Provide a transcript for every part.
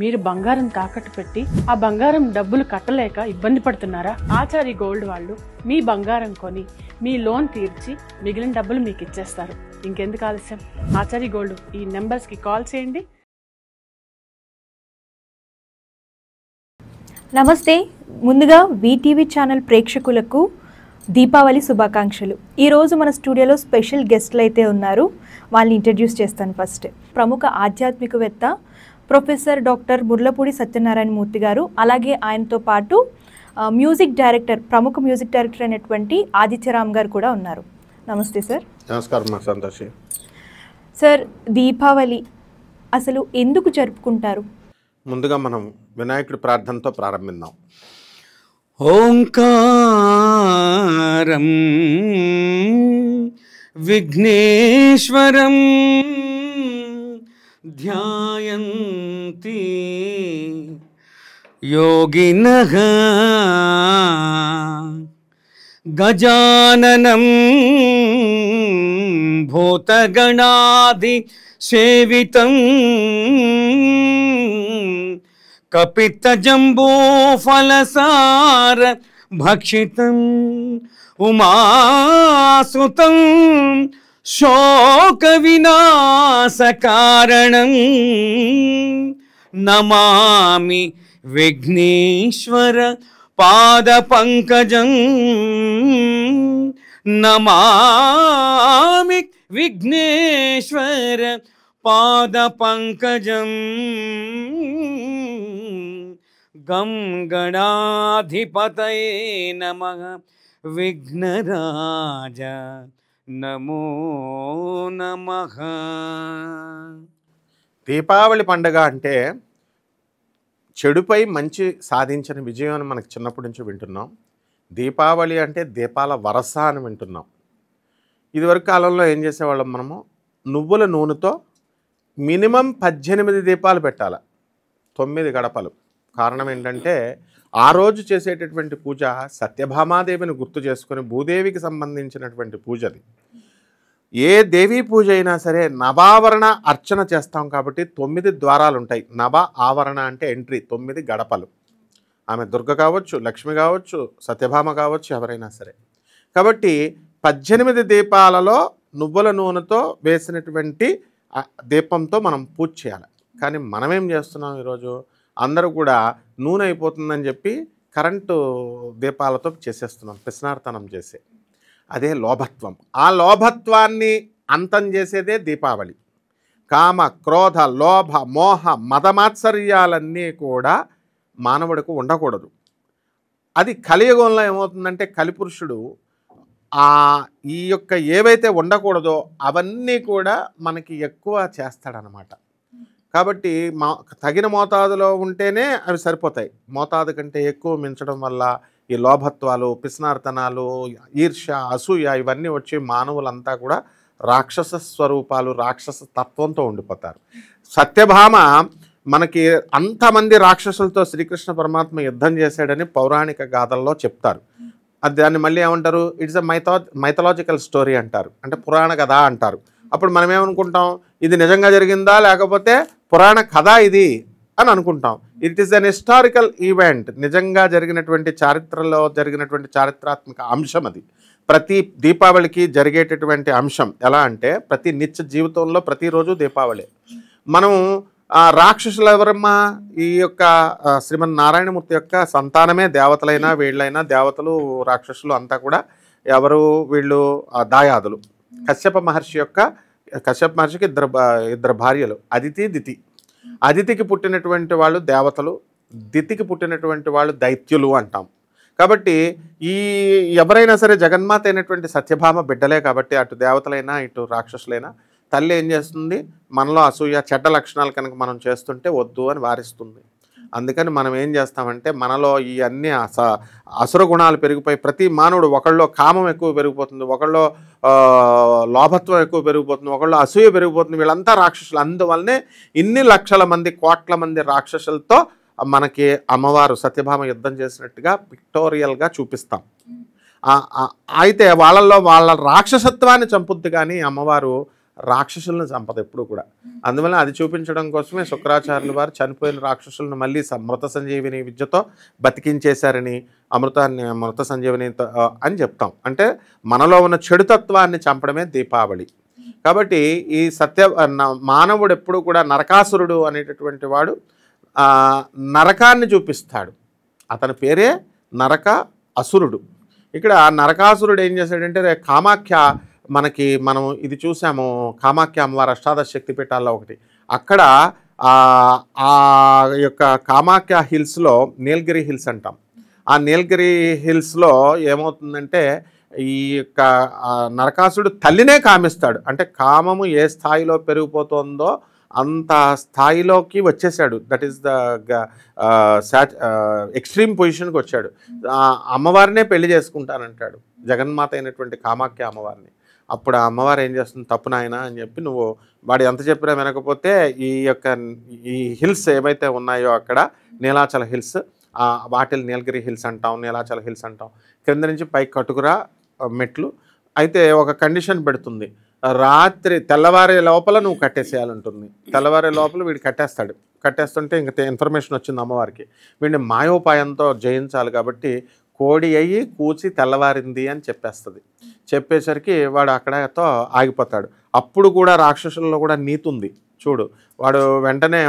మీరు బంగారం తాకట్టు పెట్టి ఆ బంగారం డబ్బులు కట్టలేక ఇబ్బంది పడుతున్నారా? ఆచారి గోల్డ్ వాళ్ళు మీ బంగారం కొని మీ లోన్ తీర్చి మిగిలిన డబ్బులు మీకు ఇచ్చేస్తారు. ఇంకెందుకు ఆలస్యం? ఆచారి గోల్డ్ ఈ నెంబర్స్కి కాల్ చేయండి. నమస్తే. ముందుగా వీటీవీ ఛానల్ ప్రేక్షకులకు దీపావళి శుభాకాంక్షలు. ఈరోజు మన స్టూడియోలో స్పెషల్ గెస్ట్లు అయితే ఉన్నారు. వాళ్ళని ఇంట్రడ్యూస్ చేస్తాను. ఫస్ట్ ప్రముఖ ఆధ్యాత్మికవేత్త ప్రొఫెసర్ డాక్టర్ ముర్లపూడి సత్యనారాయణ మూర్తి గారు, అలాగే ఆయనతో పాటు మ్యూజిక్ డైరెక్టర్, ప్రముఖ మ్యూజిక్ డైరెక్టర్ అయినటువంటి ఆదిత్యరామ్ గారు కూడా ఉన్నారు. నమస్తే సార్. నమస్కారం సంతోషి. సార్, దీపావళి అసలు ఎందుకు జరుపుకుంటారు? ముందుగా మనం వినాయకుడి ప్రార్థనతో ప్రారంభిద్దాం. ఓంకారం విఘ్నేశ్వరం ధ్యాయంతి యోగినః గజాననం భూతగణాధి సేవితం కపితజంబూఫలసార భక్షితం ఉమాసుతం శోక వినాశకారణం నమామి విఘ్నేశ్వర పాద పంకజం నమామి విఘ్నేశ్వర పాద పంకజం గం గణాధిపతయే నమః విఘ్నరాజ నమో నమః. దీపావళి పండుగ అంటే చెడుపై మంచి సాధించిన విజయం అని మనకు చిన్నప్పటి నుంచి వింటున్నాం. దీపావళి అంటే దీపాల వరస అని వింటున్నాం. ఇదివరకు కాలంలో ఏం చేసేవాళ్ళం మనము, నువ్వుల నూనెతో మినిమం 18 దీపాలు పెట్టాలి, 9 గడపలు. కారణం ఏంటంటే ఆ రోజు చేసేటటువంటి పూజ సత్యభామాదేవిని గుర్తు చేసుకొని భూదేవికి సంబంధించినటువంటి పూజది. ఏ దేవీ పూజ అయినా సరే నవావరణ అర్చన చేస్తాం కాబట్టి 9 ద్వారాలు ఉంటాయి. నవ ఆవరణ అంటే ఎంట్రీ, 9 గడపలు. ఆమె దుర్గ కావచ్చు, లక్ష్మి కావచ్చు, సత్యభామ కావచ్చు, ఎవరైనా సరే. కాబట్టి 18 దీపాలలో నువ్వుల నూనెతో వేసినటువంటి దీపంతో మనం పూజ చేయాలి. కానీ మనమేం చేస్తున్నాం ఈరోజు, అందరూ కూడా నూనె అయిపోతుందని చెప్పి కరెంటు దీపాలతో చేసేస్తున్నాం, పిస్నార్తనం చేసే. అదే లోభత్వం. ఆ లోభత్వాన్ని అంతం చేసేదే దీపావళి. కామ, క్రోధ, లోభ, మోహ, మదమాత్సర్యాలన్నీ కూడా మానవుడికి ఉండకూడదు. అది కలియుగంలో ఏమవుతుందంటే కలిపురుషుడు ఈ యొక్క ఏవైతే ఉండకూడదో అవన్నీ కూడా మనకి ఎక్కువ చేస్తాడనమాట. కాబట్టి తగిన మోతాదులో ఉంటేనే అవి సరిపోతాయి. మోతాదు కంటే ఎక్కువ మించడం వల్ల ఈ లోభత్వాలు, పిస్నార్తనాలు, ఈర్ష్య, అసూయ ఇవన్నీ వచ్చి మానవులంతా కూడా రాక్షస స్వరూపాలు, రాక్షస తత్వంతో ఉండిపోతారు. సత్యభామ మనకి అంతమంది రాక్షసులతో శ్రీకృష్ణ పరమాత్మ యుద్ధం చేశాడని పౌరాణిక గాథల్లో చెప్తారు. దాన్ని మళ్ళీ ఏమంటారు, ఇట్స్ ఎ మైథలాజికల్ స్టోరీ అంటారు, అంటే పురాణ కథ అంటారు. అప్పుడు మనం ఏమనుకుంటాం, ఇది నిజంగా జరిగిందా లేకపోతే పురాణ కథ ఇది అని అనుకుంటాం. It is an historical event, నిజంగా జరిగినటువంటి చరిత్రలో జరిగినటువంటి చారిత్రాత్మక అంశం అది. ప్రతి దీపావళికి జరిగేటటువంటి అంశం ఎలా అంటే ప్రతి నిత్య జీవితంలో ప్రతిరోజు దీపావళి. మనం రాక్షసులు ఎవరమ్మా, ఈ యొక్క శ్రీమన్నారాయణమూర్తి యొక్క సంతానమే. దేవతలైనా వీళ్ళైనా, దేవతలు రాక్షసులు అంతా కూడా ఎవరు వీళ్ళు, దాయాదులు. కశ్యప మహర్షికి ఇద్దరు భార్యలు, అదితి, దితి. అదితికి పుట్టినటువంటి వాళ్ళు దేవతలు, దితికి పుట్టినటువంటి వాళ్ళు దైత్యులు అంటాం. కాబట్టి ఎవరైనా సరే జగన్మాత అయినటువంటి సత్యభామ బిడ్డలే. కాబట్టి అటు దేవతలైనా ఇటు రాక్షసులైనా తల్లి ఏం చేస్తుంది, మనలో అసూయ, చెడ్డ లక్షణాలు కనుక మనం చేస్తుంటే వద్దు అని వారిస్తుంది. అందుకని మనం ఏం చేస్తామంటే మనలో ఈ అన్ని అసుర గుణాలు పెరిగిపోయి ప్రతి మానవుడు, ఒకళ్ళలో కామం ఎక్కువ పెరిగిపోతుంది, ఒకళ్ళలో లోభత్వం ఎక్కువ పెరిగిపోతుంది, ఒకళ్ళు అసూయ పెరిగిపోతుంది. వీళ్ళంతా రాక్షసులు. అందువల్లనే ఇన్ని లక్షల మంది, కోట్ల మంది రాక్షసులతో మనకి అమ్మవారు సత్యభామ యుద్ధం చేసినట్టుగా పిక్టోరియల్గా చూపిస్తాం. అయితే వాళ్ళల్లో వాళ్ళ రాక్షసత్వాన్ని చంపుద్ది కానీ అమ్మవారు రాక్షసులను చంపదు ఎప్పుడు కూడా. అందువల్ల అది చూపించడం కోసమే శుక్రాచార్యుల వారు చనిపోయిన రాక్షసులను మళ్ళీ మృత సంజీవిని విద్యతో బతికించేశారని, మృత సంజీవిని అని చెప్తాం. అంటే మనలో ఉన్న చెడుతత్వాన్ని చంపడమే దీపావళి. కాబట్టి ఈ మానవుడు ఎప్పుడు కూడా నరకాసురుడు అనేటటువంటి వాడు నరకాన్ని చూపిస్తాడు. అతని పేరే నరక అసురుడు. ఇక్కడ నరకాసురుడు ఏం చేశాడంటే కామాఖ్య మనం ఇది చూసాము, కామాఖ్య అమ్మవారి అష్టాదశ శక్తిపీఠాల్లో ఒకటి. అక్కడ ఆ యొక్క కామాఖ్య హిల్స్లో నీలగిరి హిల్స్ అంటాం. ఆ నీలగిరి హిల్స్లో ఏమవుతుందంటే ఈ యొక్క నరకాసురుడు తల్లినే కామిస్తాడు. అంటే కామము ఏ స్థాయిలో పెరిగిపోతుందో అంత స్థాయిలోకి వచ్చేసాడు. దట్ ఈస్ ద ఎక్స్ట్రీమ్ పొజిషన్కి వచ్చాడు. అమ్మవారినే పెళ్లి చేసుకుంటానంటాడు, జగన్మాత అయినటువంటి కామాఖ్య అమ్మవారిని. అప్పుడు ఆ అమ్మవారు ఏం చేస్తుంది, తప్పు నాయన అని చెప్పి నువ్వు వాడు ఎంత చెప్పినా వినకపోతే ఈ హిల్స్ ఏవైతే ఉన్నాయో అక్కడ నీలాచల హిల్స్, వాటిని నీలగిరి హిల్స్ అంటాం, నీలాచల హిల్స్ అంటాం. కింద నుంచి పైకి కట్టుకురా మెట్లు. అయితే ఒక కండిషన్ పెడుతుంది, రాత్రి తెల్లవారే లోపల నువ్వు కట్టేసేయాలంటుంది. తెల్లవారే లోపల వీడు కట్టేస్తుంటే ఇంక ఇన్ఫర్మేషన్ వచ్చింది అమ్మవారికి, వీడిని మాయోపాయంతో జయించాలి. కాబట్టి కోడి అయ్యి కూచి తెల్లవారింది అని చెప్పేసరికి వాడు అక్కడతో ఆగిపోతాడు. అప్పుడు కూడా రాక్షసుల్లో కూడా నీతి ఉంది చూడు. వాడు వెంటనే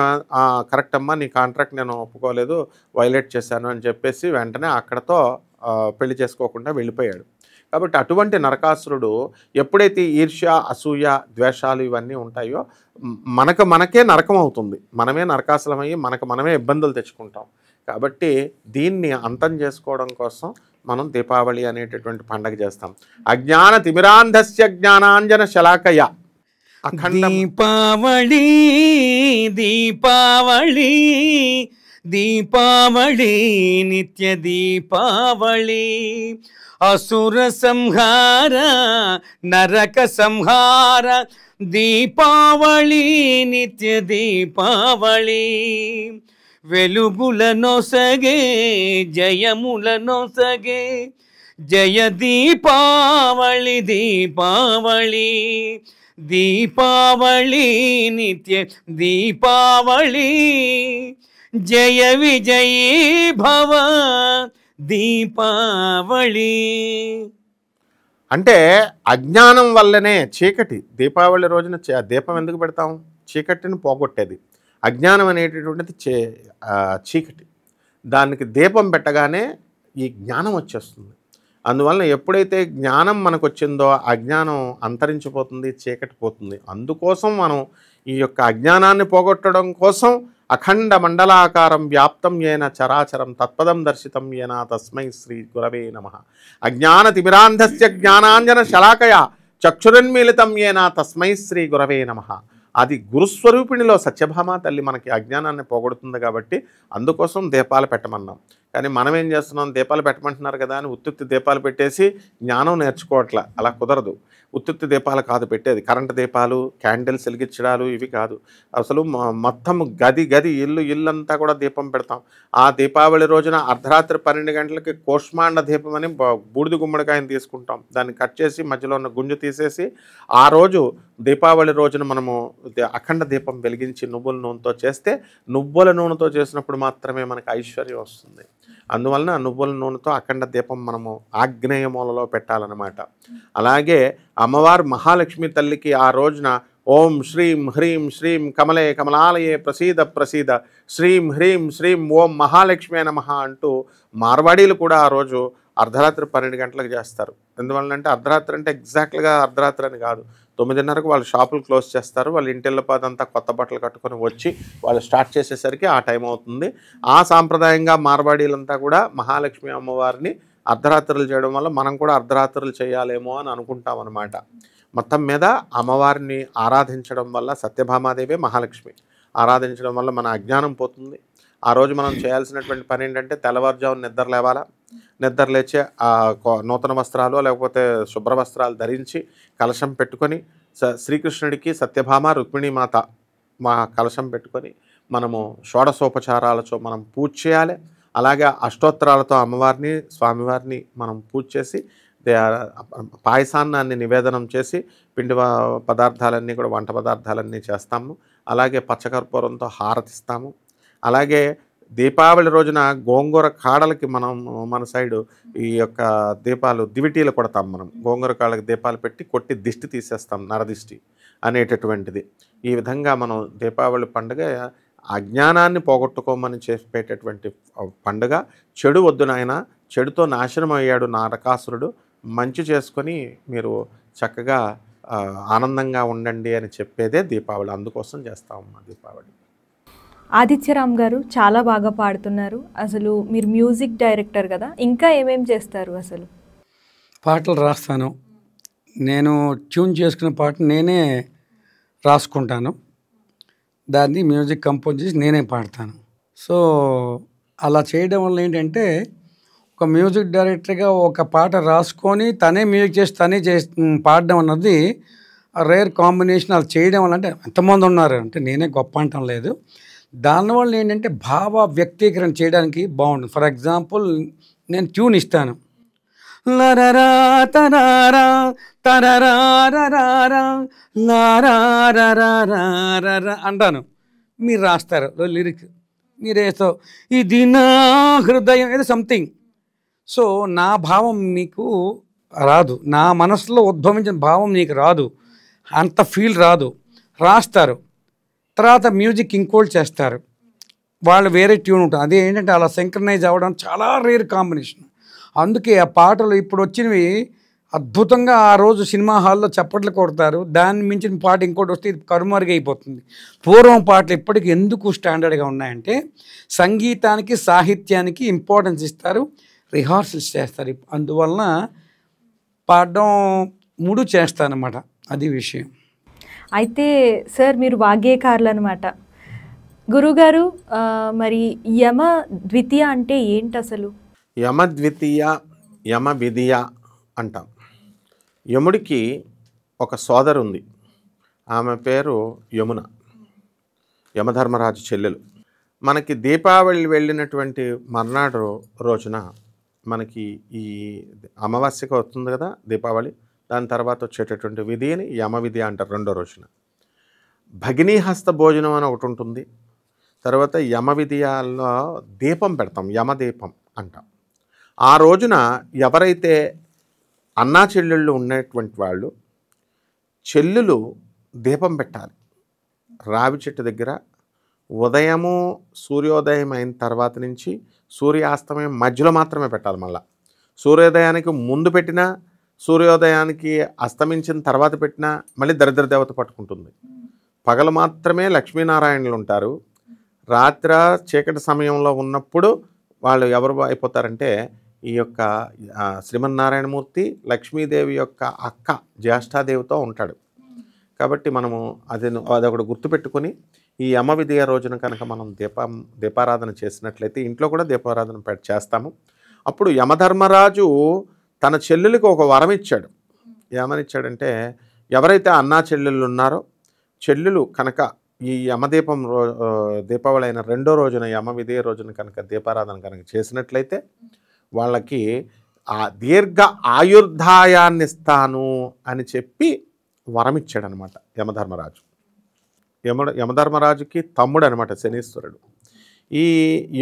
కరెక్ట్ అమ్మా, నీ కాంట్రాక్ట్ నేను ఒప్పుకోలేదు, వైలేట్ చేశాను అని చెప్పేసి వెంటనే అక్కడతో పెళ్లి చేసుకోకుండా వెళ్ళిపోయాడు. కాబట్టి అటువంటి నరకాసురుడు ఎప్పుడైతే ఈర్ష్య, అసూయ, ద్వేషాలు ఇవన్నీ ఉంటాయో మనకే నరకం అవుతుంది. మనమే నరకాసులమయ్యి మనమే ఇబ్బందులు తెచ్చుకుంటాం. కాబట్టి దీన్ని అంతం చేసుకోవడం కోసం మనం దీపావళి అనేటటువంటి పండగ చేస్తాం. అజ్ఞాన తిమిరాంధస్య జ్ఞానాంజన శలాకయ. దీపావళి దీపావళి దీపావళి నిత్య దీపావళి, అసుర సంహార నరక సంహార దీపావళి నిత్య దీపావళి, వెలుగులనొసగే జయములనొసగే జయ దీపావళి దీపావళి, దీపావళి నిత్య దీపావళి, జయ విజయీ భవ దీపావళి. అంటే అజ్ఞానం వల్లనే చీకటి. దీపావళి రోజున దీపం ఎందుకు పెడతాం? చీకటిని పోగొట్టేది. అజ్ఞానం అనేటటువంటిది చీకటి. దానికి దీపం పెట్టగానే ఈ జ్ఞానం వచ్చేస్తుంది. అందువలన ఎప్పుడైతే జ్ఞానం మనకు వచ్చిందో అజ్ఞానం అంతరించిపోతుంది, చీకటి పోతుంది. అందుకోసం మనం ఈ యొక్క అజ్ఞానాన్ని పోగొట్టడం కోసం అఖండ మండలాకారం వ్యాప్తం ఏన చరాచరం తత్పదం దర్శితం ఏన తస్మై శ్రీ గురవే నమః. అజ్ఞాన తిమిరాంధస్య జ్ఞానాంజన శలాకయ చక్షురన్మీలితం ఏన తస్మై శ్రీ గురవే నమః. అది గురుస్వరూపిణిలో సత్యభామ తల్లి మనకి అజ్ఞానాన్ని పోగొడుతుంది. కాబట్టి అందుకోసం దీపాలు పెట్టమన్నాం. కానీ మనం ఏం చేస్తున్నాం, దీపాలు పెట్టమంటున్నారు కదా అని ఉత్తుత్తి దీపాలు పెట్టేసి జ్ఞానం నేర్చుకోవట్లా. అలా కుదరదు. ఉత్తుత్తి దీపాలు కాదు పెట్టేది, కరెంటు దీపాలు, క్యాండిల్స్ వెలిగించడాలు ఇవి కాదు. అసలు మొత్తం గది ఇల్లు అంతా కూడా దీపం పెడతాం. ఆ దీపావళి రోజున అర్ధరాత్రి 12 గంటలకి కోష్మాండ దీపం అని బూడిద గుమ్మడికాయని తీసుకుంటాం. దాన్ని కట్ చేసి మధ్యలో ఉన్న గుంజు తీసేసి ఆ రోజు దీపావళి రోజున మనము అఖండ దీపం వెలిగించి నువ్వుల నూనెతో చేస్తే, నువ్వుల నూనెతో చేసినప్పుడు మాత్రమే మనకు ఐశ్వర్యం వస్తుంది. అందువలన నువ్వుల నూనెతో అఖండ దీపం మనము ఆగ్నేయ మూలలో పెట్టాలన్నమాట. అలాగే అమ్మవారు మహాలక్ష్మి తల్లికి ఆ రోజున ఓం శ్రీం హ్రీం శ్రీం కమలే కమలాలయే ప్రసీద ప్రసీద శ్రీం హ్రీం శ్రీం ఓం మహాలక్ష్మి నమః అంటూ మార్వాడీలు కూడా ఆ రోజు అర్ధరాత్రి 12 గంటలకు చేస్తారు. ఎందువల్లంటే అర్ధరాత్రి అంటే ఎగ్జాక్ట్గా అర్ధరాత్రి అని కాదు, 9:30కు వాళ్ళు షాపులు క్లోజ్ చేస్తారు. వాళ్ళు ఇంటిల్లపాదంతా కొత్త బట్టలు కట్టుకొని వచ్చి వాళ్ళు స్టార్ట్ చేసేసరికి ఆ టైం అవుతుంది. ఆ సాంప్రదాయంగా మార్వాడీలంతా కూడా మహాలక్ష్మి అమ్మవారిని అర్ధరాత్రులు చేయడం వల్ల మనం కూడా అర్ధరాత్రులు చేయాలేమో అని అనుకుంటాం అన్నమాట. మొత్తం మీద అమ్మవారిని ఆరాధించడం వల్ల, సత్యభామాదేవి మహాలక్ష్మి ఆరాధించడం వల్ల మన అజ్ఞానం పోతుంది. ఆ రోజు మనం చేయాల్సినటువంటి పని ఏంటంటే తెల్లవారుజామున నిద్ర లేవాలా, నిద్ర లేచి నూతన వస్త్రాలు లేకపోతే శుభ్ర వస్త్రాలు ధరించి కలశం పెట్టుకొని శ్రీకృష్ణుడికి సత్యభామ రుక్మిణీమాత మా కలశం పెట్టుకొని మనము షోడశోపచారాలతో మనం పూజ చేయాలి. అలాగే అష్టోత్తరాలతో అమ్మవారిని స్వామివారిని మనం పూజ చేసి పాయసాన్ని నివేదనం చేసి పిండి పదార్థాలన్నీ కూడా వంట పదార్థాలన్నీ చేస్తాము. అలాగే పచ్చకర్పూరంతో హారతిస్తాము. అలాగే దీపావళి రోజున గోంగూర కాడలకి మన సైడు ఈ యొక్క దీపాలు దివిటీలు కొడతాం. మనం గోంగూర కాడలకి దీపాలు పెట్టి కొట్టి దిష్టి తీసేస్తాం, నరదిష్టి అనేటటువంటిది. ఈ విధంగా మనం దీపావళి పండుగ అజ్ఞానాన్ని పోగొట్టుకోమని చేసేటటువంటి పండుగ. చెడు వద్దు నాయన, చెడుతో నాశనం అయ్యాడు నరకాసురుడు, మంచి చేసుకొని మీరు చక్కగా ఆనందంగా ఉండండి అని చెప్పేదే దీపావళి. అందుకోసం చేస్తామమ్మా దీపావళి. ఆదిత్యరామ్ గారు చాలా బాగా పాడుతున్నారు. అసలు మీరు మ్యూజిక్ డైరెక్టర్ కదా, ఇంకా ఏమేం చేస్తారు? అసలు పాటలు రాస్తాను నేను, ట్యూన్ చేసుకున్న పాట నేనే రాసుకుంటాను, దాన్ని మ్యూజిక్ కంపోజ్ చేసి నేనే పాడతాను. సో అలా చేయడం వల్ల ఏంటంటే ఒక మ్యూజిక్ డైరెక్టర్గా ఒక పాట రాసుకొని తనే మ్యూజిక్ చేసి తనే పాడడం అన్నది రేర్ కాంబినేషన్. అలా చేయడం వల్ల అంటే ఎంతమంది ఉన్నారు అంటే నేనే గొప్ప అంటం లేదు, దానివల్ల ఏంటంటే భావ వ్యక్తీకరణ చేయడానికి బాగుంటుంది. ఫర్ ఎగ్జాంపుల్ నేను ట్యూన్ ఇస్తాను, లరరా తరారా తరరారరారా లారారరారరా అంటాను, మీరు రాస్తారు లిరిక్స్, మీరేసో ఇది నా హృదయం ఏదో సంథింగ్. సో నా భావం మీకు రాదు, నా మనసులో ఉద్భవించిన భావం నీకు రాదు, అంత ఫీల్ రాదు. రాస్తారు, తర్వాత మ్యూజిక్ ఇంకోటి చేస్తారు, వాళ్ళు వేరే ట్యూన్ ఉంటుంది. అదే ఏంటంటే అలా సింక్రనైజ్ అవ్వడం చాలా రేర్ కాంబినేషన్. అందుకే ఆ పాటలు ఇప్పుడు వచ్చినవి అద్భుతంగా ఆ రోజు సినిమా హాల్లో చప్పట్లు కొడతారు, దాన్ని మించిన పాట ఇంకోటి వస్తే ఇది కరుమరుగైపోతుంది. పూర్వం పాటలు ఇప్పటికీ ఎందుకు స్టాండర్డ్గా ఉన్నాయంటే సంగీతానికి సాహిత్యానికి ఇంపార్టెన్స్ ఇస్తారు, రిహార్సల్స్ చేస్తారు. అందువలన పాడడం 3 చేస్తానన్నమాట, అది విషయం. అయితే సార్ మీరు వాగ్గేయకారులు అనమాట. గురుగారు మరి యమ ద్వితీయ అంటే ఏంటి అసలు? యమ ద్వితీయ, యమ విధియ అంటాం. యముడికి ఒక సోదరు ఉంది, ఆమె పేరు యమున, యమధర్మరాజు చెల్లెలు. మనకి దీపావళి వెళ్ళినటువంటి మర్నాడు రోజున మనకి ఈ అమావాస్యకు వస్తుంది కదా దీపావళి, దాని తర్వాత వచ్చేటటువంటి విధిని యమ విధి అంటారు. రెండో రోజున భగినీహస్త భోజనం అని ఒకటి ఉంటుంది. తర్వాత యమ విధియాల్లో దీపం పెడతాం, యమదీపం అంటాం. ఆ రోజున ఎవరైతే అన్నా చెల్లెళ్ళు ఉన్నటువంటి వాళ్ళు చెల్లులు దీపం పెట్టాలి రావి చెట్టు దగ్గర. ఉదయము సూర్యోదయం అయిన తర్వాత నుంచి సూర్యాస్తమయం మధ్యలో మాత్రమే పెట్టాలి. మళ్ళీ సూర్యోదయానికి ముందు పెట్టినా, సూర్యోదయానికి అస్తమించిన తర్వాత పెట్టినా మళ్ళీ దరిద్ర దేవత పట్టుకుంటుంది. పగలు మాత్రమే లక్ష్మీనారాయణులు ఉంటారు. రాత్ర చీకటి సమయంలో ఉన్నప్పుడు వాళ్ళు ఎవరు అయిపోతారంటే ఈ యొక్క శ్రీమన్నారాయణమూర్తి లక్ష్మీదేవి యొక్క అక్క జ్యేష్ఠాదేవితో ఉంటాడు. కాబట్టి మనము అదొకటి గుర్తుపెట్టుకొని ఈ యమ విధియ రోజున కనుక మనం దీపారాధన చేసినట్లయితే ఇంట్లో కూడా దీపారాధన చేస్తాము. అప్పుడు యమధర్మరాజు తన చెల్లెలకు ఒక వరం ఇచ్చాడు. ఏమనిచ్చాడంటే ఎవరైతే అన్నా చెల్లెళ్ళు ఉన్నారో చెల్లెలు కనుక ఈ యమదీపం దీపావళి అయిన రెండో రోజున యమ విధియ రోజున కనుక దీపారాధన కనుక చేసినట్లయితే వాళ్ళకి ఆ దీర్ఘ ఆయుర్దాయాన్ని ఇస్తాను అని చెప్పి వరం ఇచ్చాడు అనమాట యమధర్మరాజు. యమధర్మరాజుకి తమ్ముడు అనమాట శనీశ్వరుడు. ఈ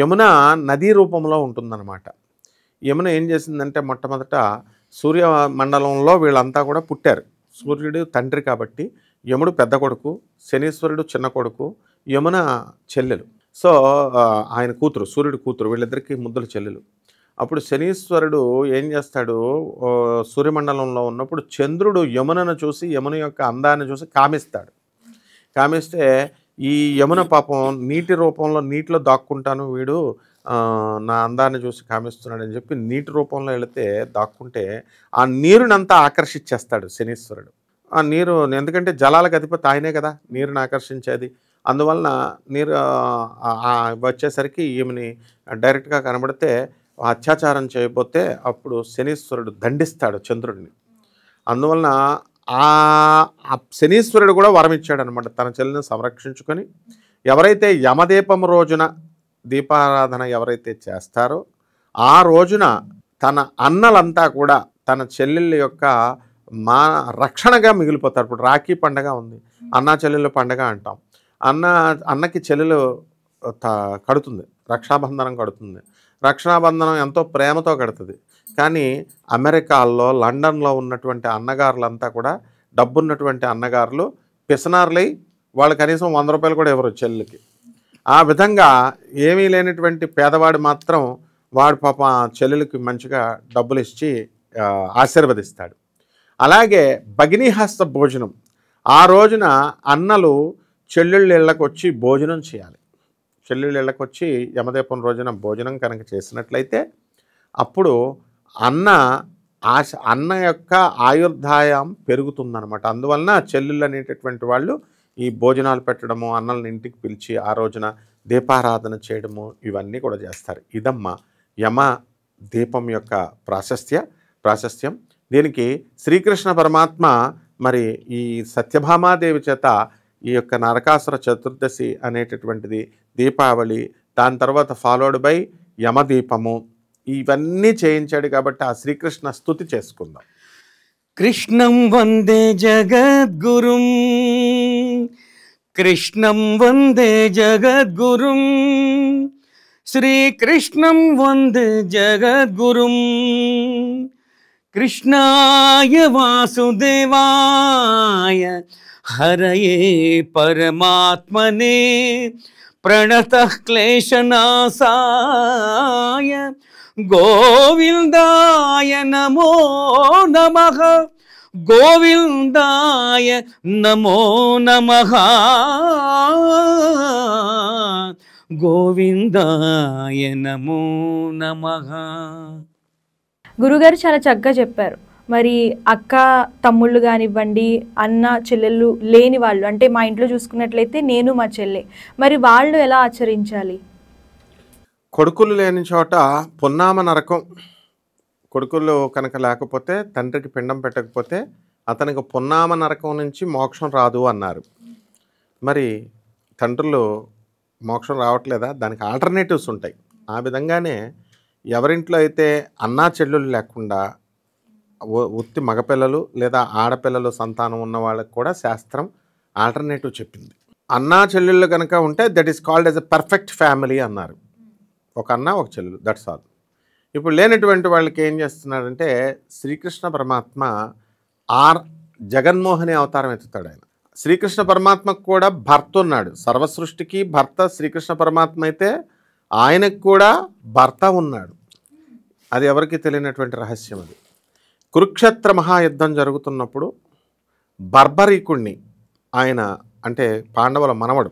యమున నదీ రూపంలో ఉంటుందన్నమాట. యమున ఏం చేసిందంటే మొట్టమొదట సూర్యమండలంలో వీళ్ళంతా కూడా పుట్టారు. సూర్యుడు తండ్రి కాబట్టి యముడు పెద్ద కొడుకు, శనీశ్వరుడు చిన్న కొడుకు, యమున చెల్లెలు. సో ఆయన కూతురు, సూర్యుడు కూతురు, వీళ్ళిద్దరికీ ముద్దుల చెల్లెలు. అప్పుడు శనీశ్వరుడు ఏం చేస్తాడు, సూర్యమండలంలో ఉన్నప్పుడు చంద్రుడు యమునను చూసి యమున యొక్క అందాన్ని చూసి కామిస్తాడు. కామిస్తే ఈ యమున పాపం నీటి రూపంలో నీటిలో దాక్కుంటాను, వీడు నా అందాన్ని చూసి కామిస్తున్నాడని చెప్పి నీటి రూపంలో వెళితే దాక్కుంటే ఆ నీరునంతా ఆకర్షించేస్తాడు శనీశ్వరుడు. ఆ నీరు ఎందుకంటే జలాలకు అధిపతి ఆయనే కదా నీరుని ఆకర్షించేది. అందువలన నీరు వచ్చేసరికి ఈమెని డైరెక్ట్గా కనబడితే అత్యాచారం చేయబోతే అప్పుడు శనీశ్వరుడు దండిస్తాడు చంద్రుడిని. అందువలన ఆ శనీశ్వరుడు కూడా వరం ఇచ్చాడు అనమాట, తన చెల్లిని సంరక్షించుకొని ఎవరైతే యమదీపం రోజున దీపారాధన ఎవరైతే చేస్తారో ఆ రోజున తన అన్నలంతా కూడా తన చెల్లెళ్ళ యొక్క మా రక్షణగా మిగిలిపోతారు. ఇప్పుడు రాఖీ పండగ ఉంది, అన్నా చెల్లెళ్ళ పండగ అంటాం. అన్నకి చెల్లెలు కడుతుంది, రక్షాబంధనం కడుతుంది. రక్షాబంధనం ఎంతో ప్రేమతో కడుతుంది. కానీ అమెరికాల్లో, లండన్లో ఉన్నటువంటి అన్నగారులంతా కూడా డబ్బున్నటువంటి అన్నగారులు పిసనార్లై వాళ్ళు కనీసం 100 రూపాయలు కూడా ఇవ్వరు చెల్లెలకి. ఆ విధంగా ఏమీ లేనటువంటి పేదవాడు మాత్రం వాడు పాప చెల్లెలకి మంచిగా డబ్బులు ఇచ్చి ఆశీర్వదిస్తాడు. అలాగే భగినీహస్త భోజనం, ఆ రోజున అన్నలు చెల్లెళ్ళ ఇళ్ళకు వచ్చి భోజనం చేయాలి. చెల్లెళ్ళ ఇళ్ళకు వచ్చి యమదీపం రోజున భోజనం కనుక చేసినట్లయితే అప్పుడు అన్న యొక్క ఆయుర్దాయం పెరుగుతుందన్నమాట. అందువలన చెల్లెళ్ళు అనేటటువంటి వాళ్ళు ఈ భోజనాలు పెట్టడము, అన్నల్ని ఇంటికి పిలిచి ఆ రోజున దీపారాధన చేయడము ఇవన్నీ కూడా చేస్తారు. ఇదమ్మా యమ దీపం యొక్క ప్రాశస్త్యం. దీనికి శ్రీకృష్ణ పరమాత్మ మరి ఈ సత్యభామాదేవి చేత ఈ యొక్క నరకాసుర చతుర్దశి అనేటటువంటిది, దీపావళి, దాని తర్వాత ఫాలోడ్ బై యమదీపము, ఇవన్నీ చేయించాడు. కాబట్టి ఆ శ్రీకృష్ణ స్తుతి చేసుకుందాం. కృష్ణం వందే జగద్గురుం, కృష్ణం వందే జగద్గురుం, శ్రీకృష్ణం వందే జగద్గురుం. కృష్ణాయ వాసుదేవాయ హరయే పరమాత్మనే ప్రణతః క్లేశనాశాయ గోవిందాయ నమో నమః, గోవిందాయ నమో నమః, గోవిందాయ నమో నమః. గురుగారు చాలా చక్కగా చెప్పారు. మరి అక్క తమ్ముళ్ళు కానివ్వండి, అన్న చెల్లెళ్ళు లేని వాళ్ళు, అంటే మా ఇంట్లో చూసుకున్నట్లయితే నేను మా చెల్లె, మరి వాళ్ళు ఎలా ఆచరించాలి? కొడుకులు లేని చోట పున్నామ నరకం. కొడుకులు కనుక లేకపోతే, తండ్రికి పిండం పెట్టకపోతే అతనికి పున్నామ నరకం నుంచి మోక్షం రాదు అన్నారు. మరి తండ్రులు మోక్షం రావట్లేదా? దానికి ఆల్టర్నేటివ్స్ ఉంటాయి. ఆ విధంగానే ఎవరింట్లో అయితే అన్నా చెల్లెళ్ళు లేకుండా ఉత్తి మగపిల్లలు లేదా ఆడపిల్లలు సంతానం ఉన్న వాళ్ళకి కూడా శాస్త్రం ఆల్టర్నేటివ్ చెప్పింది. అన్నా చెల్లెళ్ళు కనుక ఉంటే that is called as a perfect family అన్నారు. ఒక అన్న ఒక చెల్లెలు, దట్స్ ఆల్. ఇప్పుడు లేనటువంటి వాళ్ళకి ఏం చేస్తున్నాడంటే శ్రీకృష్ణ పరమాత్మ జగన్మోహిని అవతారం ఎత్తుతాడు. ఆయన శ్రీకృష్ణ పరమాత్మకు కూడా భర్త ఉన్నాడు. సర్వసృష్టికి భర్త శ్రీకృష్ణ పరమాత్మ అయితే ఆయనకు కూడా భర్త ఉన్నాడు. అది ఎవరికి తెలియనటువంటి రహస్యం. అది కురుక్షేత్ర మహాయుద్ధం జరుగుతున్నప్పుడు బర్బరీకుణ్ణి, ఆయన అంటే పాండవుల మనవడు,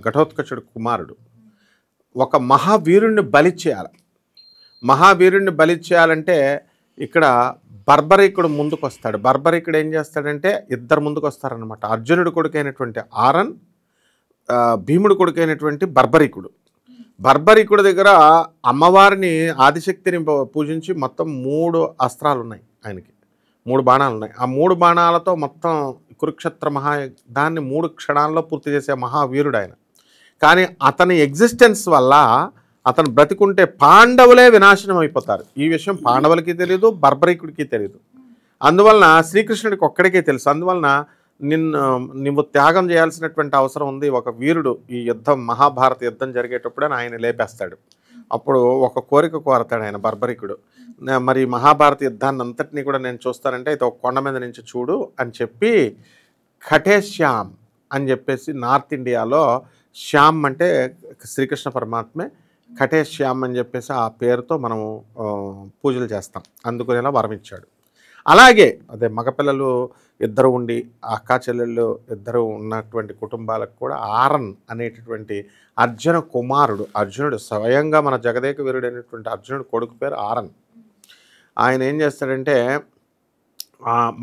ఘటోత్కచుడు కుమారుడు, ఒక మహావీరుణ్ణి బలి చేయాలి. మహావీరుణ్ణి బలి చేయాలంటే ఇక్కడ బర్బరీకుడు ముందుకు వస్తాడు. బర్బరీకుడు ఏం చేస్తాడంటే ఇద్దరు ముందుకు వస్తారనమాట. అర్జునుడు కొడుకైనటువంటి ఆరన్, భీముడు కొడుకైనటువంటి బర్బరీకుడు. బర్బరీకుడి దగ్గర అమ్మవారిని ఆదిశక్తిని పూజించి మొత్తం 3 అస్త్రాలు ఉన్నాయి. ఆయనకి 3 బాణాలు ఉన్నాయి. ఆ 3 బాణాలతో మొత్తం కురుక్షేత్ర మహాయుద్ధాన్ని 3 క్షణాల్లో పూర్తి చేసే మహావీరుడు ఆయన. కానీ అతని ఎగ్జిస్టెన్స్ వల్ల అతను బ్రతికుంటే పాండవులే వినాశనం అయిపోతారు. ఈ విషయం పాండవులకి తెలియదు, బర్బరీకుడికి తెలియదు. అందువలన శ్రీకృష్ణుడికి ఒక్కడికే తెలుసు. అందువలన నువ్వు త్యాగం చేయాల్సినటువంటి అవసరం ఉంది. ఒక వీరుడు ఈ యుద్ధం, మహాభారత యుద్ధం జరిగేటప్పుడు ఆయన లేపేస్తాడు. అప్పుడు ఒక కోరిక కోరతాడు ఆయన బర్బరీకుడు. మరి మహాభారత యుద్ధాన్ని అంతటినీ కూడా నేను చూస్తానంటే అయితే ఒక కొండ మీద నుంచి చూడు అని చెప్పి ఖటేశ్యామ్ అని చెప్పేసి, నార్త్ ఇండియాలో శ్యామ్ అంటే శ్రీకృష్ణ పరమాత్మే, ఖటేశ్యామ్ అని చెప్పేసి ఆ పేరుతో మనము పూజలు చేస్తాం. అందుకునేలా వరం ఇచ్చాడు. అలాగే అదే మగపిల్లలు ఇద్దరు ఉండి అక్కా చెల్లెళ్ళు ఇద్దరు ఉన్నటువంటి కుటుంబాలకు కూడా ఆరన్ అనేటటువంటి అర్జున కుమారుడు, అర్జునుడు స్వయంగా మన జగదేక వీరుడు అనేటువంటి అర్జునుడు కొడుకు పేరు ఆరన్. ఆయన ఏం చేస్తాడంటే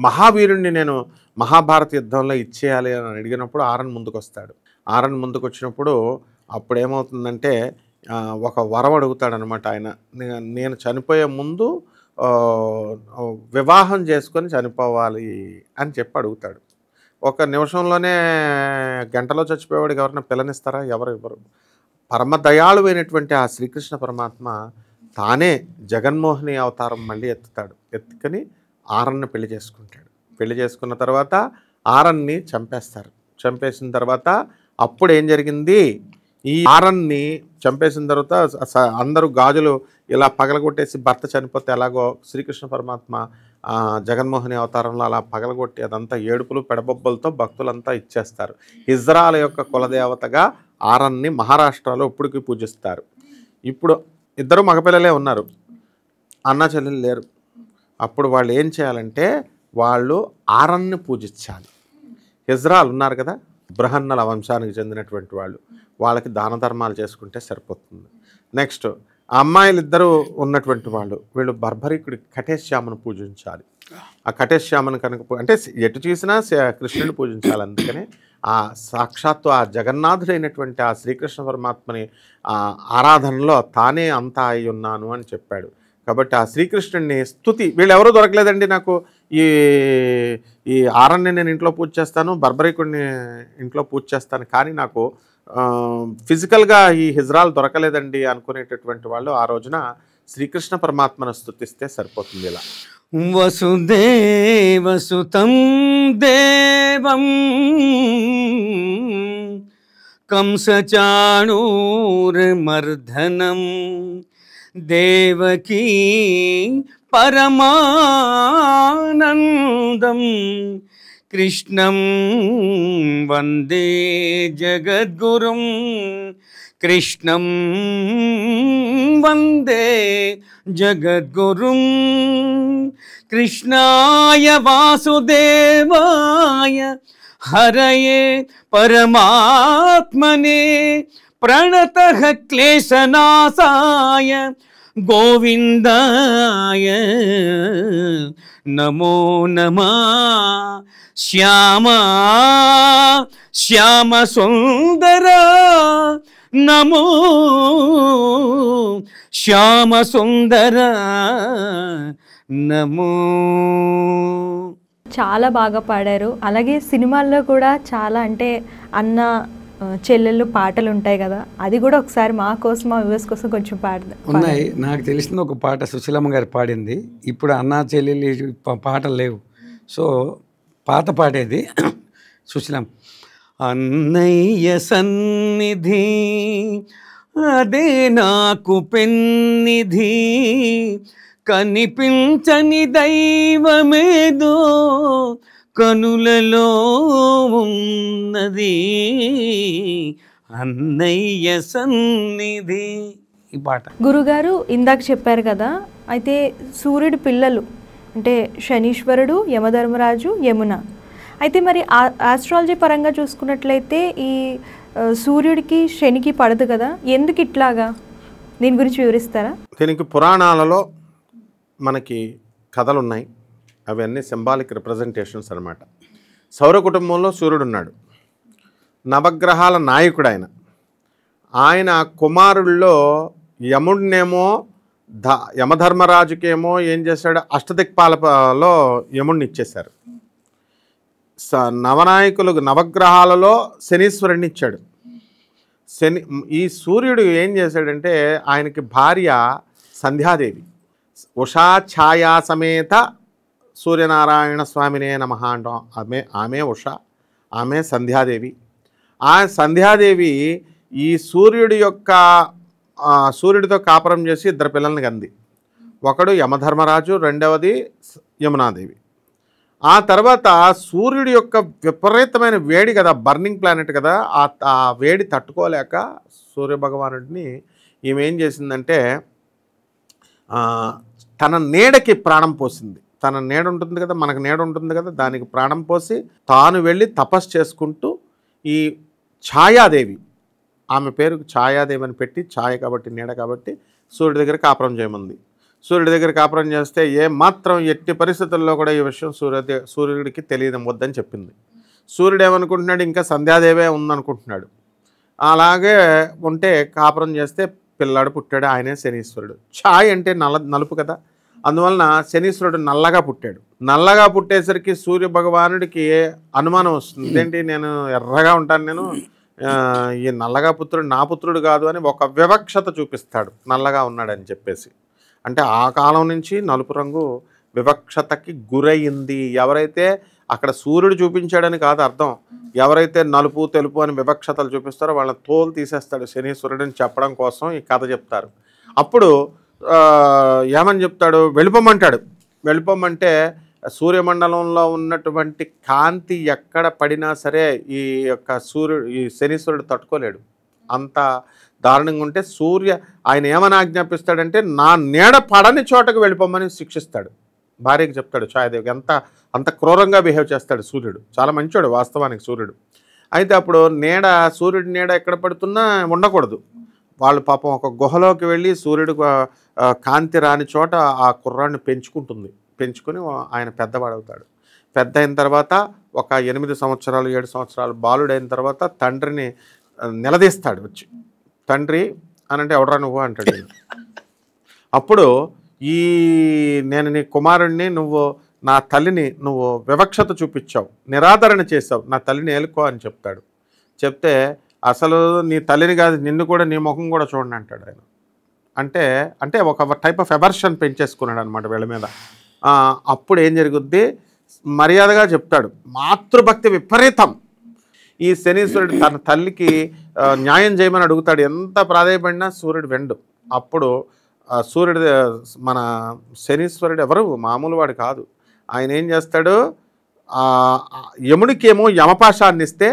మహావీరుణ్ణి నేను మహాభారత యుద్ధంలో ఇచ్చేయాలి అని అడిగినప్పుడు ఆరన్ ముందుకు వస్తాడు. ఆరన్ ముందుకు వచ్చినప్పుడు అప్పుడు ఏమవుతుందంటే ఒక వరం అడుగుతాడనమాట. ఆయన నేను చనిపోయే ముందు వివాహం చేసుకొని చనిపోవాలి అని చెప్పి అడుగుతాడు. ఒక నిమిషంలోనే గంటలో చచ్చిపోయేవాడికి ఎవరైనా పిల్లనిస్తారా? ఎవరు ఇవ్వరు. పరమదయాళువైనటువంటి ఆ శ్రీకృష్ణ పరమాత్మ తానే జగన్మోహిని అవతారం మళ్ళీ ఎత్తుతాడు. ఎత్తుకొని ఆరన్ని పెళ్లి చేసుకుంటాడు. పెళ్లి చేసుకున్న తర్వాత ఆరన్ని చంపేస్తారు. చంపేసిన తర్వాత అప్పుడు ఏం జరిగింది, ఈ ఆరన్ని చంపేసిన తర్వాత అందరూ గాజులు ఇలా పగలగొట్టేసి భర్త చనిపోతే ఎలాగో శ్రీకృష్ణ పరమాత్మ జగన్మోహిని అవతారంలో అలా పగలగొట్టి అదంతా ఏడుపులు పెడబొబ్బలతో భక్తులంతా ఇచ్చేస్తారు. ఇజ్రాయెల్ యొక్క కులదేవతగా ఆరన్ని మహారాష్ట్రలో ఇప్పటికీ పూజిస్తారు. ఇప్పుడు ఇద్దరు మగపిల్లలే ఉన్నారు, అన్న చెల్లెలు లేరు. అప్పుడు వాళ్ళు ఏం చేయాలంటే వాళ్ళు ఆరన్ని పూజించాలి. ఇజ్రాయెల్ ఉన్నారు కదా, బృహన్నల వంశానికి చెందినటువంటి వాళ్ళకి దాన ధర్మాలు చేసుకుంటే సరిపోతుంది. నెక్స్ట్ అమ్మాయిలు ఇద్దరు ఉన్నటువంటి వీళ్ళు బర్భరికుడి కటేశ్యామను పూజించాలి. ఆ కటేశ్యామను కనుక అంటే ఎటు చూసినా కృష్ణుని పూజించాలి. అందుకనే ఆ సాక్షాత్తు ఆ జగన్నాథుడైనటువంటి ఆ శ్రీకృష్ణ పరమాత్మని ఆరాధనలో తానే అంతా అయి ఉన్నాను అని చెప్పాడు. కాబట్టి ఆ శ్రీకృష్ణుడిని స్తుతి వీళ్ళెవరూ దొరకలేదండి నాకు, ఈ ఆరన్ని నేను ఇంట్లో పూజ చేస్తాను, బర్బరికుడిని ఇంట్లో పూజ చేస్తాను, కానీ నాకు ఫిజికల్గా ఈ హిజ్రాలు దొరకలేదండి అనుకునేటటువంటి వాళ్ళు ఆ రోజున శ్రీకృష్ణ పరమాత్మను స్తుతిస్తే సరిపోతుంది. ఇలా వసుదేవసుతం దేవం కంసచాణూరమర్ధనం దేవకీ పరమానందం కృష్ణం వందే జగద్గురుం కృష్ణం వందే జగద్గురుం కృష్ణాయ వాసుదేవాయ హరయే పరమాత్మనే ప్రణతః క్లేశనాశాయ గోవిందాయ నమో నమః శ్యామ సుందర నమో శ్యామ సుందర నమో. చాలా బాగా పాడారు. అలాగే సినిమాల్లో కూడా చాలా అంటే అన్న చెల్లెళ్ళు పాటలు ఉంటాయి కదా, అది కూడా ఒకసారి మా కోసం మా వ్యూవర్స్ కోసం కొంచెం ఉన్నాయి. నాకు తెలిసిన ఒక పాట సుశీలమ్మ గారు పాడింది. ఇప్పుడు అన్నా చెల్లెళ్ళు పాటలు లేవు, సో పాత పాడేది సుశీలమ్మ. అన్నయ్య సన్నిధి అదే నాకు పెన్నిధి, కనిపించని దైవమేదో కనులలో ఉన్నది అన్నయ్య సన్నిధి. ఈ పాట గురుగారు ఇందాక చెప్పారు కదా, అయితే సూర్యుడి పిల్లలు అంటే శనీశ్వరుడు, యమధర్మరాజు, యమున. అయితే మరి ఆస్ట్రాలజీ పరంగా చూసుకున్నట్లయితే ఈ సూర్యుడికి శనికి పడదు కదా, ఎందుకు ఇట్లాగా? దీని గురించి వివరిస్తారా? దీనికి పురాణాలలో మనకి కథలు ఉన్నాయి, అవన్నీ సింబాలిక్ రిప్రజెంటేషన్స్ అనమాట. సౌర కుటుంబంలో సూర్యుడు ఉన్నాడు, నవగ్రహాల నాయకుడు ఆయన కుమారుల్లో యముడినేమో యమధర్మరాజుకేమో ఏం చేశాడు, అష్టదిక్పాలలో యముడిని ఇచ్చేశారు. నవనాయకులు నవగ్రహాలలో శనీశ్వరుడిని ఇచ్చాడు. ఈ సూర్యుడు ఏం చేశాడంటే ఆయనకి భార్య సంధ్యాదేవి, ఉషా ఛాయా సమేత సూర్యనారాయణ స్వామినే నమః అంటాం. ఆమె ఉష, ఆమె సంధ్యాదేవి. ఆ సంధ్యాదేవి ఈ సూర్యుడితో కాపురం చేసి ఇద్దరు పిల్లల్ని కంది. ఒకడు యమధర్మరాజు, రెండవది యమునాదేవి. ఆ తర్వాత సూర్యుడి యొక్క విపరీతమైన వేడి కదా, బర్నింగ్ ప్లానెట్ కదా, ఆ వేడి తట్టుకోలేక సూర్యభగవానుడిని ఈమె ఏం చేసిందంటే తన నీడకి ప్రాణం పోసింది. తన నీడ ఉంటుంది కదా, మనకు నీడ ఉంటుంది కదా, దానికి ప్రాణం పోసి తాను వెళ్ళి తపస్సు చేసుకుంటూ ఈ ఛాయాదేవి, ఆమె పేరు ఛాయాదేవి అని పెట్టి, ఛాయ కాబట్టి నీడ కాబట్టి సూర్యుడి దగ్గర కాపురం చేయమంది. సూర్యుడి దగ్గర కాపురం చేస్తే మాత్రం ఎట్టి పరిస్థితుల్లో కూడా ఈ విషయం సూర్యుడికి తెలియవద్దని చెప్పింది. సూర్యుడు ఏమనుకుంటున్నాడు, ఇంకా సంధ్యాదేవే ఉందనుకుంటున్నాడు. అలాగే ఉంటే కాపురం చేస్తే పిల్లాడు పుట్టాడు, ఆయనే శనీశ్వరుడు. ఛాయ్ అంటే నలుపు కదా, అందువలన శనీశ్వరుడు నల్లగా పుట్టాడు. నల్లగా పుట్టేసరికి సూర్య భగవానుడికి అనుమానం వస్తుంది, ఏంటి నేను ఎర్రగా ఉంటాను, నేను ఈ నల్లగా పుత్రుడు నా పుత్రుడు కాదు అని ఒక వివక్షత చూపిస్తాడు, నల్లగా ఉన్నాడని చెప్పేసి. అంటే ఆ కాలం నుంచి నలుపు రంగు వివక్షతకి గురయింది. ఎవరైతే అక్కడ సూర్యుడు చూపించాడని కాదు అర్థం, ఎవరైతే నలుపు తెలుపు అని వివక్షతలు చూపిస్తారో వాళ్ళ తోలు తీసేస్తాడు శనీశ్వరుడిని చెప్పడం కోసం ఈ కథ చెప్తారు. అప్పుడు ఏమని చెప్తాడు, వెళ్ళిపోమంటాడు. వెళ్ళిపోమంటే సూర్యమండలంలో ఉన్నటువంటి కాంతి ఎక్కడ పడినా సరే ఈ శనీశ్వరుడు తట్టుకోలేడు. అంత దారుణంగా ఉంటే ఆయన ఏమని ఆజ్ఞాపిస్తాడంటే నా నీడ పడని చోటకు వెళ్ళిపోమని శిక్షిస్తాడు. భార్యకి చెప్తాడు ఛాయాదేవికి. అంత క్రూరంగా బిహేవ్ చేస్తాడు సూర్యుడు. చాలా మంచోడు వాస్తవానికి సూర్యుడు. అయితే అప్పుడు సూర్యుడి నీడ ఎక్కడ పడుతున్నా ఉండకూడదు. వాళ్ళు పాపం ఒక గుహలోకి వెళ్ళి సూర్యుడు కాంతి రాని చోట ఆ కుర్రాన్ని పెంచుకుని ఆయన పెద్దవాడవుతాడు. పెద్ద అయిన తర్వాత ఒక 8 సంవత్సరాలు 7 సంవత్సరాలు బాలుడైన తర్వాత తండ్రిని నిలదీస్తాడు వచ్చి. తండ్రి అనంటే ఎవడరా నువ్వు అంటాడు. అప్పుడు నేను నీ కుమారుణ్ణి, నువ్వు నా తల్లిని నువ్వు వివక్షత చూపించావు, నిరాదరణ చేసావు, నా తల్లిని ఏలుకో అని చెప్తాడు. చెప్తే అసలు నీ తల్లిని కాదు నిన్ను కూడా నీ ముఖం కూడా చూడండి అంటాడు ఆయన. అంటే ఒక టైప్ ఆఫ్ ఎవర్షన్ పెంచేసుకున్నాడు అనమాట వీళ్ళ మీద. అప్పుడు ఏం జరుగుద్ది, మర్యాదగా చెప్తాడు. మాతృభక్తి విపరీతం. ఈ శనీశ్వరుడు తన తల్లికి న్యాయం చేయమని అడుగుతాడు. ఎంత ప్రాధాయపడినా సూర్యుడు వెండు. అప్పుడు మన శనీశ్వరుడు ఎవరు మామూలు వాడు కాదు. ఆయన ఏం చేస్తాడు, యముడికేమో యమపాశాన్ని ఇస్తే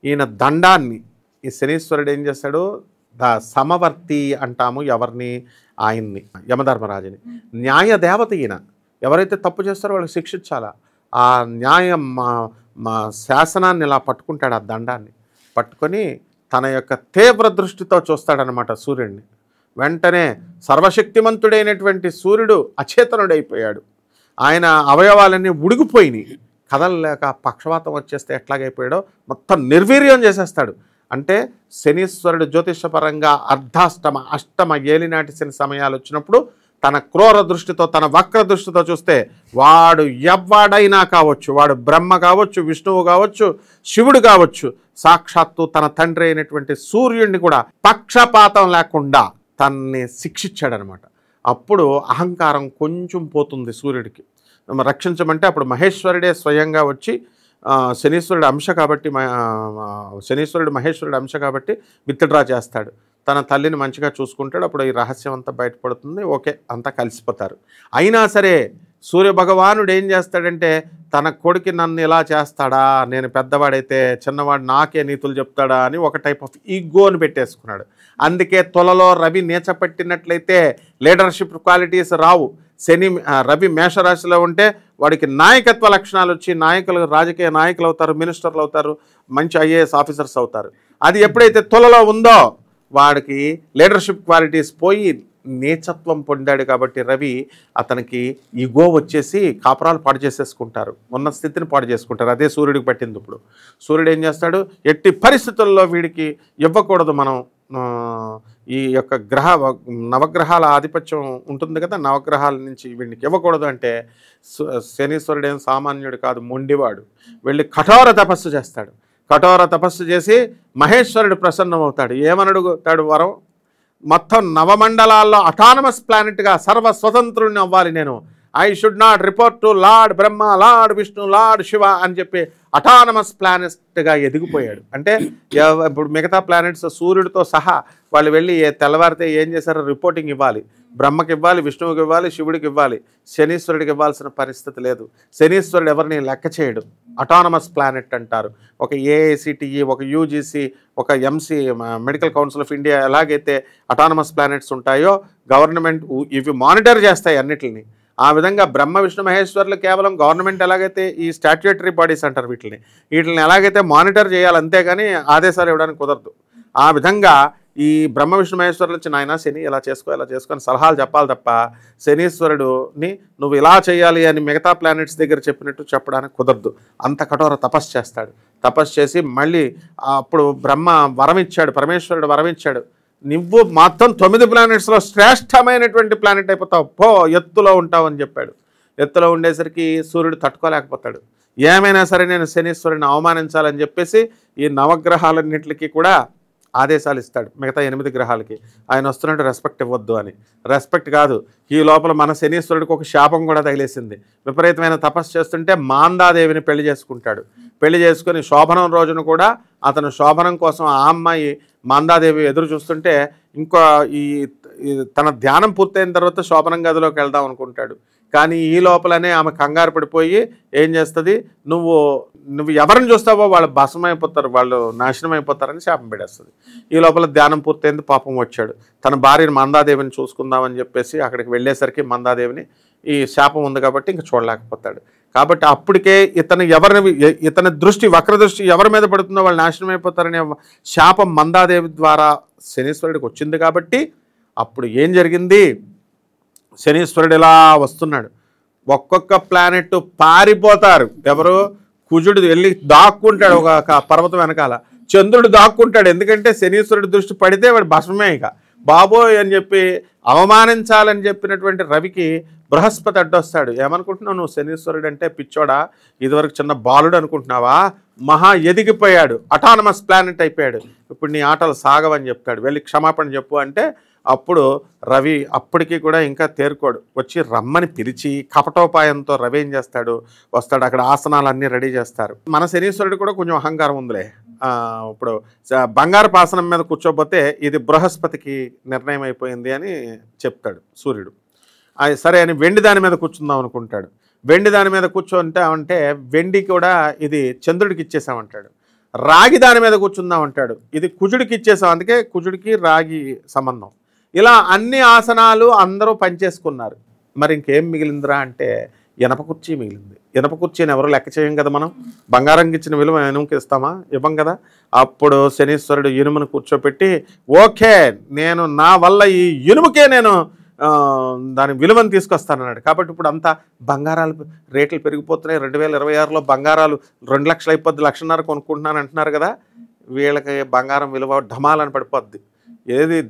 ఈయన దండాన్ని, ఈ శనీశ్వరుడు ఏం చేస్తాడు, సమవర్తి అంటాము ఎవరిని, ఆయన్ని, యమధర్మరాజుని. న్యాయదేవత ఈయన. ఎవరైతే తప్పు చేస్తారో వాళ్ళకి శిక్షించాలా. ఆ న్యాయం మా శాసనాన్ని ఇలా పట్టుకుంటాడు, ఆ దండాన్ని పట్టుకొని తన యొక్క తీవ్ర దృష్టితో చూస్తాడనమాట సూర్యుడిని. వెంటనే సర్వశక్తిమంతుడైనటువంటి సూర్యుడు అచేతనుడైపోయాడు. ఆయన అవయవాలన్నీ ఉడిగిపోయినాయి, కదలలేక పక్షవాతం వచ్చేస్తే ఎట్లాగైపోయాడో మొత్తం నిర్వీర్యం చేసేస్తాడు. అంటే శనీశ్వరుడు జ్యోతిషపరంగా అష్టమ ఏలినాటి శని సమయాలు వచ్చినప్పుడు తన క్రూర దృష్టితో, తన వక్ర దృష్టితో చూస్తే వాడు ఎవ్వాడైనా కావచ్చు, వాడు బ్రహ్మ కావచ్చు, విష్ణువు కావచ్చు, శివుడు కావచ్చు, సాక్షాత్తు తన తండ్రి అయినటువంటి సూర్యుడిని కూడా పక్షపాతం లేకుండా తనని శిక్షించాడనమాట. అప్పుడు అహంకారం కొంచెం పోతుంది సూర్యుడికి. రక్షించమంటే అప్పుడు మహేశ్వరుడే స్వయంగా వచ్చి, శనీశ్వరుడు అంశ కాబట్టి శనీశ్వరుడు మహేశ్వరుడు అంశ కాబట్టి విత్డ్రా చేస్తాడు. తన తల్లిని మంచిగా చూసుకుంటాడు. అప్పుడు ఈ రహస్యం అంతా బయటపడుతుంది. ఓకే, అంతా కలిసిపోతారు. అయినా సరే సూర్యభగవానుడు ఏం చేస్తాడంటే, తన కొడుకు నన్ను ఇలా చేస్తాడా, నేను పెద్దవాడైతే చిన్నవాడు నాకే నీతులు చెప్తాడా అని ఒక టైప్ ఆఫ్ ఈగోని పెట్టేసుకున్నాడు. అందుకే తులలో రవి నీచపట్టినట్లయితే లీడర్షిప్ క్వాలిటీస్ రావు. రవి మేషరాశిలో ఉంటే వాడికి నాయకత్వ లక్షణాలు వచ్చి రాజకీయ నాయకులు అవుతారు, మినిస్టర్లు అవుతారు, మంచి ఐఏఎస్ ఆఫీసర్స్ అవుతారు. అది ఎప్పుడైతే తులలో ఉందో వాడికి లీడర్షిప్ క్వాలిటీస్ పోయి నీచత్వం పొందాడు. కాబట్టి రవి అతనికి ఈగో వచ్చేసి కాపురాలు పాడు చేసేసుకుంటారు, ఉన్న స్థితిని పాడు చేసుకుంటారు. అదే సూర్యుడికి పట్టింది. ఇప్పుడు సూర్యుడు ఏం చేస్తాడు, ఎట్టి పరిస్థితుల్లో వీడికి ఇవ్వకూడదు. మనం ఈ యొక్క నవగ్రహాల ఆధిపత్యం ఉంటుంది కదా, నవగ్రహాల నుంచి వీడికి ఇవ్వకూడదు అంటే శనీశ్వరుడు ఏం సామాన్యుడు కాదు, మొండివాడు. వెళ్ళి కఠోర తపస్సు చేస్తాడు. కఠోర తపస్సు చేసి మహేశ్వరుడు ప్రసన్నమవుతాడు. ఏమని అడుగుతాడు వరం, మొత్తం నవమండలాల్లో అటానమస్ ప్లానెట్గా సర్వస్వతంత్రుడిని అవ్వాలి నేను. I should not report to lord Brahma, lord Vishnu, lord Shiva అని చెప్పి అటానమస్ ప్లానెట్గా ఎదిగిపోయాడు. అంటే ఇప్పుడు మిగతా ప్లానెట్స్ సూర్యుడితో సహా వాళ్ళు వెళ్ళి తెల్లవారితే ఏం చేశారో రిపోర్టింగ్ ఇవ్వాలి. బ్రహ్మకి ఇవ్వాలి, విష్ణువుకి ఇవ్వాలి, శివుడికి ఇవ్వాలి. శనీశ్వరుడికి ఇవ్వాల్సిన పరిస్థితి లేదు. శనీశ్వరుడు ఎవరిని లెక్క చేయడు. అటానమస్ ప్లానెట్ అంటారు. ఒక ఏఐసిటిఈ, ఒక యూజీసీ, ఒక MC medical council of India ఎలాగైతే అటానమస్ ప్లానెట్స్ ఉంటాయో గవర్నమెంట్ ఇవి మానిటర్ చేస్తాయి అన్నిటిని. ఆ విధంగా బ్రహ్మ విష్ణు మహేశ్వరులు కేవలం గవర్నమెంట్ ఎలాగైతే ఈ స్టాట్యూటరీ బాడీస్ అంటారు వీటిని ఎలాగైతే మానిటర్ చేయాలి, అంతేగాని ఆదేశాలు ఇవ్వడానికి కుదరదు. ఆ విధంగా ఈ బ్రహ్మ విష్ణు మహేశ్వరులు వచ్చి నాయన శని ఇలా చేసుకో ఇలా చేసుకొని సలహాలు చెప్పాలి తప్ప శనీశ్వరుడుని నువ్వు ఇలా చేయాలి అని మిగతా ప్లానెట్స్ దగ్గర చెప్పినట్టు చెప్పడానికి కుదరదు. అంత కఠోర తపస్సు చేస్తాడు. తపస్సు చేసి మళ్ళీ అప్పుడు బ్రహ్మ వరం ఇచ్చాడు, పరమేశ్వరుడు వరం ఇచ్చాడు, నువ్వు మొత్తం 9 ప్లానెట్స్లో శ్రేష్టమైనటువంటి ప్లానెట్ అయిపోతావు, పో ఎత్తులో ఉంటావు అని చెప్పాడు. ఎత్తులో ఉండేసరికి సూర్యుడు తట్టుకోలేకపోతాడు. ఏమైనా సరే నేను శనీశ్వరుని అవమానించాలని చెప్పేసి ఈ నవగ్రహాలన్నింటికి కూడా ఆదేశాలు ఇస్తాడు మిగతా 8 గ్రహాలకి. ఆయన వస్తున్నట్టు రెస్పెక్ట్ ఇవ్వద్దు అని. రెస్పెక్ట్ కాదు, ఈ లోపల మన శనీశ్వరుడికి ఒక శాపం కూడా తగిలేసింది. విపరీతమైన తపస్సు చేస్తుంటే మాందాదేవిని పెళ్లి చేసుకుంటాడు. పెళ్లి చేసుకుని శోభనం రోజున కూడా అతను శోభనం కోసం ఆ అమ్మాయి మాందాదేవి ఎదురు చూస్తుంటే ఇంకో తన ధ్యానం పూర్తయిన తర్వాత శోభనం గదిలోకి వెళ్దాం అనుకుంటాడు. కానీ ఈ లోపలనే ఆమె కంగారు పడిపోయి ఏం చేస్తుంది, నువ్వు ఎవరిని చూస్తావో వాళ్ళు భస్మైపోతారు, వాళ్ళు నాశనం అయిపోతారని శాపం పెడేస్తుంది. ఈ లోపల ధ్యానం పూర్తయింది, పాపం వచ్చాడు. తన భార్యను మందాదేవిని చూసుకుందామని చెప్పేసి అక్కడికి వెళ్ళేసరికి మందాదేవిని ఈ శాపం ఉంది కాబట్టి ఇంక చూడలేకపోతాడు. కాబట్టి అప్పటికే ఇతని దృష్టి వక్రదృష్టి ఎవరి మీద పడుతుందో వాళ్ళు నాశనం అయిపోతారనే శాపం మందాదేవి ద్వారా శనీశ్వరుడికి వచ్చింది. కాబట్టి అప్పుడు ఏం జరిగింది, శనీశ్వరుడు ఇలా వస్తున్నాడు, ఒక్కొక్క ప్లానెట్ పారిపోతారు. ఎవరు, కుజుడు వెళ్ళి దాక్కుంటాడు ఒక పర్వతం వెనకాల, చంద్రుడు దాక్కుంటాడు. ఎందుకంటే శనీశ్వరుడి దృష్టి పడితే వాడు భస్మమే. ఇక బాబోయ్ అని చెప్పి అవమానించాలని చెప్పినటువంటి రవికి బృహస్పతి అడ్డొస్తాడు. ఏమనుకుంటున్నావు నువ్వు, శనీశ్వరుడు అంటే పిచ్చోడా, ఇదివరకు చిన్న బాలుడు అనుకుంటున్నావా, మహా ఎదిగిపోయాడు, అటానమస్ ప్లానెట్ అయిపోయాడు, ఇప్పుడు నీ ఆటలు సాగవని చెప్తాడు. వెళ్ళి క్షమాపణ చెప్పు అంటే అప్పుడు రవి అప్పటికి కూడా ఇంకా తేరుకోడు, వచ్చి రమ్మని పిలిచి కపటోపాయంతో రవి ఏం చేస్తాడు, వస్తాడు. అక్కడ ఆసనాలన్నీ రెడీ చేస్తారు. మన శనీశ్వరుడు కూడా కొంచెం అహంకారం ఉందిలే. ఇప్పుడు బంగారు ఆసనం మీద కూర్చోపోతే ఇది బృహస్పతికి నిర్ణయం అయిపోయింది అని చెప్తాడు సూర్యుడు. సరే అని వెండి దాని మీద కూర్చుందాం అనుకుంటాడు. వెండి దాని మీద కూర్చోంటే వెండి కూడా ఇది చంద్రుడికి ఇచ్చేసామంటాడు. రాగి దాని మీద కూర్చుందామంటాడు, ఇది కుజుడికి ఇచ్చేసాం, అందుకే కుజుడికి రాగి సంబంధం. ఇలా అన్ని ఆసనాలు అందరూ పనిచేసుకున్నారు. మరి ఇంకేం మిగిలిందిరా అంటే ఇనప కుర్చీ మిగిలింది. ఇనప కుర్చీని ఎవరు లెక్క చేయం కదా మనం. బంగారంకి ఇచ్చిన విలువ ఇనుముకి ఇస్తామా, ఇవ్వం కదా. అప్పుడు శనీశ్వరుడు ఇనుమును కూర్చోపెట్టి ఓకే నేను నా వల్ల ఈ ఇనుముకే నేను దాని విలువను తీసుకొస్తానన్నాడు. కాబట్టి ఇప్పుడు అంతా బంగారాలు రేట్లు పెరిగిపోతున్నాయి. 2026లో బంగారాలు 2 లక్షలు అయిపోద్ది, 1,500,000 కొనుక్కుంటున్నాను అంటున్నారు కదా. వీళ్ళకి బంగారం విలువ ఢమాలని పడిపోద్ది.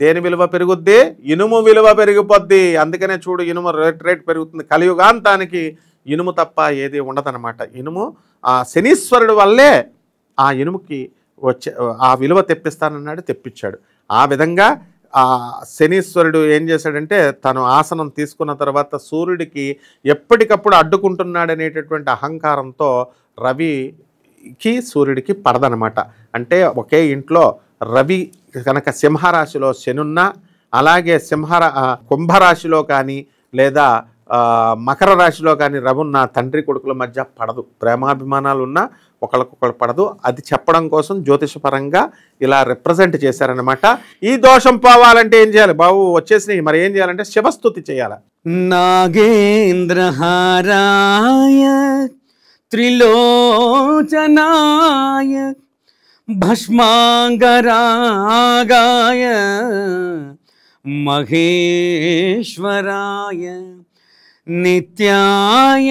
దేని విలువ పెరుగుద్ది, ఇనుము విలువ పెరిగిపోద్ది. అందుకనే చూడు ఇనుము రేట్ పెరుగుతుంది. కలియుగాంతానికి ఇనుము తప్ప ఏది ఉండదన్నమాట. ఇనుము ఆ శనీశ్వరుడు వల్లే ఆ ఇనుముకి ఆ విలువ తెప్పిస్తానన్నాడు, తెప్పించాడు. ఆ విధంగా ఆ శనీశ్వరుడు ఏం చేశాడంటే తను ఆసనం తీసుకున్న తర్వాత సూర్యుడికి ఎప్పటికప్పుడు అడ్డుకుంటున్నాడనేటటువంటి అహంకారంతో రవికి సూర్యుడికి పడదనమాట. అంటే ఒకే ఇంట్లో రవి కనుక సింహరాశిలో శనున్నా, అలాగే కుంభరాశిలో కానీ లేదా మకర రాశిలో కానీ రవి ఉన్న తండ్రి కొడుకుల మధ్య పడదు. ప్రేమాభిమానాలు ఉన్నా ఒకళ్ళకొకళ్ళు పడదు. అది చెప్పడం కోసం జ్యోతిషపరంగా ఇలా రిప్రజెంట్ చేశారనమాట. ఈ దోషం పోవాలంటే ఏం చేయాలి బాబు, వచ్చేసినాయి, మరి ఏం చేయాలంటే శివస్తుతి చేయాలి. నాగేంద్రహారాయ త్రిలోచనాయ భస్మాంగరాగాయ మహేశ్వరాయ నిత్యాయ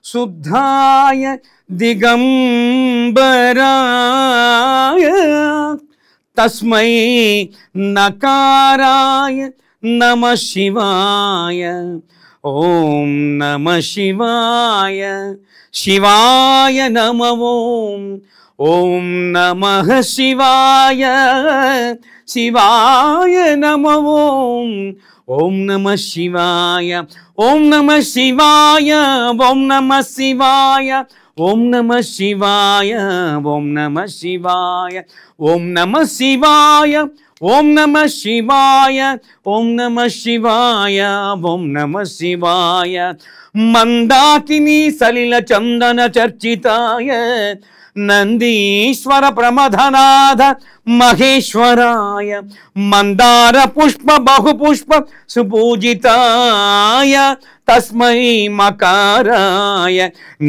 శుద్ధాయ దిగంబరాయ తస్మై నకారాయ నమః శివాయ. ఓం నమః శివాయ. శివాయ నమః. ఓం నమః శివాయ. శివాయ నమః. ఓం నమః శివాయ. ఓం నమః శివాయ. ఓం నమః శివాయ. ఓం నమః శివాయ. ఓం నమః శివాయ. ఓం నమః శివాయ. ఓం నమః శివాయ. ఓం నమః శివాయ. ఓం నమః శివాయ. మందాకిని సలిల చందన చర్చితాయ నందీశ్వర ప్రమథనాథ మహేశ్వరాయ మందార పుష్ప బహుపుష్ప సుపూజితాయ తస్మై మకారాయ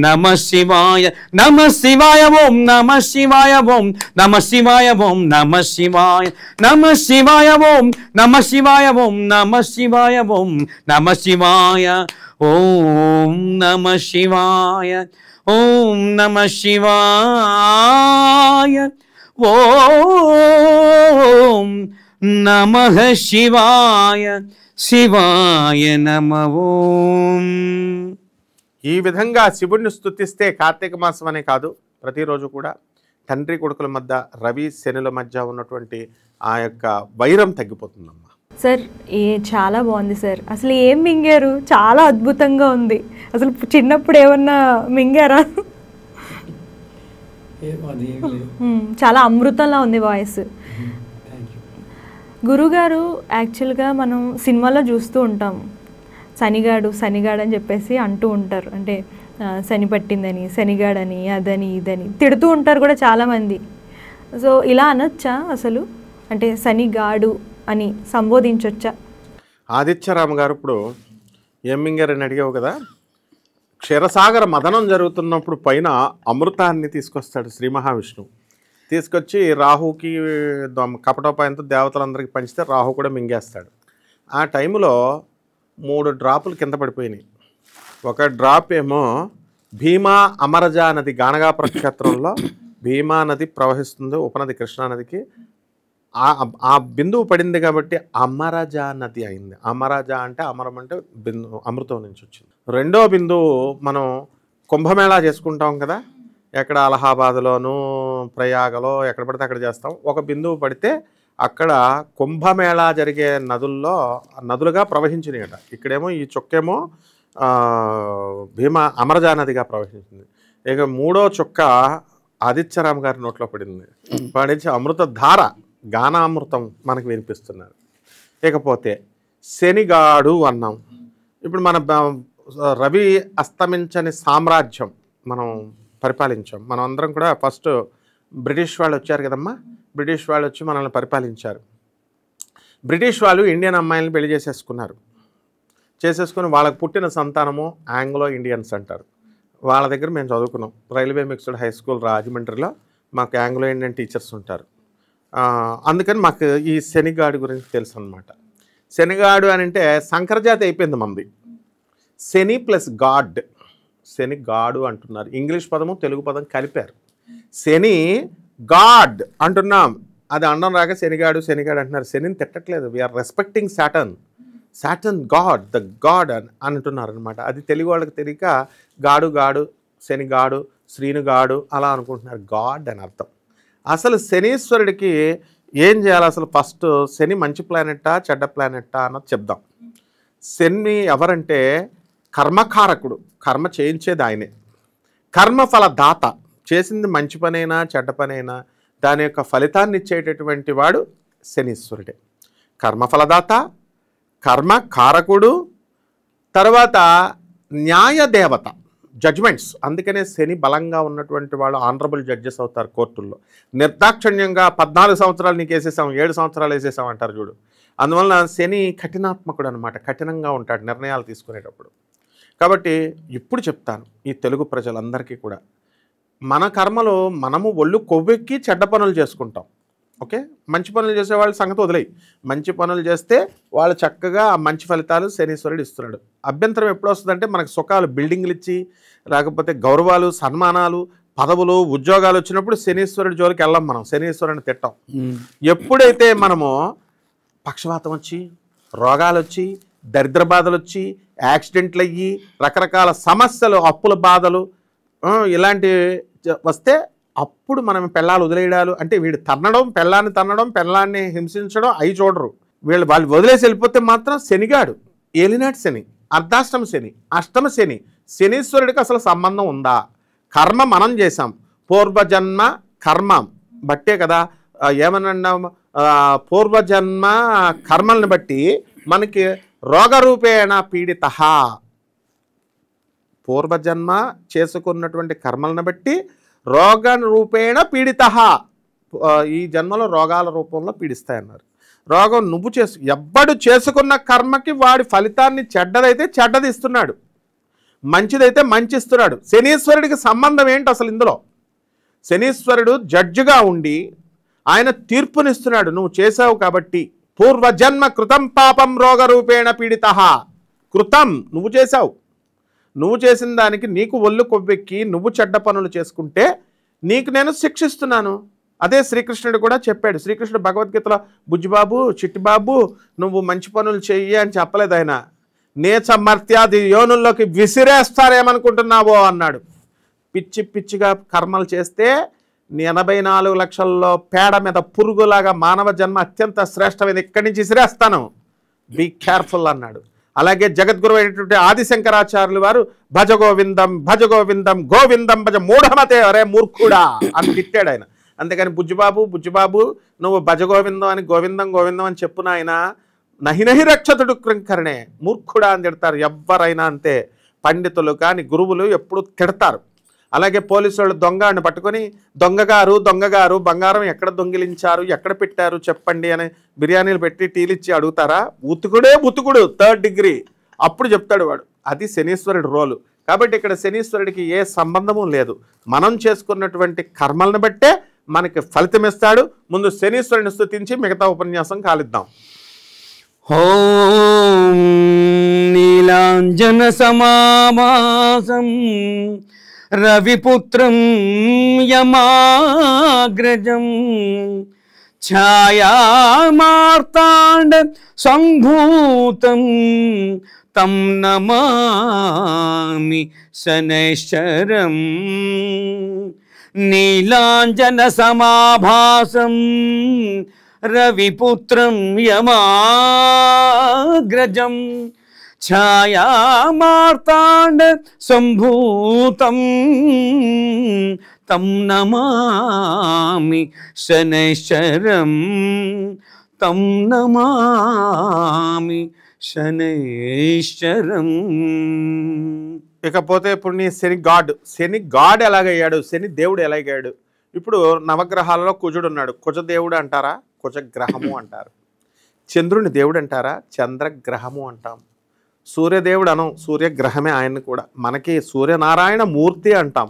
నమః శివాయ. నమః శివాయ. ఓం నమః శివాయ. ఓం నమః శివాయ. ఓం నమః శివాయ. నమః శివాయ. ఓం నమః శివాయ. ఓం నమః శివాయ. ఓం నమః శివాయ. ఓం నమః శివాయ. ఓం నమః శివాయ. ఓం నమః శివాయ. శివాయ నమః. ఓం. ఈ విధంగా శివుడిని స్తుతిస్తే కార్తీక మాసం అనే కాదు ప్రతిరోజు కూడా తండ్రి కొడుకుల మధ్య, రవి శనుల మధ్య ఉన్నటువంటి ఆ యొక్క వైరం తగ్గిపోతుందమ్మా. సార్ చాలా బాగుంది సార్. అసలు ఏం మింగారు? చాలా అద్భుతంగా ఉంది. అసలు చిన్నప్పుడు ఏమన్నా మింగారా? చాలా అమృతంలా ఉంది వాయిస్. గురుగారు, యాక్చువల్గా మనం సినిమాలో చూస్తూ ఉంటాం, శనిగాడు అని చెప్పేసి అంటూ ఉంటారు. అంటే శని పట్టిందని, శనిగాడని, అదని ఇదని తిడుతూ ఉంటారు కూడా చాలామంది. సో ఇలా అనొచ్చా అసలు? అంటే శనిగాడు అని సంబోధించవచ్చా? ఆదిత్యరామ గారు ఇప్పుడు ఏం మింగారని అడిగావు కదా, క్షీరసాగర మదనం జరుగుతున్నప్పుడు పైన అమృతాన్ని తీసుకొస్తాడు శ్రీ మహావిష్ణువు. తీసుకొచ్చి రాహుకి కపటోపాయంతో దేవతలందరికీ పంచితే రాహు కూడా మింగేస్తాడు. ఆ టైంలో 3 డ్రాపులు కింద పడిపోయినాయి. ఒక డ్రాప్ ఏమో భీమా అమరజా నది, గానగా ప్రక్షేత్రంలో భీమా నది ప్రవహిస్తుంది, ఉపనది కృష్ణానదికి. ఆ బిందువు పడింది కాబట్టి అమరజా నది అయింది. అమరజా అంటే అమరం అంటే బిందు, అమృతం నుంచి వచ్చింది. రెండో బిందువు మనం కుంభమేళా చేసుకుంటాం కదా, ఎక్కడ అలహాబాద్లోను ప్రయాగలో ఎక్కడ పడితే అక్కడ చేస్తాం. ఒక బిందువు పడితే అక్కడ కుంభమేళా జరిగే నదులుగా ప్రవహించినాయట. ఇక్కడేమో ఈ చుక్కేమో భీమా అమరజా నదిగా ప్రవహించింది. ఇక 3వ చుక్క ఆదిత్యరామ్ గారి నోట్లో పడింది. పడించి అమృత ధార, గానామృతం మనకు వినిపిస్తున్నారు. ఇకపోతే శనిగాడు అన్నాం. ఇప్పుడు మన రవి అస్తమించని సామ్రాజ్యం మనం పరిపాలించాం. మనం అందరం కూడా ఫస్ట్ బ్రిటిష్ వాళ్ళు వచ్చారు కదమ్మా, బ్రిటిష్ వాళ్ళు వచ్చి మనల్ని పరిపాలించారు. బ్రిటిష్ వాళ్ళు ఇండియన్ అమ్మాయిలను పెళ్లి చేసేసుకుని వాళ్ళకు పుట్టిన సంతానము ఆంగ్లో ఇండియన్స్ అంటారు. వాళ్ళ దగ్గర మేము చదువుకున్నాం. రైల్వే మిక్స్డ్ హై స్కూల్ రాజమండ్రిలో మాకు ఆంగ్లో ఇండియన్ టీచర్స్ ఉంటారు. అందుకని మాకు ఈ శనిగాడు గురించి తెలుసు అనమాట. శనిగాడు అని అంటే సంకరజాతి అయిపోయింది మంది. శని ప్లస్ గాడ్, శని గాడు అంటున్నారు. ఇంగ్లీష్ పదము తెలుగు పదం కలిపారు. శని గాడ్ అంటున్నాం, అది అనడం రాక శనిగాడు అంటున్నారు. శనిని తిట్టట్లేదు, we are respecting Saturn god, the god అని అంటున్నారు అనమాట. అది తెలుగు వాళ్ళకి తెలియక గాడు, శనిగాడు, శ్రీనుగాడు అలా అనుకుంటున్నారు. గాడ్ అని అర్థం. అసలు శనీశ్వరుడికి ఏం చేయాలి? అసలు ఫస్ట్ శని మంచి ప్లానెట్టా చెడ్డ ప్లానెట్టా అన్నది చెప్దాం. శని ఎవరంటే కర్మకారకుడు, కర్మ చేయించేది ఆయనే. కర్మఫలదాత, చేసింది మంచి పనైనా చెడ్డ పనైనా దాని యొక్క ఫలితాన్ని ఇచ్చేటటువంటి వాడు శనీశ్వరుడే. కర్మఫలదాత, కర్మకారకుడు, తర్వాత న్యాయదేవత, జడ్జ్మెంట్స్. అందుకనే శని బలంగా ఉన్నటువంటి వాళ్ళు ఆనరబుల్ జడ్జెస్ అవుతారు కోర్టుల్లో. నిర్దాక్షిణ్యంగా 14 సంవత్సరాలు నీకు వేసేసాం, 7 సంవత్సరాలు వేసేసాం అంటారు చూడు. అందువల్ల శని కఠినాత్మకుడు అనమాట, కఠినంగా ఉంటాడు నిర్ణయాలు తీసుకునేటప్పుడు. కాబట్టి ఇప్పుడు చెప్తాను ఈ తెలుగు ప్రజలందరికీ కూడా, మన కర్మలో మనము ఒళ్ళు కొవ్వెక్కి చెడ్డ పనులు చేసుకుంటాం. ఓకే, మంచి పనులు చేసేవాళ్ళ సంగతి వదిలేయి. మంచి పనులు చేస్తే వాళ్ళు చక్కగా ఆ మంచి ఫలితాలు శనీశ్వరుడు ఇస్తున్నాడు. అభ్యంతరం ఎప్పుడు వస్తుందంటే మనకు సుఖాలు, బిల్డింగ్లు ఇచ్చి లేకపోతే గౌరవాలు, సన్మానాలు, పదవులు, ఉద్యోగాలు వచ్చినప్పుడు శనీశ్వరుడి జోలికి వెళ్ళాం మనం, శనీశ్వరుని తిట్టాం. ఎప్పుడైతే మనము పక్షవాతం వచ్చి, రోగాలు వచ్చి, దరిద్ర బాధలు వచ్చి, యాక్సిడెంట్లు అయ్యి, రకరకాల సమస్యలు, అప్పుల బాధలు ఇలాంటివి వస్తే అప్పుడు మనం పెళ్ళాలు వదిలేయడాలు అంటే వీడు తన్నడం, పెళ్ళాన్ని హింసించడం అవి చూడరు. వాళ్ళు వదిలేసి వెళ్ళిపోతే మాత్రం శనిగాడు, ఏలినాటి శని, అర్ధాష్టమ శని, అష్టమ శని, శనీశ్వరుడికి అసలు సంబంధం ఉందా? కర్మ మనం చేసాం, పూర్వజన్మ కర్మ బట్టే కదా. ఏమన్నా పూర్వజన్మ కర్మల్ని బట్టి మనకి రోగరూపేణ పీడిత, పూర్వజన్మ చేసుకున్నటువంటి కర్మలను బట్టి రోగ రూపేణ పీడిత, ఈ జన్మలో రోగాల రూపంలో పీడిస్తాయన్నారు. రోగం నువ్వు ఎవ్వడు చేసుకున్న కర్మకి వాడి ఫలితాన్ని చెడ్డదైతే చెడ్డది ఇస్తున్నాడు, మంచిదైతే మంచి ఇస్తున్నాడు. శనీశ్వరుడికి సంబంధం ఏంటి అసలు ఇందులో? శనీశ్వరుడు జడ్జిగా ఉండి ఆయన తీర్పునిస్తున్నాడు. నువ్వు చేసావు కాబట్టి పూర్వజన్మ కృతం పాపం రోగరూపేణ పీడిత, కృతం నువ్వు చేసావు, నువ్వు చేసిన దానికి నీకు ఒళ్ళు కొవ్వెక్కి నువ్వు చెడ్డ పనులు చేసుకుంటే నీకు నేను శిక్షిస్తున్నాను. అదే శ్రీకృష్ణుడు కూడా చెప్పాడు. శ్రీకృష్ణుడు భగవద్గీతలో బుజ్జిబాబు, చిట్టిబాబు నువ్వు మంచి పనులు చెయ్యి అని చెప్పలేదు ఆయన. నేచ మర్త్యాది యోనుల్లోకి విసిరేస్తారేమనుకుంటున్నావో అన్నాడు. పిచ్చిగా కర్మలు చేస్తే 84 లక్షల్లో పేడ మీద పురుగులాగా మానవ జన్మ అత్యంత శ్రేష్టమైనది, ఇక్కడి నుంచి ఇసిరేస్తాను, బీ కేర్ఫుల్ అన్నాడు. అలాగే జగద్గురు అయినటువంటి ఆదిశంకరాచార్యులు వారు భజ గోవిందం భజ గోవిందం గోవిందం భజ మూఢమతే అరే మూర్ఖుడా అని తిట్టాడు ఆయన. అంతేకాని బుజ్జిబాబు నువ్వు భజ గోవిందం అని గోవిందం గోవిందం అని చెప్పున ఆయన నహి రక్షతుడు కృంకరణే మూర్ఖుడా అని తిడతారు. ఎవ్వరైనా అంతే, పండితులు కానీ గురువులు ఎప్పుడు తిడతారు. అలాగే పోలీసు వాళ్ళు దొంగ అని పట్టుకొని దొంగగారు బంగారం ఎక్కడ దొంగిలించారు, ఎక్కడ పెట్టారు చెప్పండి అని బిర్యానీలు పెట్టి టీలు ఇచ్చి అడుగుతారా? ఉతుకుడు 3rd డిగ్రీ అప్పుడు చెప్తాడు వాడు. అది శనీశ్వరుడి రోలు. కాబట్టి ఇక్కడ శనీశ్వరుడికి ఏ సంబంధము లేదు. మనం చేసుకున్నటువంటి కర్మలను బట్టే మనకి ఫలితం ఇస్తాడు. ముందు శనీశ్వరుని స్తుతించి మిగతా ఉపన్యాసం కాలిద్దాం. ఓం నీలాంజన సమామాసం రవిపుత్రం యమాగ్రజం ఛాయామార్తాండ సంభూతం తం నమామి శనైశ్చరం నీలాంజన సమాభాసం రవిపుత్రం యమాగ్రజం ఛాయామార్తాండ సంభూతం తం నమామి శనైశ్చరం తం నమామి శనైశ్చరం. ఇకపోతే ఇప్పుడు నీ శని గాడ్ ఎలాగయ్యాడు, శని దేవుడు ఎలాగయ్యాడు? ఇప్పుడు నవగ్రహాలలో కుజుడు ఉన్నాడు, కుజదేవుడు అంటారా, కుజగ్రహము అంటారు. చంద్రుని దేవుడు అంటారా, చంద్రగ్రహము అంటాం. సూర్యదేవుడు అనం, సూర్యగ్రహమే ఆయన కూడా. మనకి సూర్యనారాయణ మూర్తి అంటాం.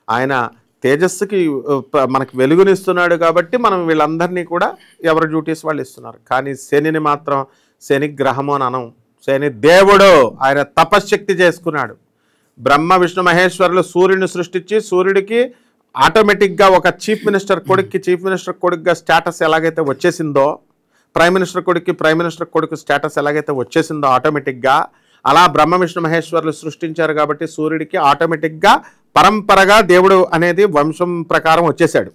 ఆయన తేజస్సుకి మనకి వెలుగునిస్తున్నాడు కాబట్టి మనం వీళ్ళందరినీ కూడా ఎవరి డ్యూటీస్ వాళ్ళు ఇస్తున్నారు. కానీ శనిని మాత్రం శని గ్రహము అని అనం. శని దేవుడు, ఆయన తపశ్శక్తి చేసుకున్నాడు. బ్రహ్మ విష్ణు మహేశ్వరులు సూర్యుని సృష్టించి సూర్యుడికి ఆటోమేటిక్గా ఒక చీఫ్ మినిస్టర్ కొడుకుగా స్టేటస్ ఎలాగైతే వచ్చేసిందో, ప్రైమ్ మినిస్టర్ కొడుకు స్టేటస్ ఎలాగైతే వచ్చేసిందో ఆటోమేటిక్గా, అలా బ్రహ్మ విష్ణు మహేశ్వరులు సృష్టించారు కాబట్టి సూర్యుడికి ఆటోమేటిక్గా పరంపరగా దేవుడు అనేది వంశం ప్రకారం వచ్చేసాడు.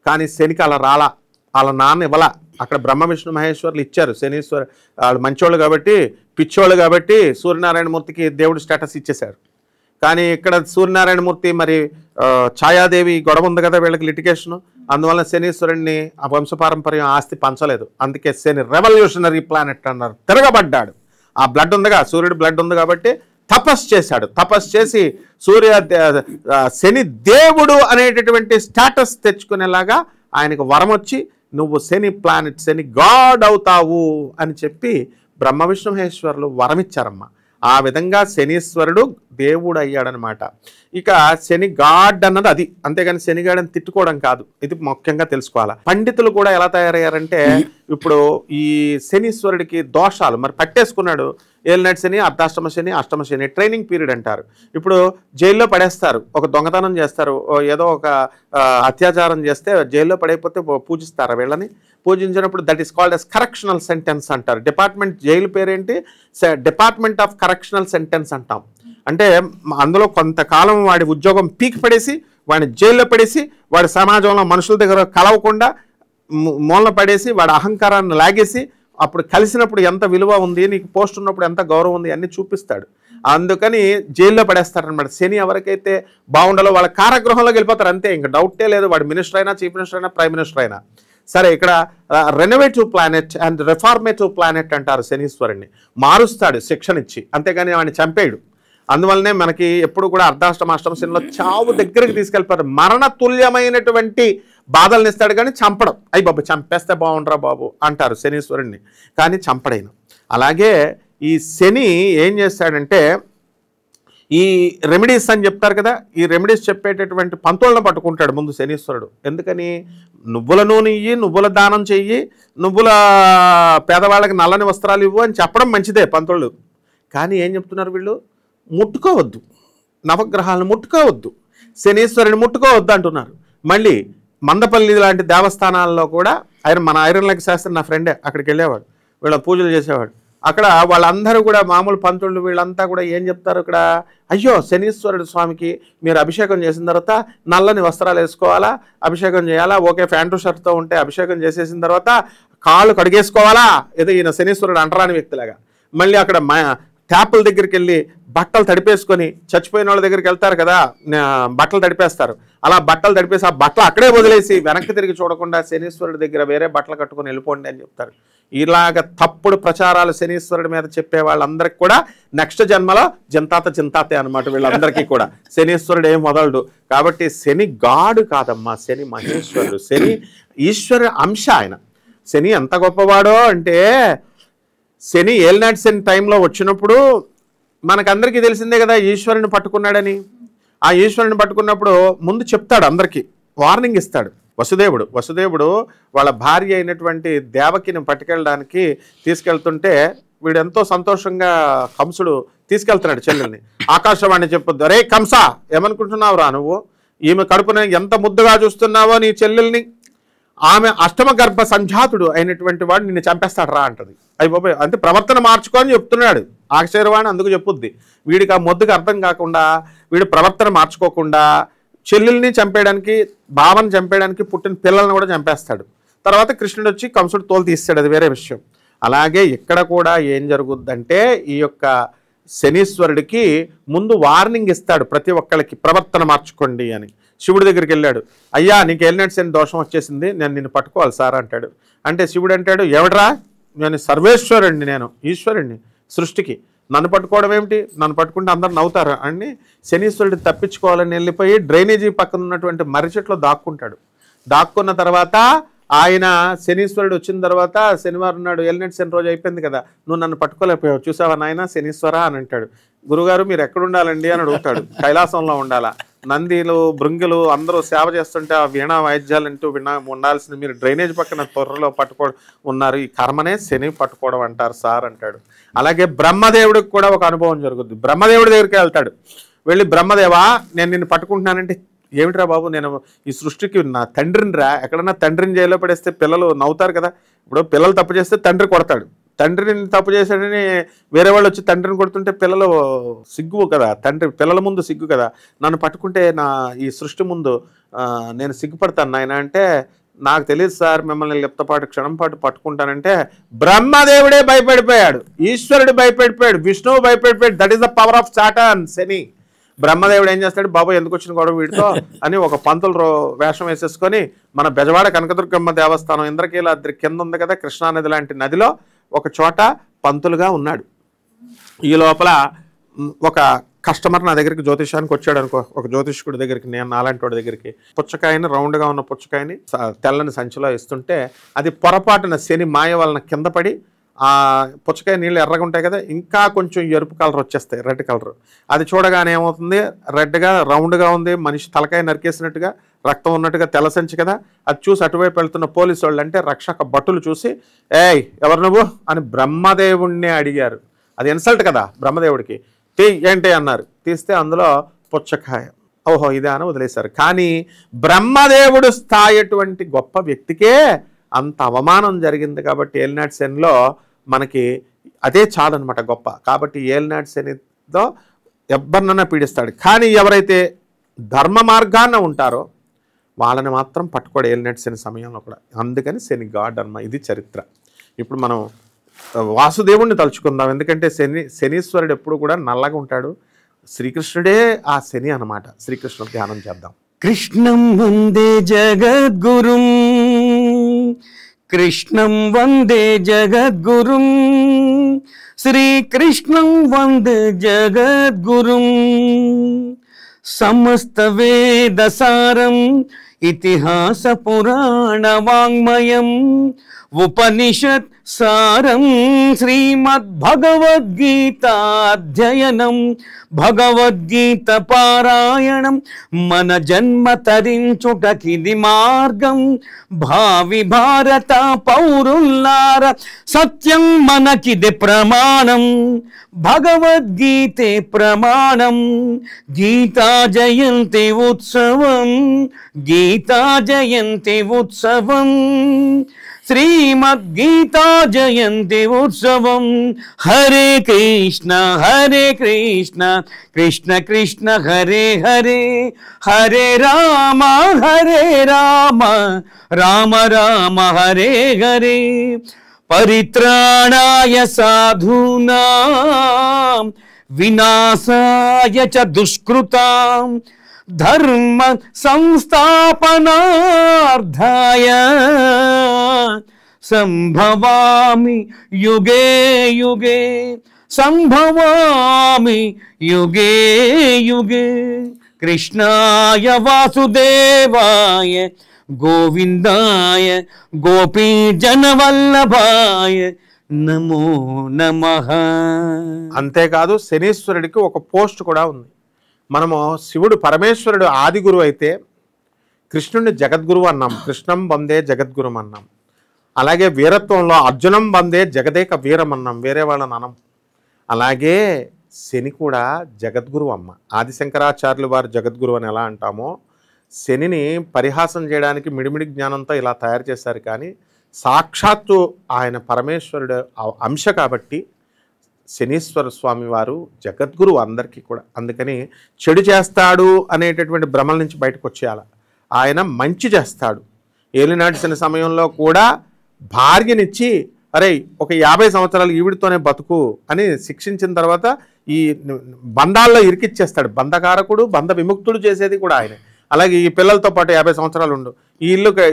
కానీ శనికి అలా రాలా, వాళ్ళ నాన్న ఇవ్వాల. అక్కడ బ్రహ్మ విష్ణు మహేశ్వరులు ఇచ్చారు. శనీశ్వరు వాళ్ళు మంచోళ్ళు కాబట్టి, పిచ్చోళ్ళు కాబట్టి సూర్యనారాయణమూర్తికి దేవుడు స్టేటస్ ఇచ్చేశారు. కానీ ఇక్కడ సూర్యనారాయణమూర్తి మరి ఛాయాదేవి గొడవ ఉంది కదా వీళ్ళకి లిటిగేషను, అందువల్ల శనీశ్వరుడిని ఆ వంశపారంపర్యం ఆస్తి పంచలేదు. అందుకే శని రెవల్యూషనరీ ప్లానెట్ అన్నారు, తిరగబడ్డాడు. ఆ బ్లడ్ ఉందిగా, సూర్యుడు బ్లడ్ ఉంది కాబట్టి తపస్సు చేశాడు. తపస్సు చేసి శని దేవుడు అనేటటువంటి స్టేటస్ తెచ్చుకునేలాగా ఆయనకు వరం వచ్చి నువ్వు శని ప్లానెట్, శని గాడ్ అవుతావు అని చెప్పి బ్రహ్మ విష్ణు మహేశ్వరులు వరం ఇచ్చారమ్మ. ఆ విధంగా శనీశ్వరుడు దేవుడు అయ్యాడనమాట. ఇక శని గాడ్ అన్నది అది, అంతేగాని శనిగాడని తిట్టుకోవడం కాదు. ఇది ముఖ్యంగా తెలుసుకోవాలి. పండితులు కూడా ఎలా తయారయ్యారంటే, ఇప్పుడు ఈ శనీశ్వరుడికి దోషాలు మరి పట్టేసుకున్నాడు. ఏలినాటి శని, అర్ధాష్టమ శని, అష్టమ శని, ట్రైనింగ్ పీరియడ్ అంటారు. ఇప్పుడు జైల్లో పడేస్తారు, ఒక దొంగతనం చేస్తారు, ఏదో ఒక అత్యాచారం చేస్తే జైల్లో పడైపోతే పూజిస్తారా వీళ్ళని? పూజించినప్పుడు that is called as correctional sentence అంటారు. డిపార్ట్మెంట్ జైలు పేరేంటి? డిపార్ట్మెంట్ ఆఫ్ కరెక్షనల్ సెంటెన్స్ అంటాం. అంటే అందులో కొంతకాలం వాడి ఉద్యోగం పీక్ పడేసి, వాడిని జైల్లో పడేసి, వాడి సమాజంలో మనుషుల దగ్గర కలవకుండా మూలన పడేసి, వాడి అహంకారాన్ని లాగేసి, అప్పుడు కలిసినప్పుడు ఎంత విలువ ఉంది, నీకు పోస్ట్ ఉన్నప్పుడు ఎంత గౌరవం ఉంది అన్నీ చూపిస్తాడు. అందుకని జైల్లో పడేస్తారనమాట. శని ఎవరికైతే బాగుండాలో వాళ్ళ కారాగృహంలోకి వెళ్ళిపోతారు, అంతే. ఇంకా డౌటే లేదు. వాడు మినిస్టర్ అయినా, చీఫ్ మినిస్టర్ అయినా, ప్రైమ్ మినిస్టర్ అయినా సరే. ఇక్కడ రెనోవేటివ్ ప్లానెట్ అండ్ రిఫార్మేటివ్ ప్లానెట్ అంటారు శనీశ్వరుణ్ణి. మారుస్తాడు శిక్షణ ఇచ్చి, అంతేగాని వాడిని చంపేయడు. అందువల్లనే మనకి ఎప్పుడు కూడా అర్ధాష్టమ అష్టమ శనిలో చావు దగ్గరికి తీసుకెళ్ళిపోతారు. మరణ తుల్యమైనటువంటి బాధల్ని ఇస్తాడు కానీ చంపడం. అయ్యి బాబు చంపేస్తే బాగుండరా బాబు అంటారు శనీశ్వరుణ్ణి, కానీ చంపడైన. అలాగే ఈ శని ఏం చేస్తాడంటే, ఈ రెమెడీస్ అని చెప్తారు కదా, ఈ రెమెడీస్ చెప్పేటటువంటి పంతులను పట్టుకుంటాడు ముందు శనీశ్వరుడు. ఎందుకని? నువ్వుల నూనె ఇయ్యి, నువ్వుల దానం చెయ్యి, నువ్వుల పేదవాళ్ళకి నల్లని వస్త్రాలు ఇవ్వు అని చెప్పడం మంచిదే పంతులు. కానీ ఏం చెప్తున్నారు వీళ్ళు? ముట్టుకోవద్దు, నవగ్రహాలను ముట్టుకోవద్దు, శనీశ్వరుని ముట్టుకోవద్దు అంటున్నారు. మళ్ళీ మందపల్లి లాంటి దేవస్థానాల్లో కూడా మన ఐరన్ లెగ్ శాస్త్రి నా ఫ్రెండే, అక్కడికి వెళ్ళేవాడు, వీళ్ళ పూజలు చేసేవాడు. అక్కడ వాళ్ళందరూ కూడా మామూలు పంతుళ్ళు వీళ్ళంతా కూడా ఏం చెప్తారు ఇక్కడ, అయ్యో శనీశ్వరుడు స్వామికి మీరు అభిషేకం చేసిన తర్వాత నల్లని వస్త్రాలు వేసుకోవాలా, అభిషేకం చేయాలా, ఓకే ప్యాంటు షర్ట్తో ఉంటే అభిషేకం చేసేసిన తర్వాత కాళ్ళు కడిగేసుకోవాలా, ఏదో ఈయన శనీశ్వరుడు అంటరాని వ్యక్తిలాగా. మళ్ళీ అక్కడ ట్యాపుల దగ్గరికి వెళ్ళి బట్టలు తడిపేసుకొని, చచ్చిపోయిన వాళ్ళ దగ్గరికి వెళ్తారు కదా బట్టలు తడిపేస్తారు, అలా బట్టలు తడిపేసి ఆ బట్టలు అక్కడే వదిలేసి వెనక్కి తిరిగి చూడకుండా శనీశ్వరుడి దగ్గర వేరే బట్టలు కట్టుకొని వెళ్ళిపోండి అని చెప్తారు. ఇలాగ తప్పుడు ప్రచారాలు శనీశ్వరుడి మీద చెప్పే వాళ్ళందరికీ కూడా నెక్స్ట్ జన్మలో చింతాతే అనమాట. వీళ్ళందరికీ కూడా శనీశ్వరుడు ఏం వదలడు. కాబట్టి శని గాడు కాదమ్మా, శని మహేశ్వరుడు, శని ఈశ్వరుడు అంశ. ఆయన శని ఎంత గొప్పవాడో అంటే, శని ఏలినాటి శని టైంలో వచ్చినప్పుడు మనకందరికీ తెలిసిందే కదా ఈశ్వరుని పట్టుకున్నాడని. ఆ ఈశ్వరుని పట్టుకున్నప్పుడు ముందు చెప్తాడు, అందరికీ వార్నింగ్ ఇస్తాడు. వసుదేవుడు వాళ్ళ భార్య అయినటువంటి దేవకిని పట్టుకెళ్ళడానికి తీసుకెళ్తుంటే వీడు ఎంతో సంతోషంగా కంసుడు తీసుకెళ్తున్నాడు చెల్లెల్ని. ఆకాశవాణి చెప్పొద్దు, అరే కంసా ఏమనుకుంటున్నావురా నువ్వు, ఈమె కడుపున ఎంత ముద్దుగా చూస్తున్నావో నీ చెల్లెల్ని, ఆమె అష్టమ గర్భ సంజాతుడు అయినటువంటి వాడు నిన్ను చంపేస్తాడు రా అంటది. అయ్యి బాబాయ్ అంటే ప్రవర్తన మార్చుకొని చెప్తున్నాడు ఆశ్చర్యవాణి. అందుకు చెప్పుద్ది. వీడికి ఆ మొద్దుకు అర్థం కాకుండా వీడు ప్రవర్తన మార్చుకోకుండా చెల్లెల్ని చంపేయడానికి, బావని చంపేయడానికి పుట్టిన పిల్లల్ని కూడా చంపేస్తాడు. తర్వాత కృష్ణుడు వచ్చి కంసుడు తోలు తీస్తాడు, అది వేరే విషయం. అలాగే ఇక్కడ కూడా ఏం జరుగుద్దంటే, ఈ యొక్క శనీశ్వరుడికి ముందు వార్నింగ్ ఇస్తాడు ప్రతి ఒక్కళ్ళకి, ప్రవర్తన మార్చుకోండి అని. శివుడి దగ్గరికి వెళ్ళాడు, అయ్యా నీకు ఏలినాటి శని దోషం వచ్చేసింది, నేను నిన్ను పట్టుకోవాలి సార్ అంటాడు. అంటే శివుడు అంటాడు, ఎవడ్రా, నేను సర్వేశ్వరుడిని, నేను ఈశ్వరుడిని సృష్టికి, నన్ను పట్టుకోవడం ఏమిటి, నన్ను పట్టుకుంటే అందరు నవ్వుతారు అని శనీశ్వరుడిని తప్పించుకోవాలని వెళ్ళిపోయి డ్రైనేజీ పక్కన ఉన్నటువంటి మర్రి చెట్లో దాక్కుంటాడు. దాక్కున్న తర్వాత ఆయన శనీశ్వరుడు వచ్చిన తర్వాత శనివారం నాడు ఏలినాటి శని రోజు అయిపోయింది కదా, నువ్వు నన్ను పట్టుకోలేకపోయావు చూసావా నాయన శనీశ్వర అని అంటాడు. గురుగారు మీరు ఎక్కడ ఉండాలండి అని అడుగుతాడు. కైలాసంలో ఉండాలా, నందిలు భృంగులు అందరూ సేవ చేస్తుంటే ఆ వీణా వాయిద్యాలు అంటూ ఉండాల్సింది మీరు డ్రైనేజ్ పక్కన తొర్రలో పట్టుకోవడం ఉన్నారు, ఈ కర్మనే శని పట్టుకోవడం అంటారు సార్ అంటాడు. అలాగే బ్రహ్మదేవుడికి కూడా ఒక అనుభవం జరుగుద్ది. బ్రహ్మదేవుడి దగ్గరికి వెళ్తాడు. వెళ్ళి బ్రహ్మదేవా నేను నిన్ను పట్టుకుంటున్నానంటే, ఏమిట్రా బాబు నేను ఈ సృష్టికి నా తండ్రిని రా, ఎక్కడన్నా తండ్రిని జైల్లో పడేస్తే పిల్లలు నవ్వుతారు కదా, ఇప్పుడు పిల్లలు తప్పు చేస్తే తండ్రి కొడతాడు, తండ్రిని తప్పు చేశాడని వేరే వాళ్ళు వచ్చి తండ్రిని కొడుతుంటే పిల్లలు సిగ్గు కదా, తండ్రి పిల్లల ముందు సిగ్గు కదా, నన్ను పట్టుకుంటే నా ఈ సృష్టి ముందు నేను సిగ్గుపడతాను నాయన అంటే, నాకు తెలియదు సార్ మిమ్మల్ని లిప్తపాటు క్షణం పాటు పట్టుకుంటానంటే బ్రహ్మదేవుడే భయపడిపోయాడు, ఈశ్వరుడు భయపడిపోయాడు, విష్ణువు భయపడిపోయాడు. That is the power of Saturn Shani. బ్రహ్మదేవుడు ఏం చేస్తాడు, బాబు ఎందుకు వచ్చిన గొడవ వీడితో అని ఒక పంతులు వేషం వేసేసుకొని మన బెజవాడ కనకదుర్గమ్మ దేవస్థానం ఇంద్రకీలాద్రి కింద ఉంది కదా కృష్ణానది లాంటి నదిలో ఒక చోట పంతులుగా ఉన్నాడు. ఈ లోపల ఒక కస్టమర్ నా దగ్గరికి జ్యోతిషానికి వచ్చాడు అనుకో, ఒక జ్యోతిష్కుడి దగ్గరికి, నేను నాలాంటి వాడి దగ్గరికి పుచ్చకాయని, రౌండ్గా ఉన్న పుచ్చకాయని తెల్లని సంచిలో ఇస్తుంటే అది పొరపాటున శని మాయ వలన కింద పడి ఆ పుచ్చకాయ నీళ్ళు ఎర్రగా ఉంటాయి కదా, ఇంకా కొంచెం ఎరుపు కలర్ వచ్చేస్తాయి, రెడ్ కలర్. అది చూడగానే ఏమవుతుంది, రెడ్గా రౌండ్గా ఉంది, మనిషి తలకాయ నరికేసినట్టుగా రక్తం ఉన్నట్టుగా తెల్ల సంచి కదా. అది చూసి అటువైపు వెళ్తున్న పోలీసు వాళ్ళు అంటే రక్షక భటులు చూసి ఏయ్ ఎవరు నువ్వు అని బ్రహ్మదేవుణ్ణి అడిగారు. అది ఇన్సల్ట్ కదా బ్రహ్మదేవుడికి. ఏంటి అన్నారు, తీస్తే అందులో పుచ్చకాయ. ఓహో ఇదే అని వదిలేశారు. కానీ బ్రహ్మదేవుడు స్థాయి అటువంటి గొప్ప వ్యక్తికే అంత అవమానం జరిగింది. కాబట్టి ఏలినాటి శనిలో మనకి అదే చాలన్నమాట గొప్ప. కాబట్టి ఏలినాటి శనితో ఎవరినైనా పీడిస్తాడు. కానీ ఎవరైతే ధర్మ మార్గాన ఉంటారో వాళ్ళని మాత్రం పట్టుకోడు ఏలినాటి శని సమయంలో కూడా. అందుకని శని గాడ్ అన్నమా, ఇది చరిత్ర. ఇప్పుడు మనం వాసుదేవుణ్ణి తలుచుకుందాం. ఎందుకంటే శనీశ్వరుడు ఎప్పుడు కూడా నల్లగా ఉంటాడు. శ్రీకృష్ణుడే ఆ శని అన్నమాట. శ్రీకృష్ణుడు ధ్యానం చేద్దాం. కృష్ణం వందే జగద్గురుం, కృష్ణం వందే జగద్గురుం, శ్రీకృష్ణం వందే జగద్గురుం, సమస్త వేదసారం ఇతిహాస పురాణ వాంగ్మయం, ఉపనిషత్ సారం శ్రీమద్భగవద్గీతాధ్యయనం, భగవద్గీత పారాయణం, మన జన్మ తరించుటకిది మార్గం. భావి భారత పౌరుల్లార సత్యం మనకిది ప్రమాణం, భగవద్గీతే ప్రమాణం. గీతా జయంతి ఉత్సవం, గీతా జయంతి ఉత్సవం, శ్రీమద్గీతా జయంతి ఉత్సవం. హరే కృష్ణ కృష్ణ కృష్ణ హరే హరే, హరే రామ రామ రామ హరే హరే. పరిత్రాణాయ సాధూనాం వినాశాయ చ దుష్కృతాం, ధర్మ సంస్థాపనార్థాయ సంభవామి యుగే యుగే, సంభవామి యుగే యుగే. కృష్ణాయ వాసుదేవాయ గోవిందాయ గోపీజనవల్లభాయ నమో నమః. అంతేకాదు శనీశ్వరుడికి ఒక పోస్ట్ కూడా ఉంది. మనము శివుడు పరమేశ్వరుడు ఆది గురువు అయితే కృష్ణుడిని జగద్గురువు అన్నాం, కృష్ణం వందే జగద్గురుం అన్నాం. అలాగే వీరత్వంలో అర్జునం వందే జగదేక వీరం అన్నాం, వేరే వాళ్ళని అనం. అలాగే శని కూడా జగద్గురువు అమ్మ. ఆదిశంకరాచార్యులు వారు జగద్గురువు అని ఎలా అంటామో, శనిని పరిహాసం చేయడానికి మిడిమిడి జ్ఞానంతో ఇలా తయారు చేశారు. కానీ సాక్షాత్తు ఆయన పరమేశ్వరుడు అంశ కాబట్టి శనీశ్వర స్వామి వారు జగద్గురు అందరికీ కూడా. అందుకని చెడు చేస్తాడు అనేటటువంటి భ్రమల నుంచి బయటకు వచ్చేయాలి. ఆయన మంచి చేస్తాడు. ఏలినాటి శని సమయంలో కూడా భార్యనిచ్చి అరే ఒక 50 సంవత్సరాలు ఈవిడితోనే బతుకు అని శిక్షించిన తర్వాత ఈ బంధాల్లో ఇరికిచ్చేస్తాడు. బంధకారకుడు, బంధ విముక్తుడు చేసేది కూడా ఆయన. అలాగే ఈ పిల్లలతో పాటు 50 సంవత్సరాలు ఉండు, ఈ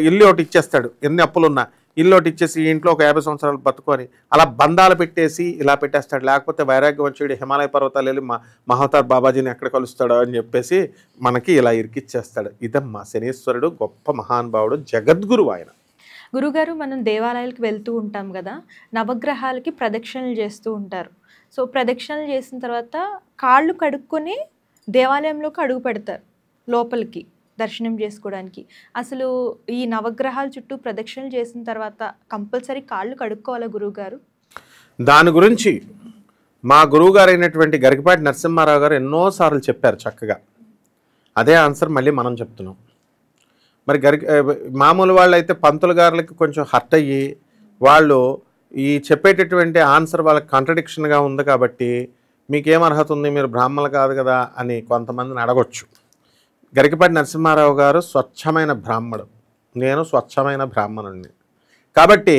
ఇల్లు ఒకటి ఇచ్చేస్తాడు, ఎన్ని అప్పులున్నా ఇల్లు ఒకటి ఇచ్చేసి ఈ ఇంట్లో ఒక 50 సంవత్సరాలు బతుకొని అలా బంధాలు పెట్టేసి ఇలా పెట్టేస్తాడు. లేకపోతే వైరాగ్యవంతుడు హిమాలయ పర్వతాలు వెళ్ళి మహావతార్ బాబాజీని ఎక్కడ కలుస్తాడో అని చెప్పేసి మనకి ఇలా ఇరికిచ్చేస్తాడు. ఇదమ్మా శనీశ్వరుడు గొప్ప మహానుభావుడు, జగద్గురువు ఆయన. గురుగారు, మనం దేవాలయాలకు వెళ్తూ ఉంటాం కదా, నవగ్రహాలకి ప్రదక్షిణలు చేస్తూ ఉంటారు. సో ప్రదక్షిణలు చేసిన తర్వాత కాళ్ళు కడుక్కొని దేవాలయంలోకి అడుగు పెడతారు లోపలికి దర్శనం చేసుకోవడానికి. అసలు ఈ నవగ్రహాల చుట్టూ ప్రదక్షిణలు చేసిన తర్వాత కంపల్సరీ కాళ్ళు కడుక్కోవాలా గురువుగారు? దాని గురించి మా గురువుగారు అయినటువంటి గరికపాటి నరసింహారావు గారు ఎన్నోసార్లు చెప్పారు చక్కగా. అదే ఆన్సర్ మళ్ళీ మనం చెప్తున్నాం. మరి మామూలు వాళ్ళు అయితే పంతులు గారులకి కొంచెం హర్ట్ అయ్యి వాళ్ళు ఈ చెప్పేటటువంటి ఆన్సర్ వాళ్ళకి కాంట్రడిక్షన్గా ఉంది కాబట్టి మీకేం అర్హత ఉంది, మీరు బ్రాహ్మణులు కాదు కదా అని కొంతమందిని అడగొచ్చు. గరికపాటి నరసింహారావు గారు స్వచ్ఛమైన బ్రాహ్మడు, నేను స్వచ్ఛమైన బ్రాహ్మణుడిని. కాబట్టి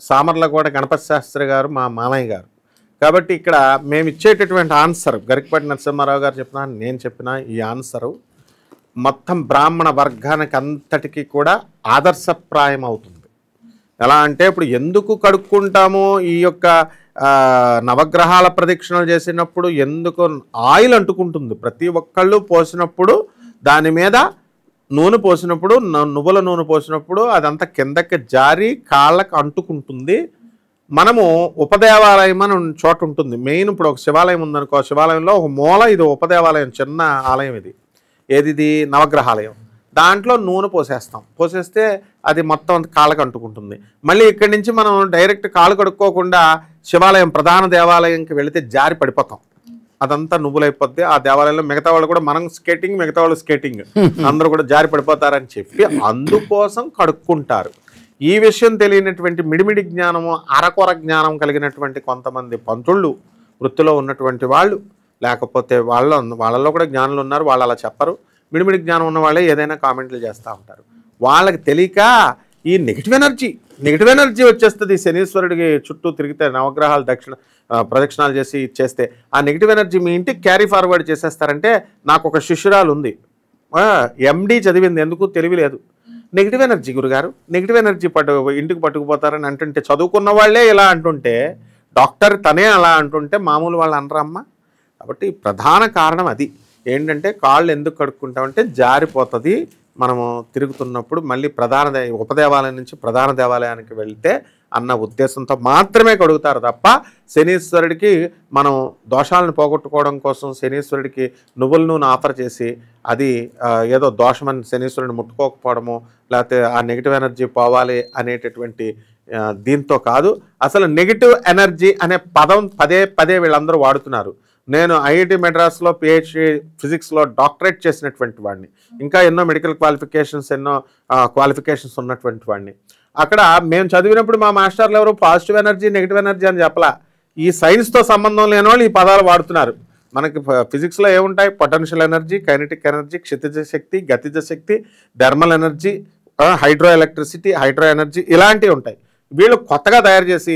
సామర్లకోట గణపతి శాస్త్రి గారు మా మామయ్య గారు. కాబట్టి ఇక్కడ మేము ఇచ్చేటటువంటి ఆన్సర్ గరికపాటి నరసింహారావు గారు చెప్పినా నేను చెప్పినా ఈ ఆన్సరు మొత్తం బ్రాహ్మణ వర్గానికి అంతటికీ కూడా ఆదర్శప్రాయం అవుతుంది. ఎలా అంటే ఇప్పుడు ఎందుకు కడుక్కుంటామో ఈ యొక్క నవగ్రహాల ప్రదక్షిణలు చేసినప్పుడు ఎందుకు ఆయిల్ అంటుకుంటుంది. ప్రతి ఒక్కళ్ళు పోసినప్పుడు దాని మీద నూనె పోసినప్పుడు నువ్వుల నూనె పోసినప్పుడు అదంతా కిందకి జారి కాళ్ళకు అంటుకుంటుంది. మనము ఉపదేవాలయం అని చోట ఉంటుంది మెయిన్. ఇప్పుడు ఒక శివాలయం ఉందనుకో, శివాలయంలో ఒక మూల ఇది ఉపదేవాలయం, చిన్న ఆలయం ఇది. ఏది నవగ్రహాలయం. దాంట్లో నూనె పోసేస్తే అది మొత్తం కాళ్ళకు అంటుకుంటుంది. మళ్ళీ ఇక్కడి నుంచి మనం డైరెక్ట్ కాళ్ళు కడుక్కోకుండా శివాలయం ప్రధాన దేవాలయంకి వెళితే జారి పడిపోతాం, అదంతా నువ్వులైపోద్ది. ఆ దేవాలయంలో మిగతా వాళ్ళు కూడా మనం స్కేటింగ్, మిగతా వాళ్ళు స్కేటింగ్, అందరూ కూడా జారి పడిపోతారని చెప్పి అందుకోసం కడుక్కుంటారు. ఈ విషయం తెలియనటువంటి మిడిమిడి జ్ఞానము, అరకొర జ్ఞానం కలిగినటువంటి కొంతమంది పంతుళ్ళు, వృత్తిలో ఉన్నటువంటి వాళ్ళు, లేకపోతే వాళ్ళలో కూడా జ్ఞానులు ఉన్నారు, వాళ్ళు అలా చెప్పరు. మిడిమిడి జ్ఞానం ఉన్న వాళ్ళే ఏదైనా కామెంట్లు చేస్తూ ఉంటారు. వాళ్ళకి తెలియక ఈ నెగిటివ్ ఎనర్జీ వచ్చేస్తుంది. శనీశ్వరుడికి చుట్టూ తిరిగితే నవగ్రహాలు ప్రదక్షిణాలు చేస్తే ఆ నెగిటివ్ ఎనర్జీ మీ ఇంటికి క్యారీ ఫార్వర్డ్ చేసేస్తారంటే. నాకు ఒక శిష్యురాలు ఉంది, ఎండి చదివింది, ఎందుకు తెలియలేదు. నెగిటివ్ ఎనర్జీ గురుగారు, నెగిటివ్ ఎనర్జీ ఇంటికి పట్టుకుపోతారని అంటుంటే, చదువుకున్న వాళ్ళే ఇలా అంటుంటే, డాక్టర్ తనే అలా అంటుంటే మామూలు వాళ్ళు అనరమ్మా. కాబట్టి ప్రధాన కారణం అది ఏంటంటే కాళ్ళు ఎందుకు కడుక్కుంటామంటే జారిపోతుంది. మనము తిరుగుతున్నప్పుడు మళ్ళీ ఉపదేవాలయం నుంచి ప్రధాన దేవాలయానికి వెళ్తే అన్న ఉద్దేశంతో మాత్రమే కడుగుతారు తప్ప శనీశ్వరుడికి మనం దోషాలను పోగొట్టుకోవడం కోసం శనీశ్వరుడికి నువ్వుల నూనె ఆఫర్ చేసి అది ఏదో దోషమని శనీశ్వరుడిని ముట్టుకోకపోవడము, లేకపోతే ఆ నెగిటివ్ ఎనర్జీ పోవాలి అనేటటువంటి దీంతో కాదు. అసలు నెగిటివ్ ఎనర్జీ అనే పదం పదే వీళ్ళందరూ వాడుతున్నారు. నేను ఐఐటి మెడ్రాస్లో పిహెచ్డి ఫిజిక్స్లో డాక్టరేట్ చేసినటువంటి వాడిని, ఇంకా ఎన్నో మెడికల్ క్వాలిఫికేషన్స్ ఉన్నటువంటి వాడిని. అక్కడ మేము చదివినప్పుడు మా మాస్టర్లు ఎవరు పాజిటివ్ ఎనర్జీ నెగిటివ్ ఎనర్జీ అని చెప్పలా. ఈ సైన్స్తో సంబంధం లేని వాళ్ళు ఈ పదాలు వాడుతున్నారు. మనకి ఫిజిక్స్లో ఏముంటాయి? పొటెన్షియల్ ఎనర్జీ, కైనెటిక్ ఎనర్జీ, క్షితిజ శక్తి, గతిజ శక్తి, thermal energy, hydro electricity, hydro energy, ఇలాంటివి ఉంటాయి. వీళ్ళు కొత్తగా తయారు చేసి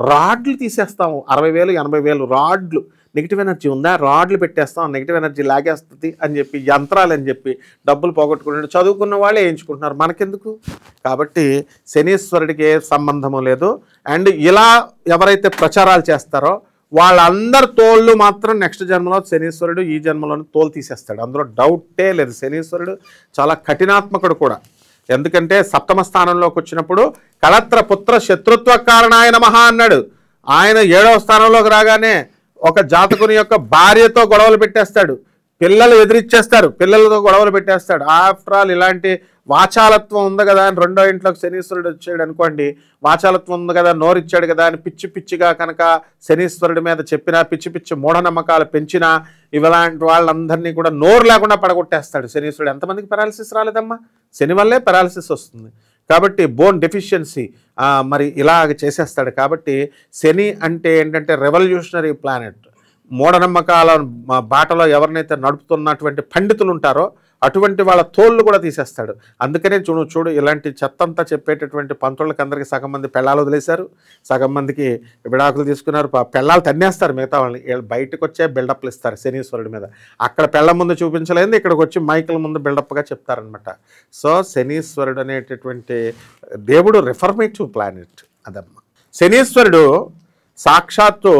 రాడ్లు తీసేస్తాము, 60,000 80,000 రాడ్లు. నెగిటివ్ ఎనర్జీ ఉందా, రాడ్లు పెట్టేస్తాం, నెగిటివ్ ఎనర్జీ లాగేస్తుంది అని చెప్పి, యంత్రాలు అని చెప్పి డబ్బులు పోగొట్టుకుంటే చదువుకున్న వాళ్ళే వేయించుకుంటున్నారు, మనకెందుకు? కాబట్టి శనీశ్వరుడికి ఏ సంబంధము లేదు. అండ్ ఇలా ఎవరైతే ప్రచారాలు చేస్తారో వాళ్ళందరి తోళ్ళు మాత్రం నెక్స్ట్ జన్మలో శనీశ్వరుడు ఈ జన్మలోనే తోలు తీసేస్తాడు, అందులో డౌటే లేదు. శనీశ్వరుడు చాలా కఠినాత్మకుడు కూడా. ఎందుకంటే సప్తమ స్థానంలోకి వచ్చినప్పుడు కళత్ర పుత్ర శత్రుత్వ కారణాయ నమః అన్నాడు. ఆయన 7వ స్థానంలోకి రాగానే ఒక జాతకుని యొక్క భార్యతో గొడవలు పెట్టేస్తాడు, పిల్లలు ఎదిరిచ్చేస్తారు, పిల్లలతో గొడవలు పెట్టేస్తాడు. ఆఫ్టర్ ఆల్ ఇలాంటి వాచాలత్వం ఉంది కదా అని 2వ ఇంట్లోకి శనీశ్వరుడు వచ్చాడు అనుకోండి, వాచాలత్వం ఉంది కదా, నోరిచ్చాడు కదా అని పిచ్చి పిచ్చిగా కనుక శనీశ్వరుడి మీద చెప్పినా, పిచ్చి పిచ్చి మూఢనమ్మకాలు పెంచినా, ఇలాంటి వాళ్ళందరినీ కూడా నోరు లేకుండా పడగొట్టేస్తాడు శనీశ్వరుడు. ఎంతమందికి పెరాలసిస్ రాలేదమ్మా? శని వల్లే పెరాలసిస్ వస్తుంది. కాబట్టి బోన్ డెఫిషియన్సీ మరి ఇలాగ చేసేస్తాడు. కాబట్టి శని అంటే ఏంటంటే రెవల్యూషనరీ ప్లానెట్. మూఢనమ్మకాల బాటలో ఎవరినైతే నడుపుతున్నటువంటి పండితులు ఉంటారో అటువంటి వాళ్ళ తోళ్ళు కూడా తీసేస్తాడు. అందుకనే చూడు ఇలాంటి చెత్తంతా చెప్పేటటువంటి పంతుళ్ళకి అందరికీ సగం మంది పెళ్ళాలు వదిలేశారు, సగం మందికి విడాకులు తీసుకున్నారు, పెళ్ళాలు తన్నేస్తారు మిగతా వాళ్ళని. వీళ్ళు బయటకు వచ్చే బిల్డప్లు ఇస్తారు శనీశ్వరుడి మీద. అక్కడ పెళ్ళ ముందు చూపించలేదు, ఇక్కడికి వచ్చి మైకుల ముందు బిల్డప్గా చెప్తారనమాట. సో శనీశ్వరుడు అనేటటువంటి దేవుడు రిఫర్మేటివ్ ప్లానెట్ అదమ్మా. శనీశ్వరుడు సాక్షాత్తు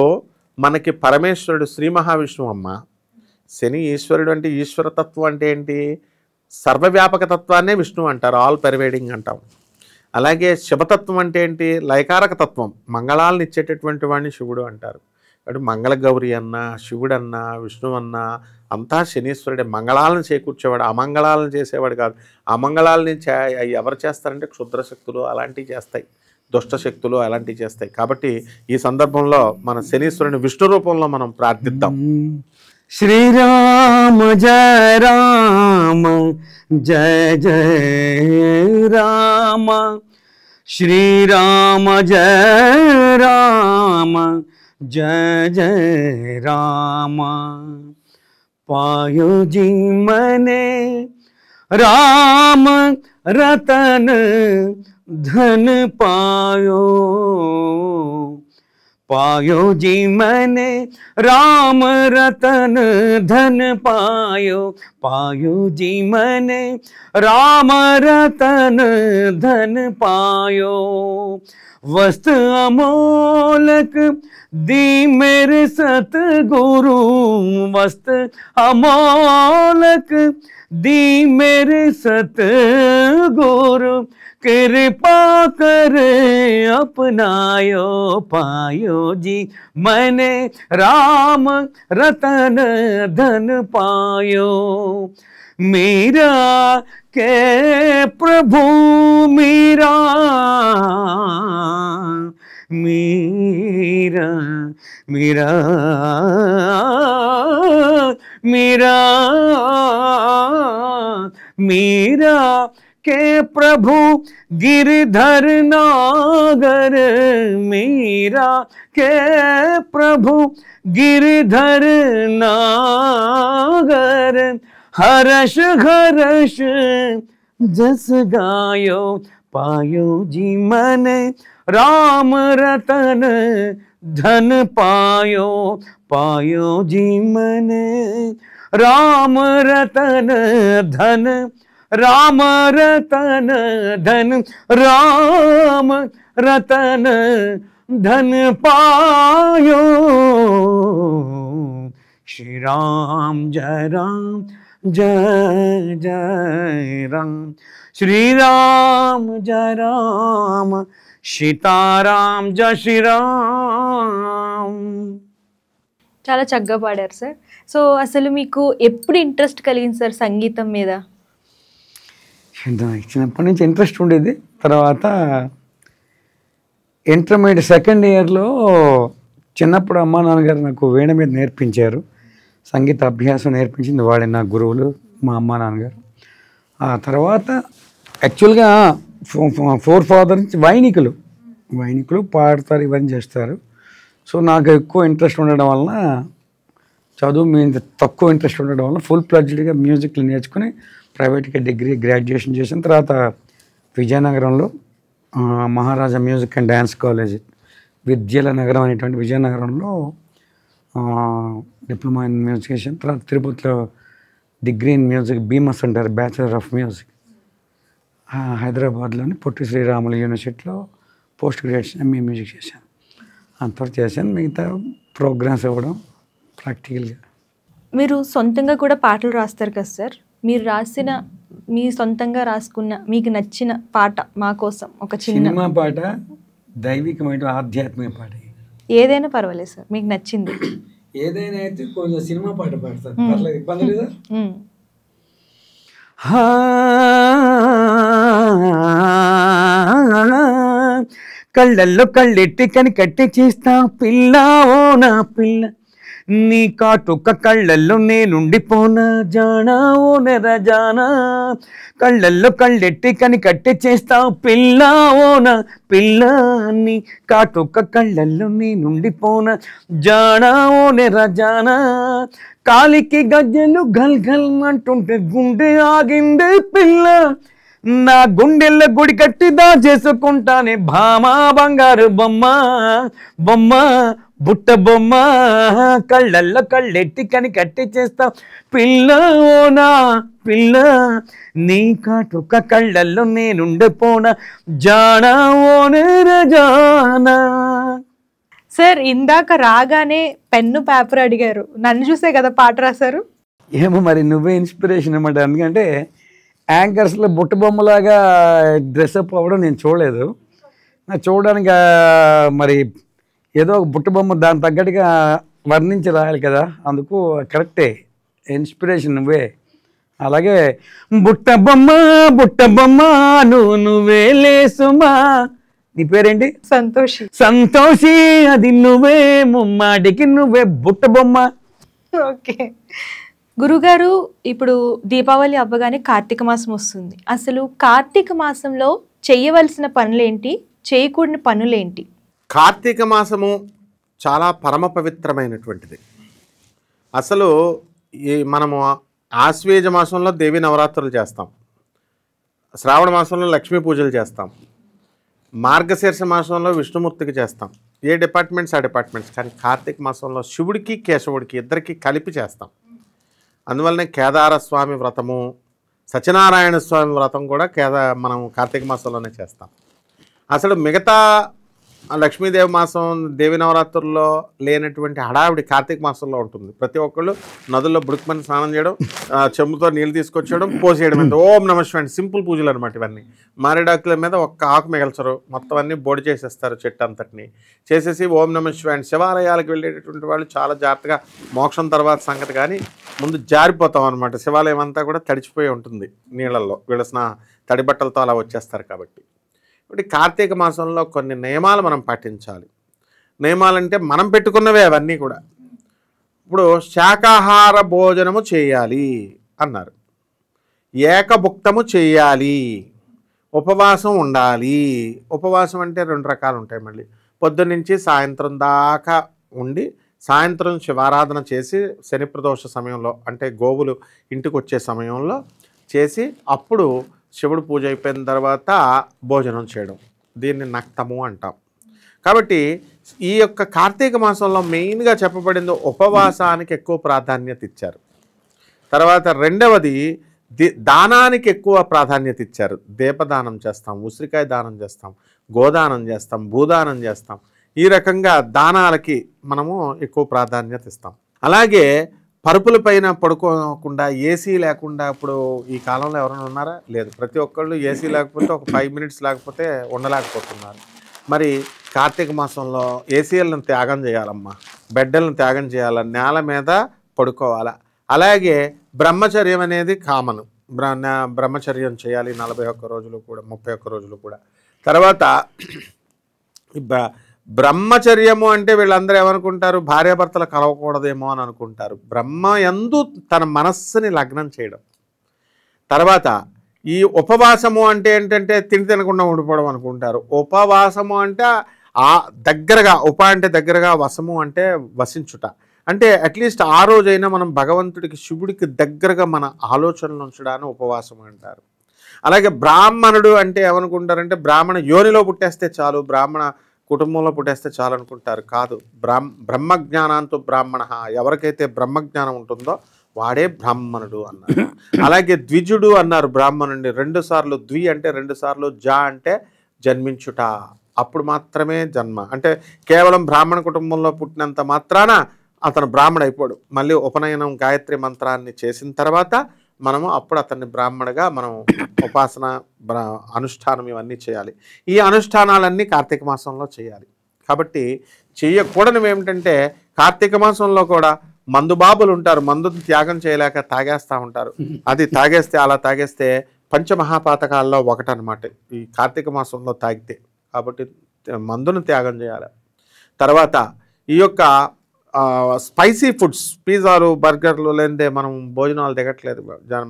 మనకి పరమేశ్వరుడు, శ్రీ మహావిష్ణువు అమ్మ. శని ఈశ్వరుడు అంటే ఈశ్వరతత్వం అంటే ఏంటి? సర్వవ్యాపక తత్వాన్నే విష్ణువు అంటారు, ఆల్ పెర్వేడింగ్ అంటాం. అలాగే శివతత్వం అంటే ఏంటి? లయకారక తత్వం, మంగళాలను ఇచ్చేటటువంటి వాడిని శివుడు అంటారు. అంటే మంగళగౌరి అన్న, శివుడు అన్న, విష్ణువు అన్న అంతా శనీశ్వరుడే. మంగళాలను చేకూర్చేవాడు, అమంగళాలను చేసేవాడు కాదు. అమంగళాలని ఎవరు చేస్తారంటే క్షుద్రశక్తులు అలాంటివి చేస్తాయి, దుష్టశక్తులు అలాంటివి చేస్తాయి. కాబట్టి ఈ సందర్భంలో మన శనీశ్వరుని విష్ణు రూపంలో మనం ప్రార్థిద్దాం. శ్రీరామ జయ రామ జయ జయ రామ, శ్రీరామ జయ రామ జయ జయ రామ, पायो जी मने राम रतन धन पायो, पायो जी मने राम रतन धन पायो, पायो जी मने राम रतन धन पायो, वस्त्र अमोलक दी मेरे सतगुरु, वस्त्र अमोलक दी मेरे सतगुरु, कृपा कर अपनायो, पायो जी मैंने राम रतन धन पायो, मीरा के प्रभु मीरा, मीरा मीरा मीरा मीरा के प्रभु गिरधर नागर, मीरा के प्रभु गिरधर नागर, हर्ष हर्ष जस गायो, पायो जी मने राम रतन धन पायो, पायो जी मने राम रतन धन, राम रतन धन, राम रतन धन पायो, श्री राम जय जय राम, श्री राम जय राम, సీతారాం జయ శ్రీరామ్. చాలా చక్కగా పాడారు సార్. సో అసలు మీకు ఎప్పుడు ఇంట్రెస్ట్ కలిగింది సార్ సంగీతం మీద? చిన్నప్పటి నుంచి ఇంట్రెస్ట్ ఉండేది. తర్వాత ఇంటర్మీడియట్ సెకండ్ ఇయర్లో చిన్నప్పుడు అమ్మా నాన్నగారు నాకు వీణ మీద నేర్పించారు, సంగీత అభ్యాసం నేర్పించింది వాళ్ళే నా గురువులు, మా అమ్మా నాన్నగారు. ఆ తర్వాత యాక్చువల్గా ఫోర్ ఫాదర్ నుంచి వైనికులు పాడతారు, ఇవన్నీ చేస్తారు. సో నాకు ఎక్కువ ఇంట్రెస్ట్ ఉండడం వలన, చదువు మీద తక్కువ ఇంట్రెస్ట్ ఉండడం వల్ల ఫుల్ ప్లడ్జ్డ్గా మ్యూజిక్లు నేర్చుకుని ప్రైవేట్గా డిగ్రీ గ్రాడ్యుయేషన్ చేసిన తర్వాత విజయనగరంలో మహారాజా మ్యూజిక్ అండ్ డ్యాన్స్ కాలేజ్, విద్యల నగరం అనేటువంటి విజయనగరంలో డిప్లొమా ఇన్ మ్యూజిక్ చేసిన తర్వాత తిరుపతిలో డిగ్రీ ఇన్ మ్యూజిక్ బీమస్ అంటారు, బ్యాచిలర్ ఆఫ్ మ్యూజిక్. హైదరాబాద్లోని పొట్టి శ్రీరాములు యూనివర్సిటీలో పోస్ట్ గ్రాడ్యుయేషన్ ఎంఏ మ్యూజిక్ చేశాను. అంతవరకు చేశాను. మిగతా ప్రోగ్రామ్స్ ఇవ్వడం ప్రాక్టికల్గా. మీరు సొంతంగా కూడా పాటలు రాస్తారు కదా సార్, మీరు మీ సొంతంగా రాసుకున్న మీకు నచ్చిన పాట మా కోసం ఒక చిన్న సినిమా పాట, దైవికమైన ఆధ్యాత్మిక పాట, ఏదైనా పర్వాలేదు సార్, మీకు నచ్చింది ఏదైనా అయితే కొంచెం సినిమా పాట పాడతారు, పర్లేదు, ఇబ్బంది లేదా? కళ్ళల్లో కళ్ళెట్టి కని కట్టి చేస్తా పిల్ల, ఓ నా పిల్ల, నీ కాటుక కళ్ళల్లో నేనుండిపోనా జానా, ఓ నెర జానా. కళ్ళల్లో కళ్ళెట్టి కని కట్టి చేస్తా పిల్ల, ఓ నా పిల్ల, నీ కాటుక కళ్ళల్లో నేనుండిపోనా జానా, ఓ నెర జానా. కాలికి గజ్జలు గల్ గల్ అంటుంటే గుండె ఆగిందే పిల్ల, నా గుండెల్లో గుడి కట్టి దాచేసుకుంటానే భామా, బంగారు బొమ్మ బొమ్మ బుట్ట బొమ్మ. కళ్ళల్లో కళ్ళెట్టి కని కట్టి చేస్తా పిల్ల, ఓ నా పిల్ల, నీ కాటుక కళ్ళల్లో నేనుండిపోనా జానా, ఓ నేర జానా. సార్ ఇందాక రాగానే పెన్ను పేపర్ అడిగారు, నన్ను చూసే కదా పాట రాశారు? ఏమో మరి నువ్వే ఇన్స్పిరేషన్ అన్నమాట. ఎందుకంటే యాంకర్స్లో బుట్ట బొమ్మలాగా డ్రెస్అప్ అవ్వడం నేను చూడలేదు. నాకు చూడడానికి మరి ఏదో ఒక బుట్ట బొమ్మ దాని తగ్గట్టుగా వర్ణించి రాయాలి కదా, అందుకు కరెక్టే, ఇన్స్పిరేషన్ నువ్వే. అలాగే బుట్ట బొమ్మ నువ్వే లేసుమా. నీ పేరేంటి? సంతోషి, అది నువ్వే, ముమ్మాటికి నువ్వే బుట్ట బొమ్మ. ఓకే గురుగారు, ఇప్పుడు దీపావళి అవ్వగానే కార్తీక మాసం వస్తుంది. అసలు కార్తీక మాసంలో చేయవలసిన పనులేంటి, చేయకూడని పనులేంటి? కార్తీక మాసము చాలా పరమ పవిత్రమైనటువంటిది. అసలు మనము ఆశ్వేజ మాసంలో దేవి నవరాత్రులు చేస్తాం, శ్రావణ మాసంలో లక్ష్మీ పూజలు చేస్తాం, మార్గశీర్ష మాసంలో విష్ణుమూర్తికి చేస్తాం, ఏ డిపార్ట్మెంట్స్ ఆ డిపార్ట్మెంట్స్. కానీ కార్తీక మాసంలో శివుడికి కేశవుడికి ఇద్దరికి కలిపి చేస్తాం. అందువల్లనే కేదార స్వామి వ్రతము, సత్యనారాయణ స్వామి వ్రతం కూడా మనం కార్తీక మాసంలోనే చేస్తాం. అసలు మిగతా లక్ష్మీదేవి మాసం, దేవి నవరాత్రుల్లో లేనటువంటి హడావిడి కార్తీక మాసంలో ఉంటుంది. ప్రతి ఒక్కళ్ళు నదుల్లో బుడుకుమని స్నానం చేయడం, చెంబుతో నీళ్ళు తీసుకొచ్చేయడం, పోసేయడం, అంటే ఓం నమః శివాయ సింపుల్ పూజలు అనమాట ఇవన్నీ. మారేడాకుల మీద ఒక్క ఆకు మిగల్చరు, మొత్తం అన్నీ బోడి చేసేస్తారు, చెట్టు అంతటిని చేసేసి ఓం నమః శివాయ. శివాలయాలకు వెళ్ళేటటువంటి వాళ్ళు చాలా జాగ్రత్తగా, మోక్షం తర్వాత సంగతి కానీ ముందు జారిపోతాం అనమాట. శివాలయం అంతా కూడా తడిచిపోయి ఉంటుంది నీళ్ళల్లో, వీళ్ళ తడి బట్టలతో అలా వచ్చేస్తారు. కాబట్టి ఇప్పుడు కార్తీక మాసంలో కొన్ని నియమాలు మనం పాటించాలి. నియమాలంటే మనం పెట్టుకున్నవే అవన్నీ కూడా. ఇప్పుడు శాకాహార భోజనము చేయాలి అన్నారు, ఏకభుక్తము చేయాలి, ఉపవాసం ఉండాలి. ఉపవాసం అంటే 2 రకాలు ఉంటాయి. మళ్ళీ పొద్దున్నుంచి సాయంత్రం దాకా ఉండి, సాయంత్రం శివారాధన చేసి శని ప్రదోష సమయంలో, అంటే గోవులు ఇంటికి వచ్చే సమయంలో చేసి, అప్పుడు శివుడు పూజ అయిపోయిన తర్వాత భోజనం చేయడం, దీన్ని నక్తము అంటాం. కాబట్టి ఈ యొక్క కార్తీక మాసంలో మెయిన్గా చెప్పబడింది ఉపవాసానికి ఎక్కువ ప్రాధాన్యత ఇచ్చారు. తర్వాత రెండవది దానానికి ఎక్కువ ప్రాధాన్యత ఇచ్చారు. దీపదానం చేస్తాం, ఉసిరికాయ దానం చేస్తాం, గోదానం చేస్తాం, భూదానం చేస్తాం. ఈ రకంగా దానాలకి మనము ఎక్కువ ప్రాధాన్యత ఇస్తాం. అలాగే పరుపుల పైన పడుకోకుండా, ఏసీ లేకుండా, ఇప్పుడు ఈ కాలంలో ఎవరైనా ఉన్నారా? లేదు. ప్రతి ఒక్కళ్ళు ఏసీ లేకపోతే ఒక 5 మినిట్స్ లేకపోతే ఉండలేకపోతున్నారు. మరి కార్తీక మాసంలో ఏసీలను త్యాగం చేయాలమ్మా, బెడ్డలను త్యాగం చేయాలి, నేల మీద పడుకోవాలా. అలాగే బ్రహ్మచర్యం అనేది కామన్, బ్రహ్మచర్యం చేయాలి 41 రోజులు కూడా, 31 రోజులు కూడా. తర్వాత బ్రహ్మచర్యము అంటే వీళ్ళందరూ ఏమనుకుంటారు, భార్యాభర్తలు కలవకూడదేమో అని అనుకుంటారు. బ్రహ్మ యందు తన మనస్సుని లగ్నం చేయడం. తర్వాత ఈ ఉపవాసము అంటే ఏంటంటే తిండి తినకుండా ఉండిపోవడం అనుకుంటారు. ఉపవాసము అంటే దగ్గరగా, అంటే దగ్గరగా, వశము అంటే వసించుట. అంటే అట్లీస్ట్ ఆ రోజైనా మనం భగవంతుడికి, శివుడికి దగ్గరగా మన ఆలోచనలు ఉంచడాన్ని ఉపవాసం అంటారు. అలాగే బ్రాహ్మణుడు అంటే ఏమనుకుంటారంటే బ్రాహ్మణ యోనిలో పుట్టేస్తే చాలు, బ్రాహ్మణ కుటుంబంలో పుట్టేస్తే చాలు అనుకుంటారు. కాదు, బ్రహ్మజ్ఞానంతో బ్రాహ్మణ, ఎవరికైతే బ్రహ్మజ్ఞానం ఉంటుందో వాడే బ్రాహ్మణుడు అన్నారు. అలాగే ద్విజుడు అన్నారు బ్రాహ్మణుడిని. 2 సార్లు ద్వి అంటే 2 సార్లు, జ అంటే జన్మించుట, అప్పుడు మాత్రమే జన్మ. అంటే కేవలం బ్రాహ్మణ కుటుంబంలో పుట్టినంత మాత్రాన అతను బ్రాహ్మణ అయిపోడు. మళ్ళీ ఉపనయనం గాయత్రి మంత్రాన్ని చేసిన తర్వాత మనము అప్పుడు అతన్ని బ్రాహ్మణగా మనం ఉపాసన, అనుష్ఠానం ఇవన్నీ చేయాలి. ఈ అనుష్ఠానాలన్నీ కార్తీక మాసంలో చేయాలి. కాబట్టి చేయకూడనివి ఏమిటంటే కార్తీక మాసంలో కూడా మందుబాబులు ఉంటారు, మందుని త్యాగం చేయలేక తాగేస్తూ ఉంటారు. అది అలా తాగేస్తే పంచమహాపాతకాల్లో ఒకటనమాట ఈ కార్తీక మాసంలో తాగితే. కాబట్టి మందును త్యాగం చేయాలి. తర్వాత ఈ యొక్క స్పైసీ ఫుడ్స్, పిజ్జాలు, బర్గర్లు లేదే మనం భోజనాలు దిగట్లేదు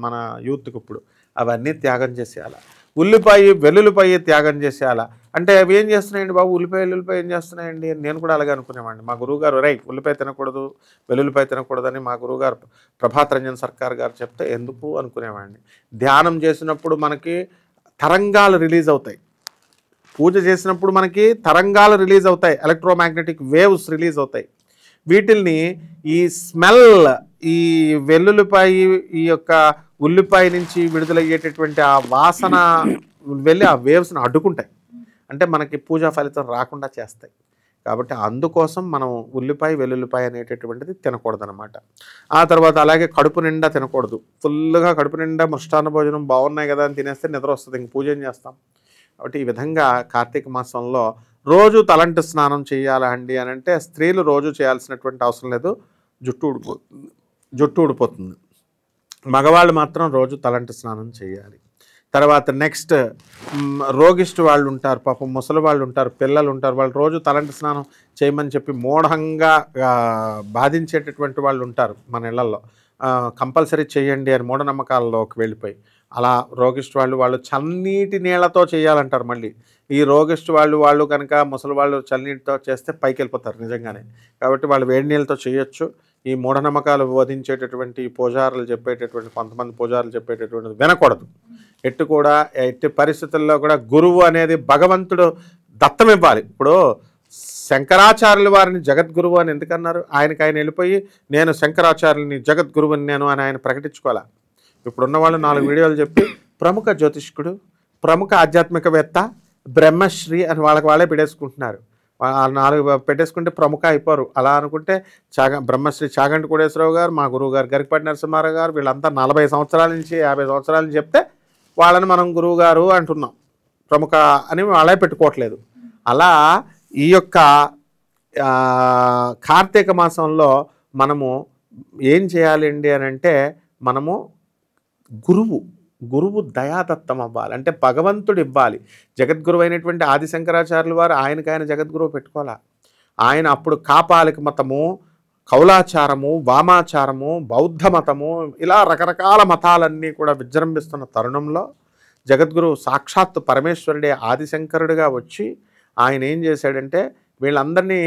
మన యూత్కి ఇప్పుడు, అవన్నీ త్యాగం చేసేయాలి. ఉల్లిపాయ, వెల్లుల్లిపాయ త్యాగం చేసేయాలి. అంటే అవి ఏం చేస్తున్నాయండి బాబు, వెల్లుల్లిపాయ ఏం చేస్తున్నాయండి అని నేను కూడా అలాగే అనుకునేవాడిని. మా గురువుగారు ఉల్లిపాయ తినకూడదు, వెల్లుల్లిపాయ తినకూడదని మా గురువుగారు ప్రభాత్ రంజన్ సర్కార్ గారు చెప్తే ఎందుకు అనుకునేవాడిని. ధ్యానం చేసినప్పుడు మనకి తరంగాలు రిలీజ్ అవుతాయి, పూజ చేసినప్పుడు మనకి తరంగాలు రిలీజ్ అవుతాయి, ఎలక్ట్రోమాగ్నెటిక్ వేవ్స్ రిలీజ్ అవుతాయి. వీటిల్ని ఈ స్మెల్, ఈ వెల్లుల్లిపాయ, ఈ యొక్క ఉల్లిపాయ నుంచి విడుదలయ్యేటటువంటి ఆ వాసన వెళ్ళి ఆ వేవ్స్ని అడ్డుకుంటాయి. అంటే మనకి పూజా ఫలితం రాకుండా చేస్తాయి. కాబట్టి అందుకోసం మనం ఉల్లిపాయ, వెల్లుల్లిపాయ అనేటటువంటిది తినకూడదు అనమాట. ఆ తర్వాత అలాగే కడుపు నిండా తినకూడదు. ఫుల్గా కడుపు నిండా మృష్టాన్న భోజనం బాగున్నాయి కదా అని తినేస్తే నిద్ర వస్తుంది, ఇంక పూజ ఏం చేస్తాం. కాబట్టి ఈ విధంగా కార్తీక మాసంలో రోజు తలంటు స్నానం చేయాలండి అని అంటే స్త్రీలు రోజు చేయాల్సినటువంటి అవసరం లేదు, జుట్టు ఊడిపోతుంది. మగవాళ్ళు మాత్రం రోజు తలంటు స్నానం చేయాలి. తర్వాత నెక్స్ట్ రోగిష్టి వాళ్ళు ఉంటారు, పాపం ముసలి వాళ్ళు ఉంటారు, పిల్లలు ఉంటారు, వాళ్ళు రోజు తలంటు స్నానం చేయమని చెప్పి మూఢంగా బాధించేటటువంటి వాళ్ళు ఉంటారు మన ఇళ్లలో. కంపల్సరీ చేయండి అని మూఢనమ్మకాల్లోకి వెళ్ళిపోయి అలా రోగిష్టి వాళ్ళు చన్నీటి నీళ్లతో చేయాలంటారు. మళ్ళీ ఈ రోగిష్టి వాళ్ళు కనుక ముసలి వాళ్ళు చన్నీటితో చేస్తే పైకి వెళ్ళిపోతారు నిజంగానే. కాబట్టి వాళ్ళు వేడి నీళ్ళతో చేయొచ్చు. ఈ మూఢనమ్మకాలు బోధించేటటువంటి పూజారులు చెప్పేటటువంటి, కొంతమంది పూజారులు చెప్పేటటువంటిది వినకూడదు. ఎట్టి పరిస్థితుల్లో కూడా గురువు అనేది భగవంతుడు దత్తం ఇవ్వాలి. ఇప్పుడు శంకరాచార్యుల వారిని జగద్గురువు అని ఎందుకన్నారు? ఆయన వెళ్ళిపోయి నేను శంకరాచార్యుని జగద్గురువుని నేను అని ఆయన ప్రకటించుకోవాలా. ఇప్పుడున్న వాళ్ళు 4 వీడియోలు చెప్పి ప్రముఖ జ్యోతిష్కుడు, ప్రముఖ ఆధ్యాత్మికవేత్త, బ్రహ్మశ్రీ అని వాళ్ళే పెట్టేసుకుంటున్నారు. 4 పెట్టేసుకుంటే ప్రముఖ అయిపోరు. అలా అనుకుంటే బ్రహ్మశ్రీ చాగంటి కోటేశ్వరరావు గారు, మా గురువు గారు గరికపాటి నరసింహారావు గారు, వీళ్ళంతా 40 సంవత్సరాల నుంచి 50 సంవత్సరాల నుంచి చెప్తే వాళ్ళని మనం గురువు గారు అంటున్నాం, ప్రముఖ అని వాళ్ళే పెట్టుకోవట్లేదు. అలా ఈ యొక్క కార్తీక మాసంలో మనము ఏం చేయాలండి అని అంటే మనము గురువు దయాదత్తం అవ్వాలి. అంటే భగవంతుడు ఇవ్వాలి. జగద్గురువు అయినటువంటి ఆదిశంకరాచార్యుల వారు ఆయన జగద్గురువు పెట్టుకోవాలా. ఆయన అప్పుడు కాపాలిక మతము, కౌలాచారము, వామాచారము, బౌద్ధ మతము, ఇలా రకరకాల మతాలన్నీ కూడా విజృంభిస్తున్న తరుణంలో జగద్గురువు సాక్షాత్తు పరమేశ్వరుడే ఆదిశంకరుడిగా వచ్చి ఆయన ఏం చేశాడంటే వీళ్ళందరినీ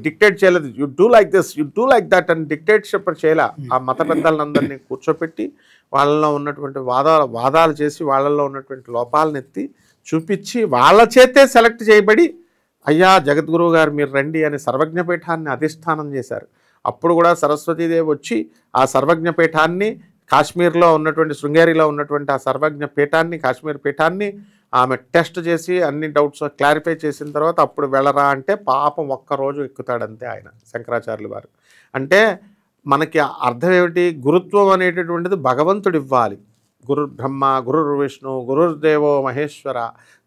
డిక్టేట్ చేయలేదు, you do like this, you do like that అని డిక్టేట్షిప్ చేయలే. ఆ మత పెద్దలందరినీ కూర్చోపెట్టి వాళ్ళలో ఉన్నటువంటి వాదాలు చేసి వాళ్ళల్లో ఉన్నటువంటి లోపాలను ఎత్తి చూపించి వాళ్ళ చేతే సెలెక్ట్ చేయబడి అయ్యా జగద్గురువు గారు మీరు రండి అని సర్వజ్ఞపీఠాన్ని అధిష్టానం చేశారు. అప్పుడు కూడా సరస్వతీదేవి వచ్చి ఆ సర్వజ్ఞపీఠాన్ని, కాశ్మీర్లో ఉన్నటువంటి శృంగేరిలో ఉన్నటువంటి ఆ సర్వజ్ఞ పీఠాన్ని, కాశ్మీర్ పీఠాన్ని ఆమె టెస్ట్ చేసి అన్ని డౌట్స్ క్లారిఫై చేసిన తర్వాత అప్పుడు వెళ్ళరా అంటే పాపం ఒక్కరోజు ఎక్కుతాడంతే ఆయన శంకరాచార్యులు వారు. అంటే మనకి అర్థం ఏమిటి? గురుత్వం అనేటటువంటిది భగవంతుడు ఇవ్వాలి. గురు బ్రహ్మ, గురు విష్ణు, గురుర్దేవో మహేశ్వర,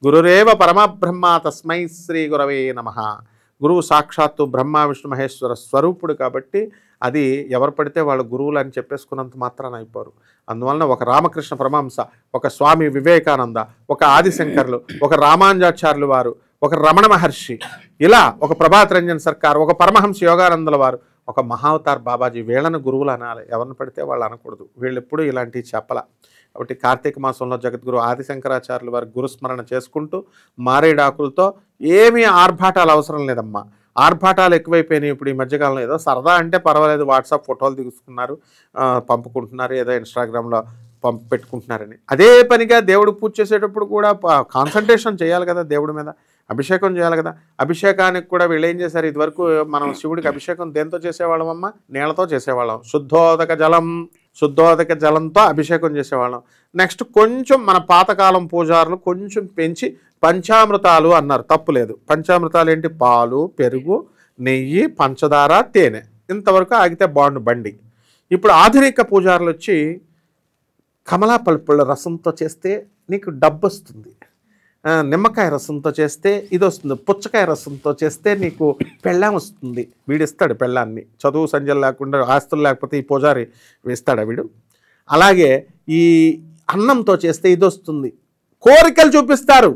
గురురేవ పరమబ్రహ్మ, తస్మై శ్రీ గురవే నమః. గురువు సాక్షాత్తు బ్రహ్మ విష్ణు మహేశ్వర స్వరూపుడు. కాబట్టి అది ఎవరు పడితే వాళ్ళు గురువులు అని చెప్పేసుకున్నంత మాత్రాన అయిపోరు. అందువలన ఒక రామకృష్ణ పరమహంస, ఒక స్వామి వివేకానంద, ఒక ఆదిశంకర్లు, ఒక రామానుజాచార్యులు వారు, ఒక రమణ మహర్షి, ఇలా ఒక ప్రభాత్ రంజన్ సర్కార్, ఒక పరమహంస యోగానందుల వారు, ఒక మహావతార్ బాబాజీ వీళ్ళను గురువులు అనాలి, ఎవరిని పడితే వాళ్ళు అనకూడదు. వీళ్ళు ఎప్పుడు ఇలాంటివి చెప్పాల. కాబట్టి కార్తీక మాసంలో జగద్గురు ఆదిశంకరాచార్యుల వారి గురుస్మరణ చేసుకుంటూ మారేడాకులతో ఏమీ ఆర్భాటాలు అవసరం లేదమ్మా. ఆర్భాటాలు ఎక్కువైపోయినాయి ఇప్పుడు ఈ మధ్యకాలంలో. ఏదో సరదా అంటే పర్వాలేదు, వాట్సాప్ ఫోటోలు తీసుకున్నారు, పంపుకుంటున్నారు, ఏదో ఇన్స్టాగ్రామ్లో పెట్టుకుంటున్నారని. అదే పనిగా దేవుడు పూజ చేసేటప్పుడు కూడా కాన్సన్ట్రేషన్ చేయాలి కదా, దేవుడి మీద అభిషేకం చేయాలి కదా. అభిషేకానికి కూడా వీళ్ళు ఏం చేశారు, ఇదివరకు మనం శివుడికి అభిషేకం దేంతో చేసేవాళ్ళం అమ్మ? నీళ్ళతో చేసేవాళ్ళం. శుద్ధోదక జలంతో అభిషేకం చేసేవాళ్ళం. నెక్స్ట్ కొంచెం మన పాతకాలం పూజారులు కొంచెం పెంచి పంచామృతాలు అన్నారు, తప్పు లేదు. పంచామృతాలు ఏంటి? పాలు, పెరుగు, నెయ్యి, పంచదార, తేనె. ఇంతవరకు ఆగితే బండి. ఇప్పుడు ఆధునిక పూజారులు వచ్చి కమలా పల్పుల రసంతో చేస్తే నీకు డబ్బు వస్తుంది, నిమ్మకాయ రసంతో చేస్తే ఇది వస్తుంది, పుచ్చకాయ రసంతో చేస్తే నీకు పెళ్ళాం వస్తుంది. వీడిస్తాడు పెళ్ళాన్ని, చదువు సంజలు లేకుండా, ఆస్తులు లేకపోతే ఈ పూజారి వేస్తాడు వీడు. అలాగే ఈ అన్నంతో చేస్తే ఇది వస్తుంది. కోరికలు చూపిస్తారు.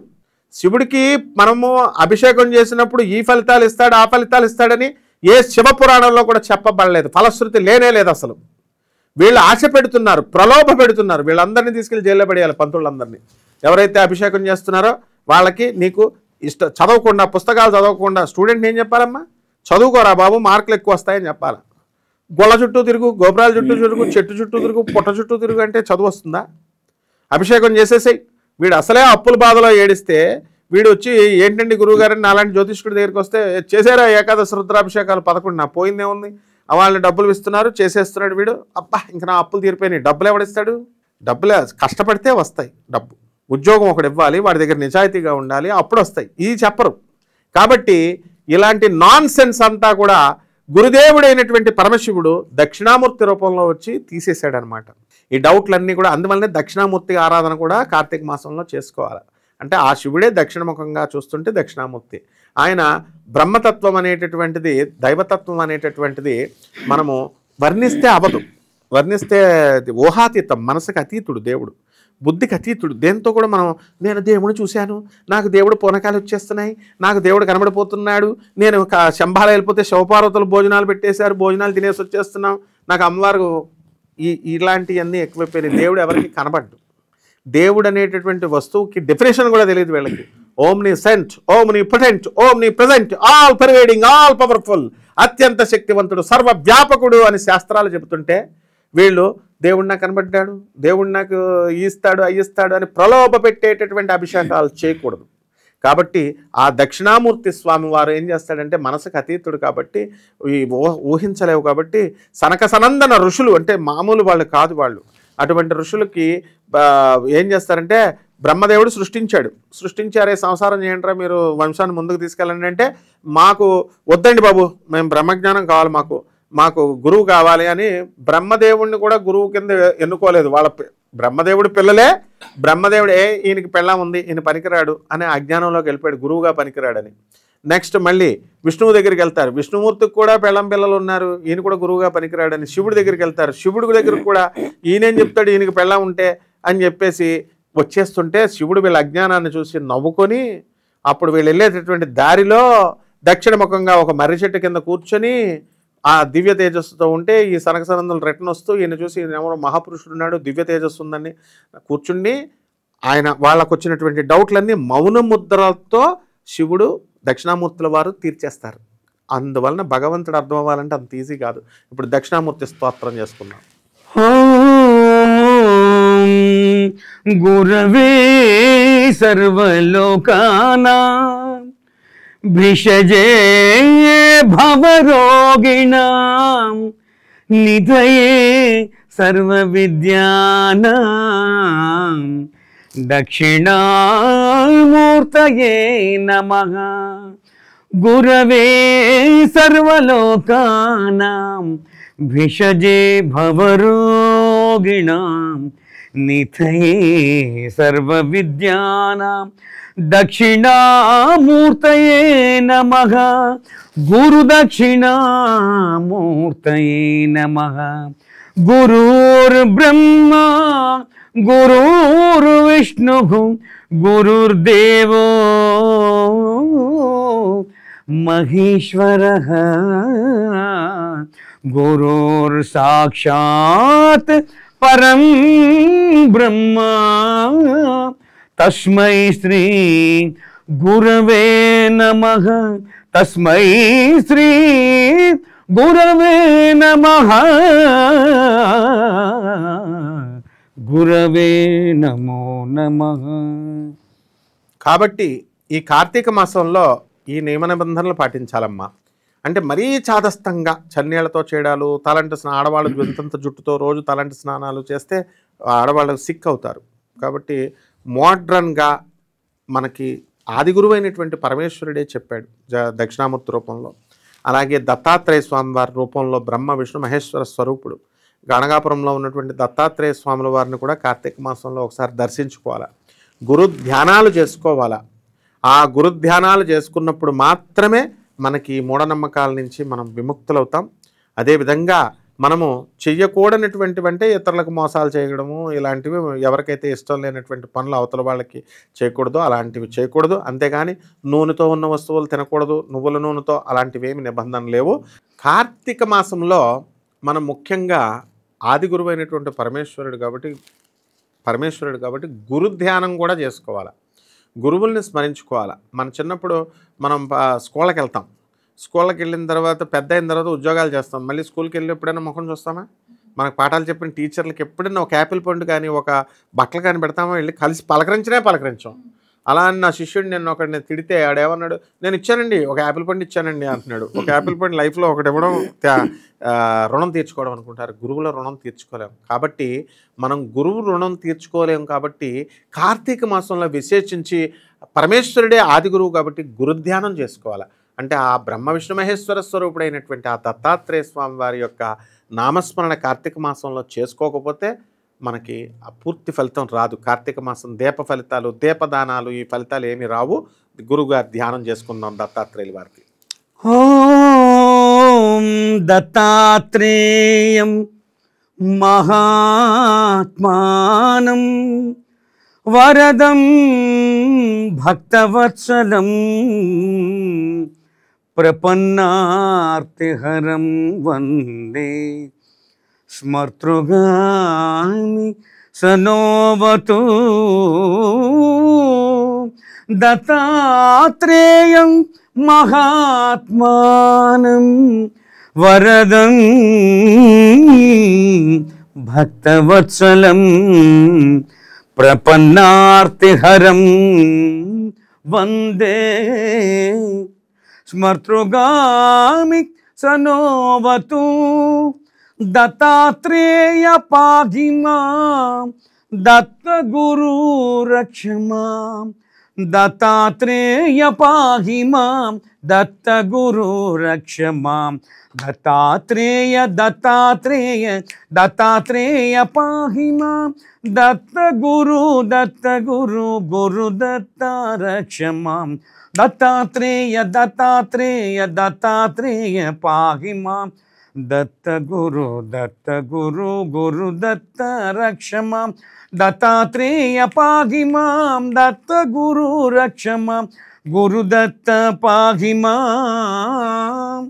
శివుడికి మనము అభిషేకం చేసినప్పుడు ఈ ఫలితాలు ఇస్తాడు, ఆ ఫలితాలు ఇస్తాడని ఏ శివపురాణంలో కూడా చెప్పబడలేదు. ఫలశ్రుతి లేనే లేదు అసలు. వీళ్ళు ఆశ పెడుతున్నారు, ప్రలోభ పెడుతున్నారు. వీళ్ళందరినీ తీసుకెళ్ళి జైల్లో పడేయాలి, పంతులందరినీ. ఎవరైతే అభిషేకం చేస్తున్నారో వాళ్ళకి నీకు చదవకుండా, పుస్తకాలు చదవకుండా స్టూడెంట్ ఏం చెప్పాలమ్మా? చదువుకోరా బాబు, మార్కులు ఎక్కువ వస్తాయని చెప్పాలి. గొల్ల చుట్టూ తిరుగు, గోపురాల చుట్టూ తిరుగు, చెట్టు చుట్టూ తిరుగు, పుట్ట చుట్టూ తిరుగు అంటే చదువు వస్తుందా? అభిషేకం చేసేసాయి. వీడు అసలే అప్పుల బాధలో ఏడిస్తే వీడు వచ్చి ఏంటండి గురువుగారని అలాంటి జ్యోతిష్కుడి దగ్గరికి వస్తే చేశారా ఏకాదశి రుద్రాభిషేకాలు 11, నా పోయిందే ఉంది, వాళ్ళని డబ్బులు ఇస్తున్నారు, చేసేస్తున్నాడు వీడు. అబ్బా ఇంకా నా అప్పులు తీరిపోయినాయి. డబ్బులు ఎవడిస్తాడు? డబ్బులే కష్టపడితే వస్తాయి. డబ్బు ఉద్యోగం ఒకటి ఇవ్వాలి, వాడి దగ్గర నిజాయితీగా ఉండాలి, అప్పుడు వస్తాయి. ఇది చెప్పరు. కాబట్టి ఇలాంటి నాన్ సెన్స్ అంతా కూడా గురుదేవుడైనటువంటి పరమశివుడు దక్షిణామూర్తి రూపంలో వచ్చి తీసేశాడనమాట. ఈ డౌట్లన్నీ కూడా అందువల్లనే దక్షిణామూర్తి ఆరాధన కూడా కార్తీక మాసంలో చేసుకోవాలి. అంటే ఆ శివుడే దక్షిణముఖంగా చూస్తుంటే దక్షిణామూర్తి. ఆయన బ్రహ్మతత్వం అనేటటువంటిది, దైవతత్వం అనేటటువంటిది మనము వర్ణిస్తే అవదు. వర్ణిస్తే ఊహాతీతం, మనసుకు అతీతుడు దేవుడు, బుద్ధికి అతీతుడు. దేంతో కూడా మనం నేను దేవుడు చూశాను, నాకు దేవుడు పూనకాలు వచ్చేస్తున్నాయి, నాకు దేవుడు కనబడిపోతున్నాడు, నేను శంభాలు వెళ్ళిపోతే శివపార్వతులు భోజనాలు పెట్టేశారు, భోజనాలు తినేసి వచ్చేస్తున్నాం, నాకు అమ్మవారు ఇలాంటివన్నీ ఎక్కువైపోయినాయి. దేవుడు ఎవరికి కనబడ్డు. దేవుడు అనేటటువంటి వస్తువుకి డెఫినేషన్ కూడా తెలియదు వీళ్ళకి. Omniscient, omnipotent, omnipresent, all pervading, all powerful, అత్యంత శక్తివంతుడు, సర్వవ్యాపకుడు అని శాస్త్రాలు చెబుతుంటే వీళ్ళు దేవుడు నాకు కనబడ్డాడు, దేవుడు నాకు ఇస్తాడు, అయ్యిస్తాడు అని ప్రలోభ పెట్టేటటువంటి అభిషేకాలు చేయకూడదు. కాబట్టి ఆ దక్షిణామూర్తి స్వామి వారు ఏం చేస్తాడంటే మనసుకు అతీతుడు కాబట్టి ఊహించలేవు. కాబట్టి సనక సనందన ఋషులు అంటే మామూలు వాళ్ళు కాదు వాళ్ళు. అటువంటి ఋషులకి ఏం చేస్తారంటే బ్రహ్మదేవుడు సృష్టించారే సంసారం చేయండిరా, మీరు వంశాన్ని ముందుకు తీసుకెళ్ళండి అంటే మాకు వద్దండి బాబు, మేము బ్రహ్మజ్ఞానం కావాలి, మాకు గురువు కావాలి అని బ్రహ్మదేవుడిని కూడా గురువు కింద ఎన్నుకోలేదు. వాళ్ళ బ్రహ్మదేవుడి పిల్లలే బ్రహ్మదేవుడు ఈయనకి పెళ్ళాం ఉంది, ఈయన పనికిరాడు అనే అజ్ఞానంలోకి వెళ్ళిపోయాడు, గురువుగా పనికిరాడని. నెక్స్ట్ మళ్ళీ విష్ణువు దగ్గరికి వెళ్తారు, విష్ణుమూర్తికి కూడా పెళ్ళం పిల్లలు ఉన్నారు, ఈయన కూడా గురువుగా పనికిరాడని. శివుడి దగ్గరికి వెళ్తారు, శివుడి దగ్గరికి కూడా ఈయనేం చెప్తాడు, ఈయనకి పెళ్ళం ఉంటే అని చెప్పేసి వచ్చేస్తుంటే శివుడు వీళ్ళ అజ్ఞానాన్ని చూసి నవ్వుకొని అప్పుడు వీళ్ళు వెళ్ళేటటువంటి దారిలో దక్షిణముఖంగా ఒక మర్రి చెట్టు కింద కూర్చొని ఆ దివ్య తేజస్సుతో ఉంటే ఈ సనకసనందులు రిటర్న్ వస్తూ ఈయన చూసి ఈయన ఎవరో మహాపురుషుడు ఉన్నాడు, దివ్య తేజస్సు ఉందని కూర్చుండి ఆయన వాళ్ళకు వచ్చినటువంటి డౌట్లన్నీ మౌన ముద్రలతో శివుడు దక్షిణామూర్తుల వారు తీర్చేస్తారు. అందువలన భగవంతుడు అర్థం అవ్వాలంటే అంత ఈజీ కాదు. ఇప్పుడు దక్షిణామూర్తి స్తోత్రం చేసుకున్నాం. గురవే సర్వలోకానాం భిషజే భవరోగిణాం నిధయే సర్వవిద్యానాం దక్షిణామూర్తయే నమః. గురవే సర్వలోకానాం భిషజే భవరోగిణాం నిధయే సర్వవిద్యానాం దక్షిణామూర్తయే నమః. గురుదక్షిణామూర్తయే నమః. గురుర్బ్రహ్మా గురుర్విష్ణుః గురుర్దేవో మహేశ్వరః. గురుర్సాక్షాత్ పరం బ్రహ్మ తస్మై శ్రీ గురవే నమః తస్మై శ్రీ గురవే నమః గురవే నమో నమః. కాబట్టి ఈ కార్తీక మాసంలో ఈ నియమ నిబంధనలు పాటించాలమ్మా. అంటే మరీ చాదస్తంగా చన్నీళ్లతో చేయడాలు, తలంటి ఆడవాళ్ళు వింతంత జుట్టుతో రోజు తలంటి స్నానాలు చేస్తే ఆడవాళ్ళు సిక్ అవుతారు. కాబట్టి మోడ్రన్గా మనకి ఆది గురువైనటువంటి పరమేశ్వరుడే చెప్పాడు దక్షిణామూర్తి రూపంలో. అలాగే దత్తాత్రేయ స్వామి వారి రూపంలో బ్రహ్మ విష్ణు మహేశ్వర స్వరూపుడు గణగాపురంలో ఉన్నటువంటి దత్తాత్రేయ స్వాముల వారిని కూడా కార్తీక మాసంలో ఒకసారి దర్శించుకోవాలా, గురు ధ్యానాలు చేసుకోవాలా. ఆ గురు ధ్యానాలు చేసుకున్నప్పుడు మాత్రమే మనకి మూఢనమ్మకాల నుంచి మనం విముక్తులవుతాం. అదేవిధంగా మనము చెయ్యకూడనటువంటివంటే ఇతరులకు మోసాలు చేయడము, ఇలాంటివి ఎవరికైతే ఇష్టం లేనటువంటి పనులు అవతల వాళ్ళకి చేయకూడదు, అలాంటివి చేయకూడదు. అంతేగాని నూనెతో ఉన్న వస్తువులు తినకూడదు, నువ్వుల నూనెతో, అలాంటివి ఏమి నిబంధనలు లేవు. కార్తీక మాసంలో మనం ముఖ్యంగా ఆది గురువు అయినటువంటి పరమేశ్వరుడు కాబట్టి గురు ధ్యానం కూడా చేసుకోవాలి, గురువుల్ని స్మరించుకోవాలి. మన చిన్నప్పుడు మనం స్కూళ్ళకి వెళ్తాం, స్కూళ్ళకి వెళ్ళిన తర్వాత పెద్ద అయిన తర్వాత ఉద్యోగాలు చేస్తాం, మళ్ళీ స్కూల్కి వెళ్ళి ఎప్పుడైనా ముఖం చూస్తామా? మనకు పాఠాలు చెప్పిన టీచర్లకి ఎప్పుడైనా ఒక యాపిల్ పండు కానీ ఒక బట్టలు కానీ పెడతామా? వెళ్ళి కలిసి పలకరించాం. అలా అని నా శిష్యుడు నేను ఒకడిని తిడితే ఆడేమన్నాడు, నేను ఇచ్చానండి, ఒక యాపిల్ పండు ఇచ్చానండి అంటున్నాడు. ఒక యాపిల్ పండు లైఫ్లో ఒకటి ఇవ్వడం రుణం తీర్చుకోవడం అనుకుంటారు, గురువుల రుణం తీర్చుకోలేము. కాబట్టి మనం గురువు రుణం తీర్చుకోలేము. కాబట్టి కార్తీక మాసంలో విశేషించి పరమేశ్వరుడే ఆది గురువు కాబట్టి గురుధ్యానం చేసుకోవాలి. అంటే ఆ బ్రహ్మ విష్ణు మహేశ్వర స్వరూపుడైనటువంటి ఆ దత్తాత్రేయ స్వామి వారి యొక్క నామస్మరణ కార్తీక మాసంలో చేసుకోకపోతే మనకి ఆ పూర్తి ఫలితం రాదు. కార్తీక మాసం దీప ఫలితాలు, దీపదానాలు, ఈ ఫలితాలు ఏమి రావు. గురువుగారు ధ్యానం చేసుకుందాం దత్తాత్రేయుల వారికి. ఓం దత్తాత్రేయం మహాత్మానం వరదం భక్తవత్సలం ప్రపన్నార్తిహరం వందే స్మర్తృగామి సనోవతు దత్తాత్రేయం మహాత్మానం వరదం భక్తవత్సలం ప్రపన్నార్తిహరం వందే స్మర్తృగామి సనోవతు దత్తాత్రేయ పాహి మాం దత్తగురు రక్ష మాం దత్తాత్రేయ పాహి మాం దత్తగురు రక్ష మాం దత్తాత్రేయ పాహి మాం దత్తగురు గురు దత్త రక్ష మాం దత్తాత్రేయ పాహి మాం దత్తగురు గురు దత్త రక్ష మాం దత్తాత్రేయ పాహి మాం దత్తగురు రక్ష మాం గురు దత్త పాహి మాం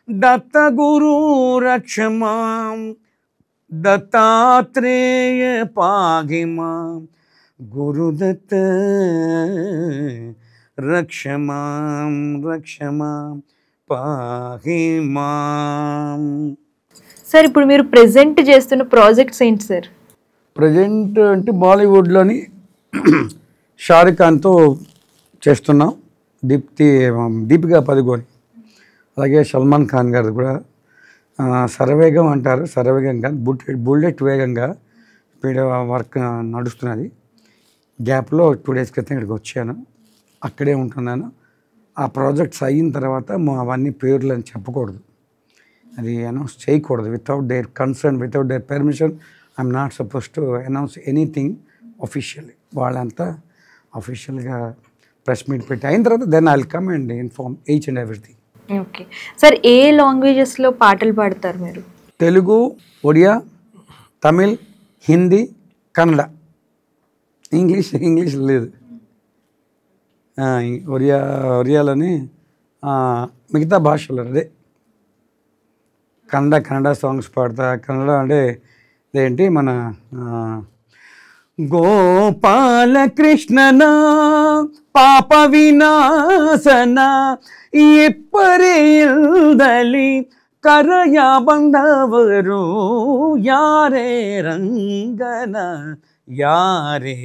దత్తగురు రక్ష మాం దత్తాత్రేయ పాహి మాం గురు దత్త రక్ష మాం పాహి మాం. సార్ ఇప్పుడు మీరు ప్రెజెంట్ చేస్తున్న ప్రాజెక్ట్స్ ఏంటి సార్? ప్రజెంట్ అంటే బాలీవుడ్లోని షారుఖ్ ఖాన్తో చేస్తున్నాం, దీపికా పదుకోని, అలాగే సల్మాన్ ఖాన్ గారు కూడా శరవేగం అంటారు, శరవేగం కాదు బుల్లెట్ వేగంగా స్పీడ్ వర్క్ నడుస్తున్నది. గ్యాప్లో 2 days క్రితం ఇక్కడికి వచ్చాను, అక్కడే ఉంటున్నాను. ఆ ప్రాజెక్ట్స్ అయిన తర్వాత అవన్నీ పేర్లు అని చెప్పకూడదు, అది అనౌన్స్ చేయకూడదు. Without their concern, without their permission I'm not suppose to announce anything officially. వాళ్ళంతా అఫీషియల్గా ప్రెస్ మీట్ పెట్టి అయిన తర్వాత then I will come and inform each and everything. Okay sir, ఏ లాంగ్వేజెస్లో పాటలు పాడతారు మీరు? తెలుగు, ఒడియా, తమిళ్, హిందీ, కన్నడ. ఇంగ్లీష్ లేదు. ఒరియాలోని మిగతా భాషలు అదే కన్నడ సాంగ్స్ పాడతా. కన్నడ అంటే ఇదేంటి మన గోపాల కృష్ణన పాప వినాశన ಎಪ್ಪರೆಯಿಲ್ದಲಿ ಕರೆಯ ಬಂದವರು ಯಾರೇ ರಂಗನ ಯಾರೇ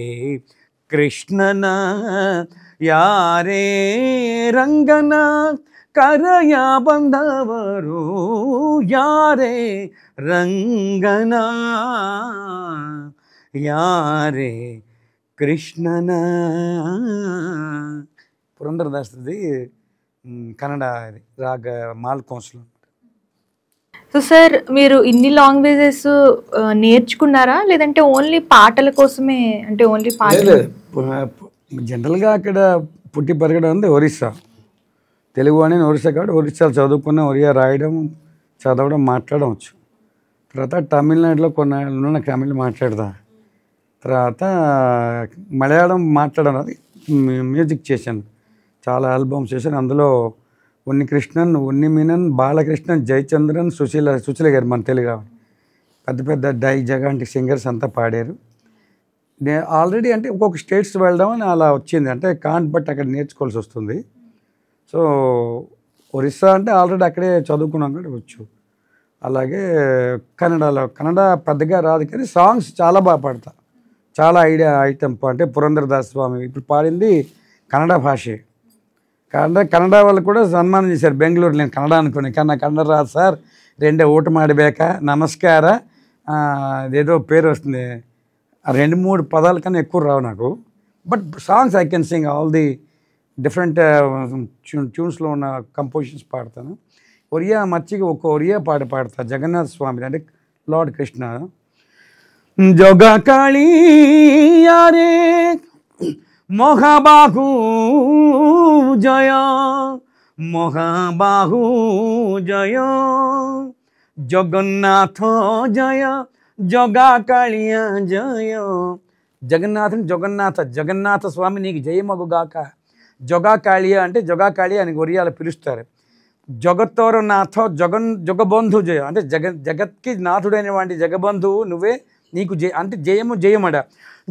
ಕೃಷ್ಣನ ಯಾರೇ ರಂಗನ ಕರೆಯ ಬಂದವರು ಯಾರೇ ರಂಗನ ಯಾರೇ కృష్ణన. పురంధరదాస్ది కన్నడ రాగ మాల్కోన్స్లో. సో సార్ మీరు ఇన్ని లాంగ్వేజెస్ నేర్చుకున్నారా లేదంటే ఓన్లీ పాటల కోసమే, అంటే ఓన్లీ పాటలు? జనరల్గా అక్కడ పుట్టి పెరగడం ఉంది ఒరిస్సా, తెలుగు అని ఒరిస్సా కాబట్టి ఒరిస్సాలో చదువుకున్న ఒరియా రాయడం చదవడం మాట్లాడవచ్చు. తర్వాత తమిళనాడులో కొన్ని తమిళ్ మాట్లాడదా. తర్వాత మలయాళం మాట్లాడడం అది మ్యూజిక్ చేశాను, చాలా ఆల్బమ్స్ చేశాను. అందులో ఉన్ని కృష్ణన్, ఉన్ని మీనన్, బాలకృష్ణన్, జయచంద్రన్, సుశీల గారు మన తెలుగు పెద్ద పెద్ద జగాంటి సింగర్స్ అంతా పాడారు. నేను ఆల్రెడీ అంటే ఒక్కొక్క స్టేట్స్ వెళ్ళడం అని అలా వచ్చింది, అంటే కాంట్ బట్ అక్కడ నేర్చుకోవాల్సి వస్తుంది. సో ఒరిస్సా అంటే ఆల్రెడీ అక్కడే చదువుకున్నాం కూడా వచ్చు. అలాగే కన్నడ పెద్దగా రాదు కానీ సాంగ్స్ చాలా బాగా పాడతా, చాలా ఐటమ్. అంటే పురంధరదాస్ స్వామి ఇప్పుడు పాడింది కన్నడ భాషే. కన్నడ వాళ్ళు కూడా సన్మానం చేశారు బెంగళూరు. నేను కన్నడ అనుకున్నాను కానీ నాకు కన్నడ రాదు సార్, రెండే ఊట మాడిబేక నమస్కార ఏదో పేరు వస్తుంది, 2-3 పదాల కన్నా ఎక్కువ రావు నాకు. But songs I can sing all the different ట్యూన్స్లో ఉన్న కంపోజిషన్స్ పాడతాను. ఒరియా మచ్చిగా ఒక ఒరియా పాడతా జగన్నాథ స్వామి అంటే లార్డ్ కృష్ణ. జోగా కాళీ యారే మహాబాహు జయ మహాబాహు జయ జగన్నాథ జయ జోగా కాళియా జయ. జగన్నాథ స్వామి నీకు జయమగుగాక. జొగా కాళియా అంటే జొగా కాళియా అని ఒరియాలు పిలుస్తారు. జగత్తోరు నాథ జగబంధు జయ అంటే జగత్కి నాథుడైన వాటి జగబంధువు నువ్వే, నీకు అంటే జయమడ.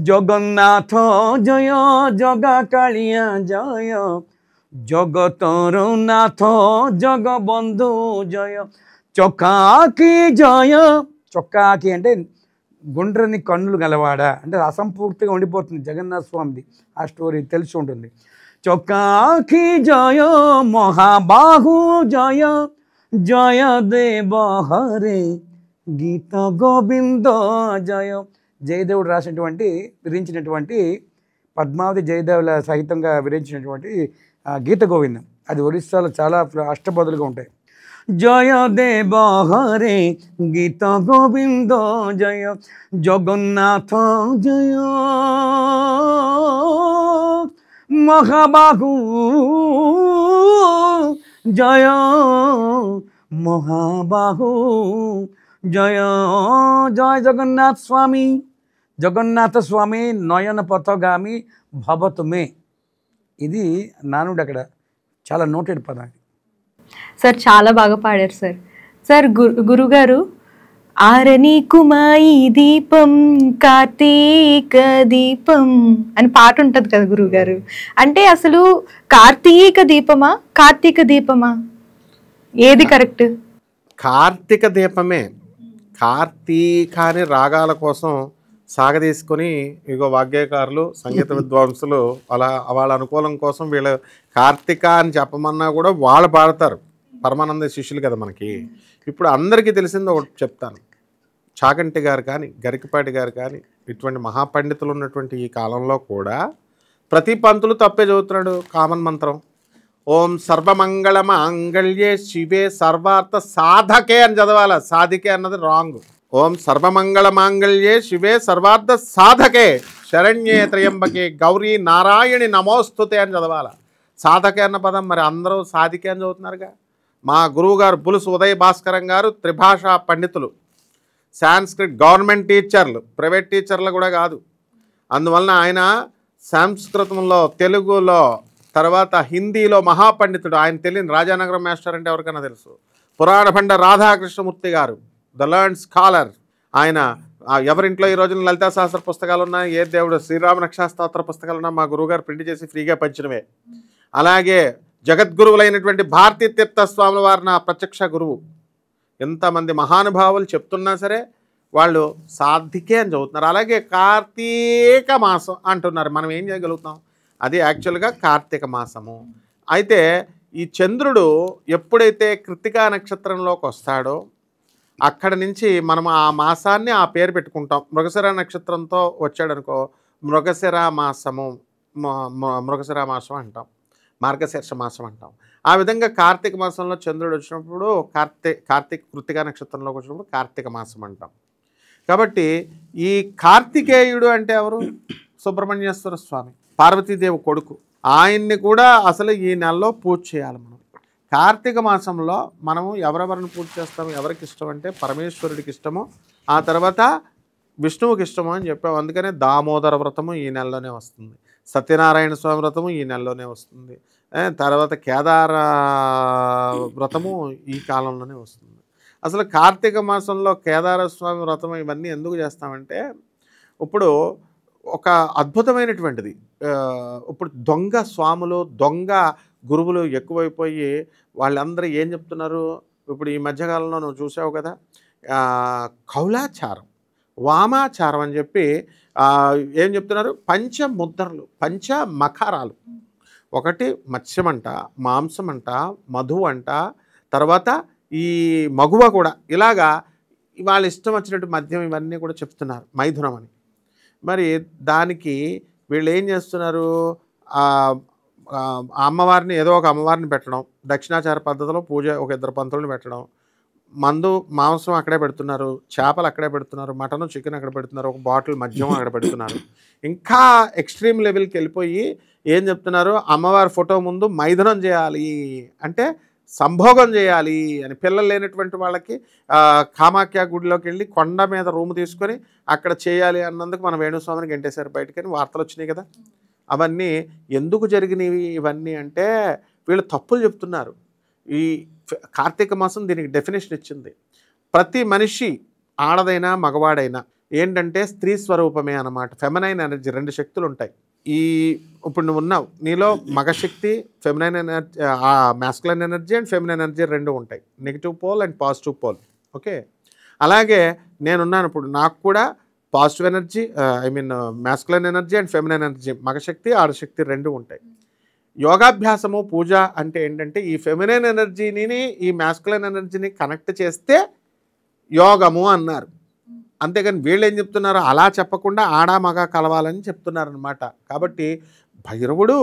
జగన్నాథ జయ జగా కాళియా జయ జగతోరు నాథ జగబంధు జయ. చొక్కాకి జయ, చొక్కాకి అంటే గుండ్రని కన్నులు గలవాడా అంటే అసంపూర్తిగా ఉండిపోతుంది జగన్నాథ స్వామిది, ఆ స్టోరీ తెలిసి ఉంటుంది. చొక్కాకి జయ మహాబాహు జయ జయ దేవ హరే గీత గోవింద జయ. జయదేవుడు విరించినటువంటి పద్మావతి జయదేవుల సహితంగా విరించినటువంటి గీత గోవిందం అది ఒరిస్సాలో చాలా అష్టపదులుగా ఉంటాయి. జయ దేవ హరే గీత గోవింద జయ జగన్నాథ జయ మహాబాహు జయ మహాబాహు జయ. జయ జగన్నాథ స్వామి. జగన్నాథ స్వామి నయన పథగామి భవతుమే, ఇది నానుడు అక్కడ చాలా నోటెడ్ పదం. సార్ చాలా బాగా పాడారు సార్. సార్ గురుగారు ఆరని కుమాయి దీపం కార్తీక దీపం అని పాట ఉంటుంది కదా గురుగారు, అంటే అసలు కార్తీక దీపమా కార్తీక దీపమా ఏది కరెక్ట్? కార్తీక దీపమే. కార్తీక అని రాగాల కోసం సాగదీసుకొని ఇగో వాగ్గేయకారులు సంగీత విద్వాంసులు అలా వాళ్ళ అనుకూలం కోసం వీళ్ళు కార్తీక అని చెప్పమన్నా కూడా వాళ్ళు పాడతారు. పరమానంద శిష్యులు కదా మనకి. ఇప్పుడు అందరికీ తెలిసింది ఒకటి చెప్తాను, చాగంటి గారు కానీ గరికపాటి గారు కానీ ఇటువంటి మహాపండితులు ఉన్నటువంటి ఈ కాలంలో కూడా ప్రతి పంతులు తప్పే చదువుతున్నాడు కామన్ మంత్రం. ఓం సర్వమంగళ మాంగళ్యే శివే సర్వార్థ సాధకే అని చదవాలి, సాధికే అన్నది రాంగ్. ఓం సర్వమంగళ మాంగళ్యే శివే సర్వార్థ సాధకే శరణ్యే త్రయంబకే గౌరీ నారాయణి నమోస్తుతే అని చదవాలి. సాధకే అన్న పదం మరి అందరూ సాధికే అని చదువుతున్నారుగా. మా గురువు గారు పులుసు ఉదయ భాస్కరం గారు త్రిభాషా పండితులు, సాంస్క్రిట్ గవర్నమెంట్ టీచర్లు, ప్రైవేట్ టీచర్లు కూడా కాదు. అందువలన ఆయన సంస్కృతంలో, తెలుగులో, తర్వాత హిందీలో మహాపండితుడు. ఆయన తెలియని రాజానగరం మాస్టర్ అంటే ఎవరికైనా తెలుసు. పురాణ పండ రాధాకృష్ణమూర్తి గారు, ద లర్న్డ్ స్కాలర్. ఆయన ఎవరింట్లో ఈ రోజున లలితా సహస్ర పుస్తకాలు ఉన్నాయి, ఏ దేవుడు శ్రీరామ రక్షాస్తోత్ర పుస్తకాలు ఉన్నా మా గురువుగారు ప్రింట్ చేసి ఫ్రీగా పంచినవే. అలాగే జగద్గురువులైనటువంటి భారతీ తీర్థ స్వాముల వారు నా ప్రత్యక్ష గురువు. ఎంతమంది మహానుభావులు చెప్తున్నా సరే వాళ్ళు సాధికే అని చదువుతున్నారు. అలాగే కార్తీక మాసం అంటున్నారు. మనం ఏం చేయగలుగుతాం? అది యాక్చువల్గా కార్తీక మాసము. అయితే ఈ చంద్రుడు ఎప్పుడైతే కృత్తికా నక్షత్రంలోకి వస్తాడో అక్కడి నుంచి మనం ఆ మాసాన్ని ఆ పేరు పెట్టుకుంటాం. మృగశిర నక్షత్రంతో వచ్చాడనుకో మృగశిర మాసము, మృగశిర మాసం అంటాం, మార్గశీర్ష మాసం అంటాం. ఆ విధంగా కార్తీక మాసంలో చంద్రుడు వచ్చినప్పుడు కార్తీక కృత్తికా నక్షత్రంలోకి వచ్చినప్పుడు కార్తీక మాసం అంటాం. కాబట్టి ఈ కార్తికేయుడు అంటే ఎవరు? సుబ్రహ్మణ్యేశ్వర స్వామి, పార్వతీదేవి కొడుకు. ఆయన్ని కూడా అసలు ఈ నెలలో పూజ చేయాలి మనం. కార్తీక మాసంలో మనము ఎవరెవరిని పూజ చేస్తాము? ఎవరికి ఇష్టం అంటే పరమేశ్వరుడికి ఇష్టము, ఆ తర్వాత విష్ణువుకి ఇష్టము అని చెప్పాము. అందుకనే దామోదర వ్రతము ఈ నెలలోనే వస్తుంది, సత్యనారాయణ స్వామి వ్రతము ఈ నెలలోనే వస్తుంది, తర్వాత కేదార వ్రతము ఈ కాలంలోనే వస్తుంది. అసలు కార్తీక మాసంలో కేదార స్వామి వ్రతం ఇవన్నీ ఎందుకు చేస్తామంటే ఇప్పుడు ఒక అద్భుతమైనటువంటిది. ఇప్పుడు దొంగ స్వాములు, దొంగ గురువులు ఎక్కువైపోయి వాళ్ళందరూ ఏం చెప్తున్నారు? ఇప్పుడు ఈ మధ్యకాలంలో నువ్వు చూసావు కదా, కౌలాచారం, వామాచారం అని చెప్పి ఏం చెప్తున్నారు? పంచముద్రలు, పంచ మఖారాలు. ఒకటి మత్స్యం అంట, మాంసం అంట, మధువు అంట, తర్వాత ఈ మగువ కూడా. ఇలాగా వాళ్ళ ఇష్టం వచ్చినట్టు మద్యం ఇవన్నీ కూడా చెప్తున్నారు, మైథునం అని. మరి దానికి వీళ్ళు ఏం చేస్తున్నారు? అమ్మవారిని, ఏదో ఒక అమ్మవారిని పెట్టడం, దక్షిణాచార పద్ధతిలో పూజ ఒక ఇద్దరు పంతులను పెట్టడం, మందు మాంసం అక్కడే పెడుతున్నారు, చేపలు అక్కడే పెడుతున్నారు, మటన్ చికెన్ అక్కడ పెడుతున్నారు, ఒక బాటిల్ మద్యం అక్కడ పెడుతున్నారు. ఇంకా ఎక్స్ట్రీమ్ లెవెల్కి వెళ్ళిపోయి ఏం చెప్తున్నారు? అమ్మవారి ఫోటో ముందు మైథునం చేయాలి అంటే సంభోగం చేయాలి అని. పిల్లలు లేనటువంటి వాళ్ళకి కామాఖ్య గుడిలోకి వెళ్ళి కొండ మీద రూమ్ తీసుకొని అక్కడ చేయాలి అన్నందుకు మన వేణుస్వామిని గంటేశారు బయటకని వార్తలు వచ్చినాయి కదా. అవన్నీ ఎందుకు జరిగినవి ఇవన్నీ అంటే వీళ్ళు తప్పులు చెప్తున్నారు. ఈ కార్తీక మాసం దీనికి డెఫినేషన్ ఇచ్చింది. ప్రతి మనిషి, ఆడదైనా మగవాడైనా ఏంటంటే స్త్రీ స్వరూపమే అన్నమాట. ఫెమినైన్ ఎనర్జీ, రెండు శక్తులు ఉంటాయి. ఈ ఇప్పుడు నువ్వు ఉన్నావు, నీలో మగశక్తి, feminine energy, masculine energy and feminine energy రెండు ఉంటాయి, negative pole and positive pole. Okay, అలాగే నేనున్నాను ఇప్పుడు, నాకు కూడా positive energy, masculine energy and feminine energy, మగశక్తి ఆడశక్తి రెండు ఉంటాయి. యోగాభ్యాసము, పూజ అంటే ఏంటంటే ఈ ఫెమినైన్ ఎనర్జీని ఈ మ్యాస్కులైన్ ఎనర్జీని కనెక్ట్ చేస్తే యోగము అన్నారు. అంతేగాని వీళ్ళు ఏం చెప్తున్నారు? అలా చెప్పకుండా ఆడా మగ కలవాలని చెప్తున్నారనమాట. కాబట్టి భైరవుడు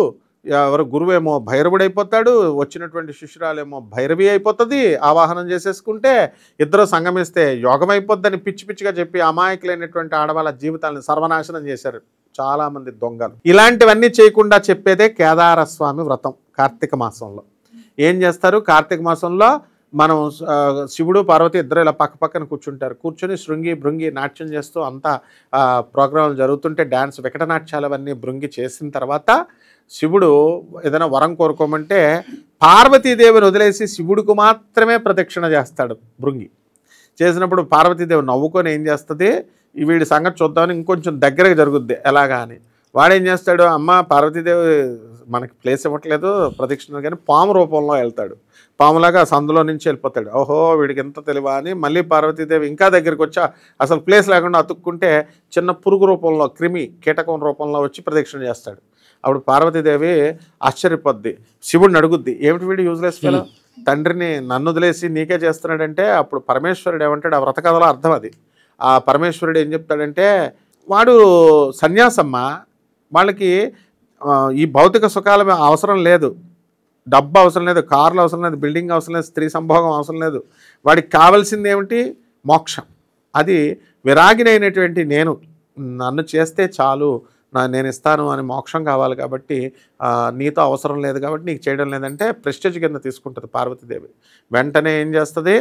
ఎవరు గురువేమో భైరవుడు అయిపోతాడు, వచ్చినటువంటి శిష్యురాలేమో భైరవి అయిపోతుంది. ఆవాహనం చేసేసుకుంటే ఇద్దరు సంగమిస్తే యోగం అయిపోద్దని పిచ్చి పిచ్చిగా చెప్పి అమాయకులైనటువంటి ఆడవాళ్ళ జీవితాలను సర్వనాశనం చేశారు చాలామంది దొంగలు. ఇలాంటివన్నీ చేయకుండా చెప్పేదే కేదారస్వామి వ్రతం. కార్తీక మాసంలో ఏం చేస్తారు? కార్తీక మాసంలో మనం శివుడు పార్వతి ఇద్దరు ఇలా పక్క పక్కన కూర్చుంటారు. కూర్చొని శృంగి భృంగి నాట్యం చేస్తూ అంతా ప్రోగ్రాంలు జరుగుతుంటే డ్యాన్స్, వికటనాట్యాలు అవన్నీ భృంగి చేసిన తర్వాత శివుడు ఏదైనా వరం కోరుకోమంటే పార్వతీదేవిని వదిలేసి శివుడికి మాత్రమే ప్రదక్షిణ చేస్తాడు భృంగి. చేసినప్పుడు పార్వతీదేవి నవ్వుకొని ఏం చేస్తుంది? వీడి సంగతి చూద్దామని ఇంకొంచెం దగ్గరగా జరుగుద్ది ఎలాగా అని. వాడేం చేస్తాడు? అమ్మ పార్వతీదేవి మనకి ప్లేస్ ఇవ్వట్లేదు ప్రదక్షిణ, కానీ పాము రూపంలో వెళ్తాడు. పాములాగా సందులో నుంచి వెళ్ళిపోతాడు. ఓహో వీడికి ఎంత తెలివా అని మళ్ళీ పార్వతీదేవి ఇంకా దగ్గరికి వచ్చా అసలు ప్లేస్ లేకుండా అతుక్కుంటే చిన్న పురుగు రూపంలో, క్రిమి కీటకం రూపంలో వచ్చి ప్రదక్షిణ చేస్తాడు. అప్పుడు పార్వతీదేవి ఆశ్చర్యపోద్ది, శివుడిని అడుగుద్ది, ఏమిటి వీడు యూజ్లెస్ ఫెలో, తండ్రిని నన్ను వదిలేసి నీకే చేస్తున్నాడంటే. అప్పుడు పరమేశ్వరుడు ఏమంటాడు? ఆ వ్రత కథలో అర్థం అది. ఆ పరమేశ్వరుడు ఏం చెప్తాడంటే, వాడు సన్యాసమ్మ, వాళ్ళకి ఈ భౌతిక సుఖాల అవసరం లేదు, డబ్బు అవసరం లేదు, కార్లు అవసరం లేదు, బిల్డింగ్ అవసరం లేదు, స్త్రీ సంభోగం అవసరం లేదు. వాడికి కావాల్సింది ఏమిటి? మోక్షం. అది విరాగినైనటువంటి నేను, నన్ను చేస్తే చాలు, నేను ఇస్తాను అని మోక్షం కావాలి. కాబట్టి నీతో అవసరం లేదు కాబట్టి నీకు చేయడం లేదంటే ప్రెస్టేజ్ కింద తీసుకుంటుంది పార్వతీదేవి. వెంటనే ఏం చేస్తుంది?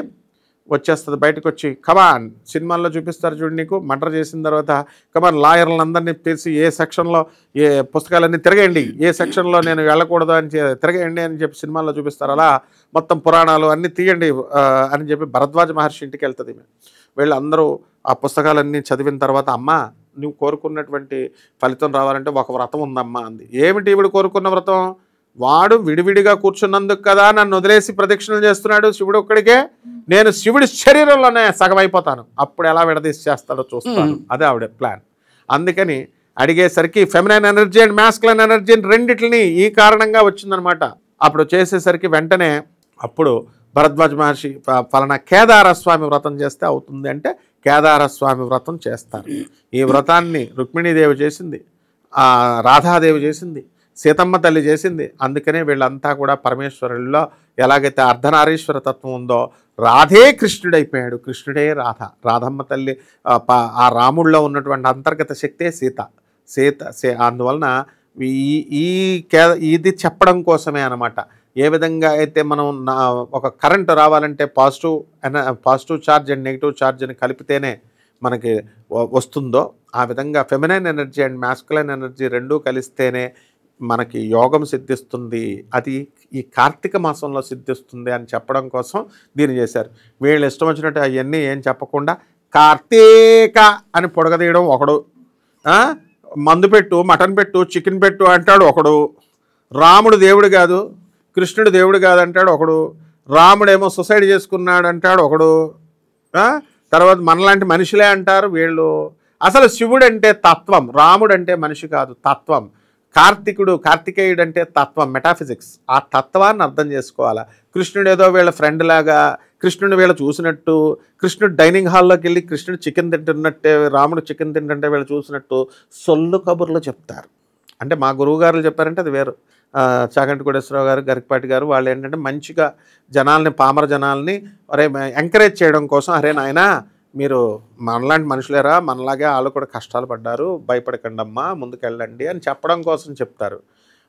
వచ్చేస్తుంది బయటకు వచ్చి, కమాన్, సినిమాల్లో చూపిస్తారు చూడు, నీకు మర్డర్ చేసిన తర్వాత కమాన్ లాయర్లందరినీ తెలిసి ఏ సెక్షన్లో ఏ పుస్తకాలన్నీ తిరగేయండి, ఏ సెక్షన్లో నేను వెళ్ళకూడదు అని తిరగేయండి అని చెప్పి సినిమాల్లో చూపిస్తారు. అలా మొత్తం పురాణాలు అన్నీ తీయండి అని చెప్పి భరద్వాజ మహర్షి ఇంటికి వెళ్తుంది. వీళ్ళందరూ ఆ పుస్తకాలన్నీ చదివిన తర్వాత, అమ్మ నువ్వు కోరుకున్నటువంటి ఫలితం రావాలంటే ఒక వ్రతం ఉందమ్మా అంది. ఏమిటి ఈవిడ కోరుకున్న వ్రతం? వాడు విడివిడిగా కూర్చున్నందుకు కదా నన్ను వదిలేసి ప్రదక్షిణలు చేస్తున్నాడు శివుడు ఒక్కడికే, నేను శివుడి శరీరంలోనే సగం అయిపోతాను, అప్పుడు ఎలా విడదీసి చేస్తాడో చూస్తాను. అదే ఆవిడ ప్లాన్. అందుకని అడిగేసరికి feminine energy and masculine energy రెండిటిని ఈ కారణంగా వచ్చిందనమాట. అప్పుడు చేసేసరికి వెంటనే అప్పుడు భరద్వాజ మహర్షి ఫలానా కేదారస్వామి వ్రతం చేస్తే అవుతుంది అంటే కేదారస్వామి వ్రతం చేస్తారు. ఈ వ్రతాన్ని రుక్మిణీదేవి చేసింది, రాధాదేవి చేసింది, సీతమ్మ తల్లి చేసింది. అందుకనే వీళ్ళంతా కూడా పరమేశ్వరుల్లో ఎలాగైతే అర్ధనారీశ్వర తత్వం ఉందో రాధే కృష్ణుడైపోయాడు, కృష్ణుడే రాధ. రాధమ్మ తల్లి ఆ రాముడిలో ఉన్నటువంటి అంతర్గత శక్తే సీత. అందువలన ఇది చెప్పడం కోసమే అన్నమాట. ఏ విధంగా అయితే మనం ఒక కరెంటు రావాలంటే పాజిటివ్ ఛార్జ్ అండ్ నెగిటివ్ ఛార్జ్ని కలిపితేనే మనకి వస్తుందో, ఆ విధంగా feminine energy and masculine energy రెండూ కలిస్తేనే మనకి యోగం సిద్ధిస్తుంది. అది ఈ కార్తీక మాసంలో సిద్ధిస్తుంది అని చెప్పడం కోసం దీన్ని చేశారు. వీళ్ళు ఇష్టం వచ్చినట్టు అవన్నీ ఏం చెప్పకుండా కార్తీక అని పొడగదీయడం ఒకడు, మందు పెట్టు, మటన్ పెట్టు, చికెన్ పెట్టు అంటాడు ఒకడు, రాముడు దేవుడు కాదు కృష్ణుడు దేవుడు కాదంటాడు ఒకడు, రాముడేమో సొసైడ్ చేసుకున్నాడు అంటాడు ఒకడు, తర్వాత మనలాంటి మనుషులే అంటారు వీళ్ళు. అసలు శివుడు అంటే తత్వం, రాముడు అంటే మనిషి కాదు తత్వం, కార్తికేయుడు అంటే తత్వం, మెటాఫిజిక్స్. ఆ తత్వాన్ని అర్థం చేసుకోవాలా. కృష్ణుడు ఏదో వీళ్ళ ఫ్రెండ్ లాగా, కృష్ణుడు వీళ్ళు చూసినట్టు, కృష్ణుడు డైనింగ్ హాల్లోకి వెళ్ళి కృష్ణుడు చికెన్ తింటున్నట్టే, రాముడు చికెన్ తింటుంటే వీళ్ళు చూసినట్టు సొల్లు కబుర్లు చెప్తారు. అంటే మా గురువుగారులు చెప్పారంటే అది వేరు. చాగంటి కోటేశ్వరరావు గారు, గరికపాటి గారు వాళ్ళు ఏంటంటే మంచిగా జనాల్ని, పామర జనాల్ని ఎంకరేజ్ చేయడం కోసం, అరే నాయనా మీరు మనలాంటి మనుషులేరా, మనలాగే వాళ్ళు కూడా కష్టాలు పడ్డారు, భయపడకండమ్మా ముందుకెళ్ళండి అని చెప్పడం కోసం చెప్తారు.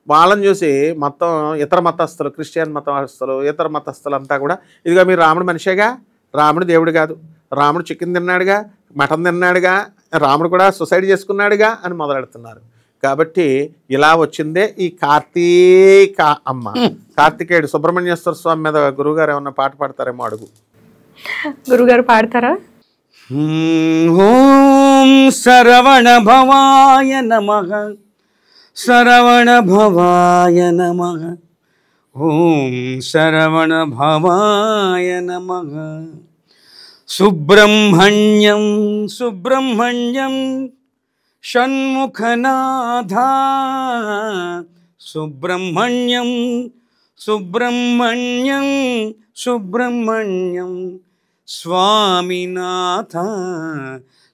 వాళ్ళని చూసి మొత్తం ఇతర మతస్థులు, క్రిస్టియన్ మతస్థులు, ఇతర మతస్థులు అంతా కూడా ఇదిగా మీరు రాముడు మనిషేగా, రాముడు దేవుడు కాదు, రాముడు చికెన్ తిన్నాడుగా, మటన్ తిన్నాడుగా, రాముడు కూడా సొసైడ్ చేసుకున్నాడుగా అని మొదలెడుతున్నారు. కాబట్టి ఇలా వచ్చిందే ఈ కార్తీక అమ్మ. కార్తికేయుడు సుబ్రహ్మణ్యేశ్వర స్వామి మీద గురువుగారు ఏమన్నా పాట పాడతారేమో అడుగు. గురుగారు పాడతారా? ఓం శరవణ భవాయ నమః, శరవణ భవాయ నమః, ఓం శరవణ భవాయ నమః. సుబ్రహ్మణ్యం సుబ్రహ్మణ్యం షణ్ముఖనాథ, సుబ్రహ్మణ్యం సుబ్రహ్మణ్యం సుబ్రహ్మణ్యం స్వామినాథ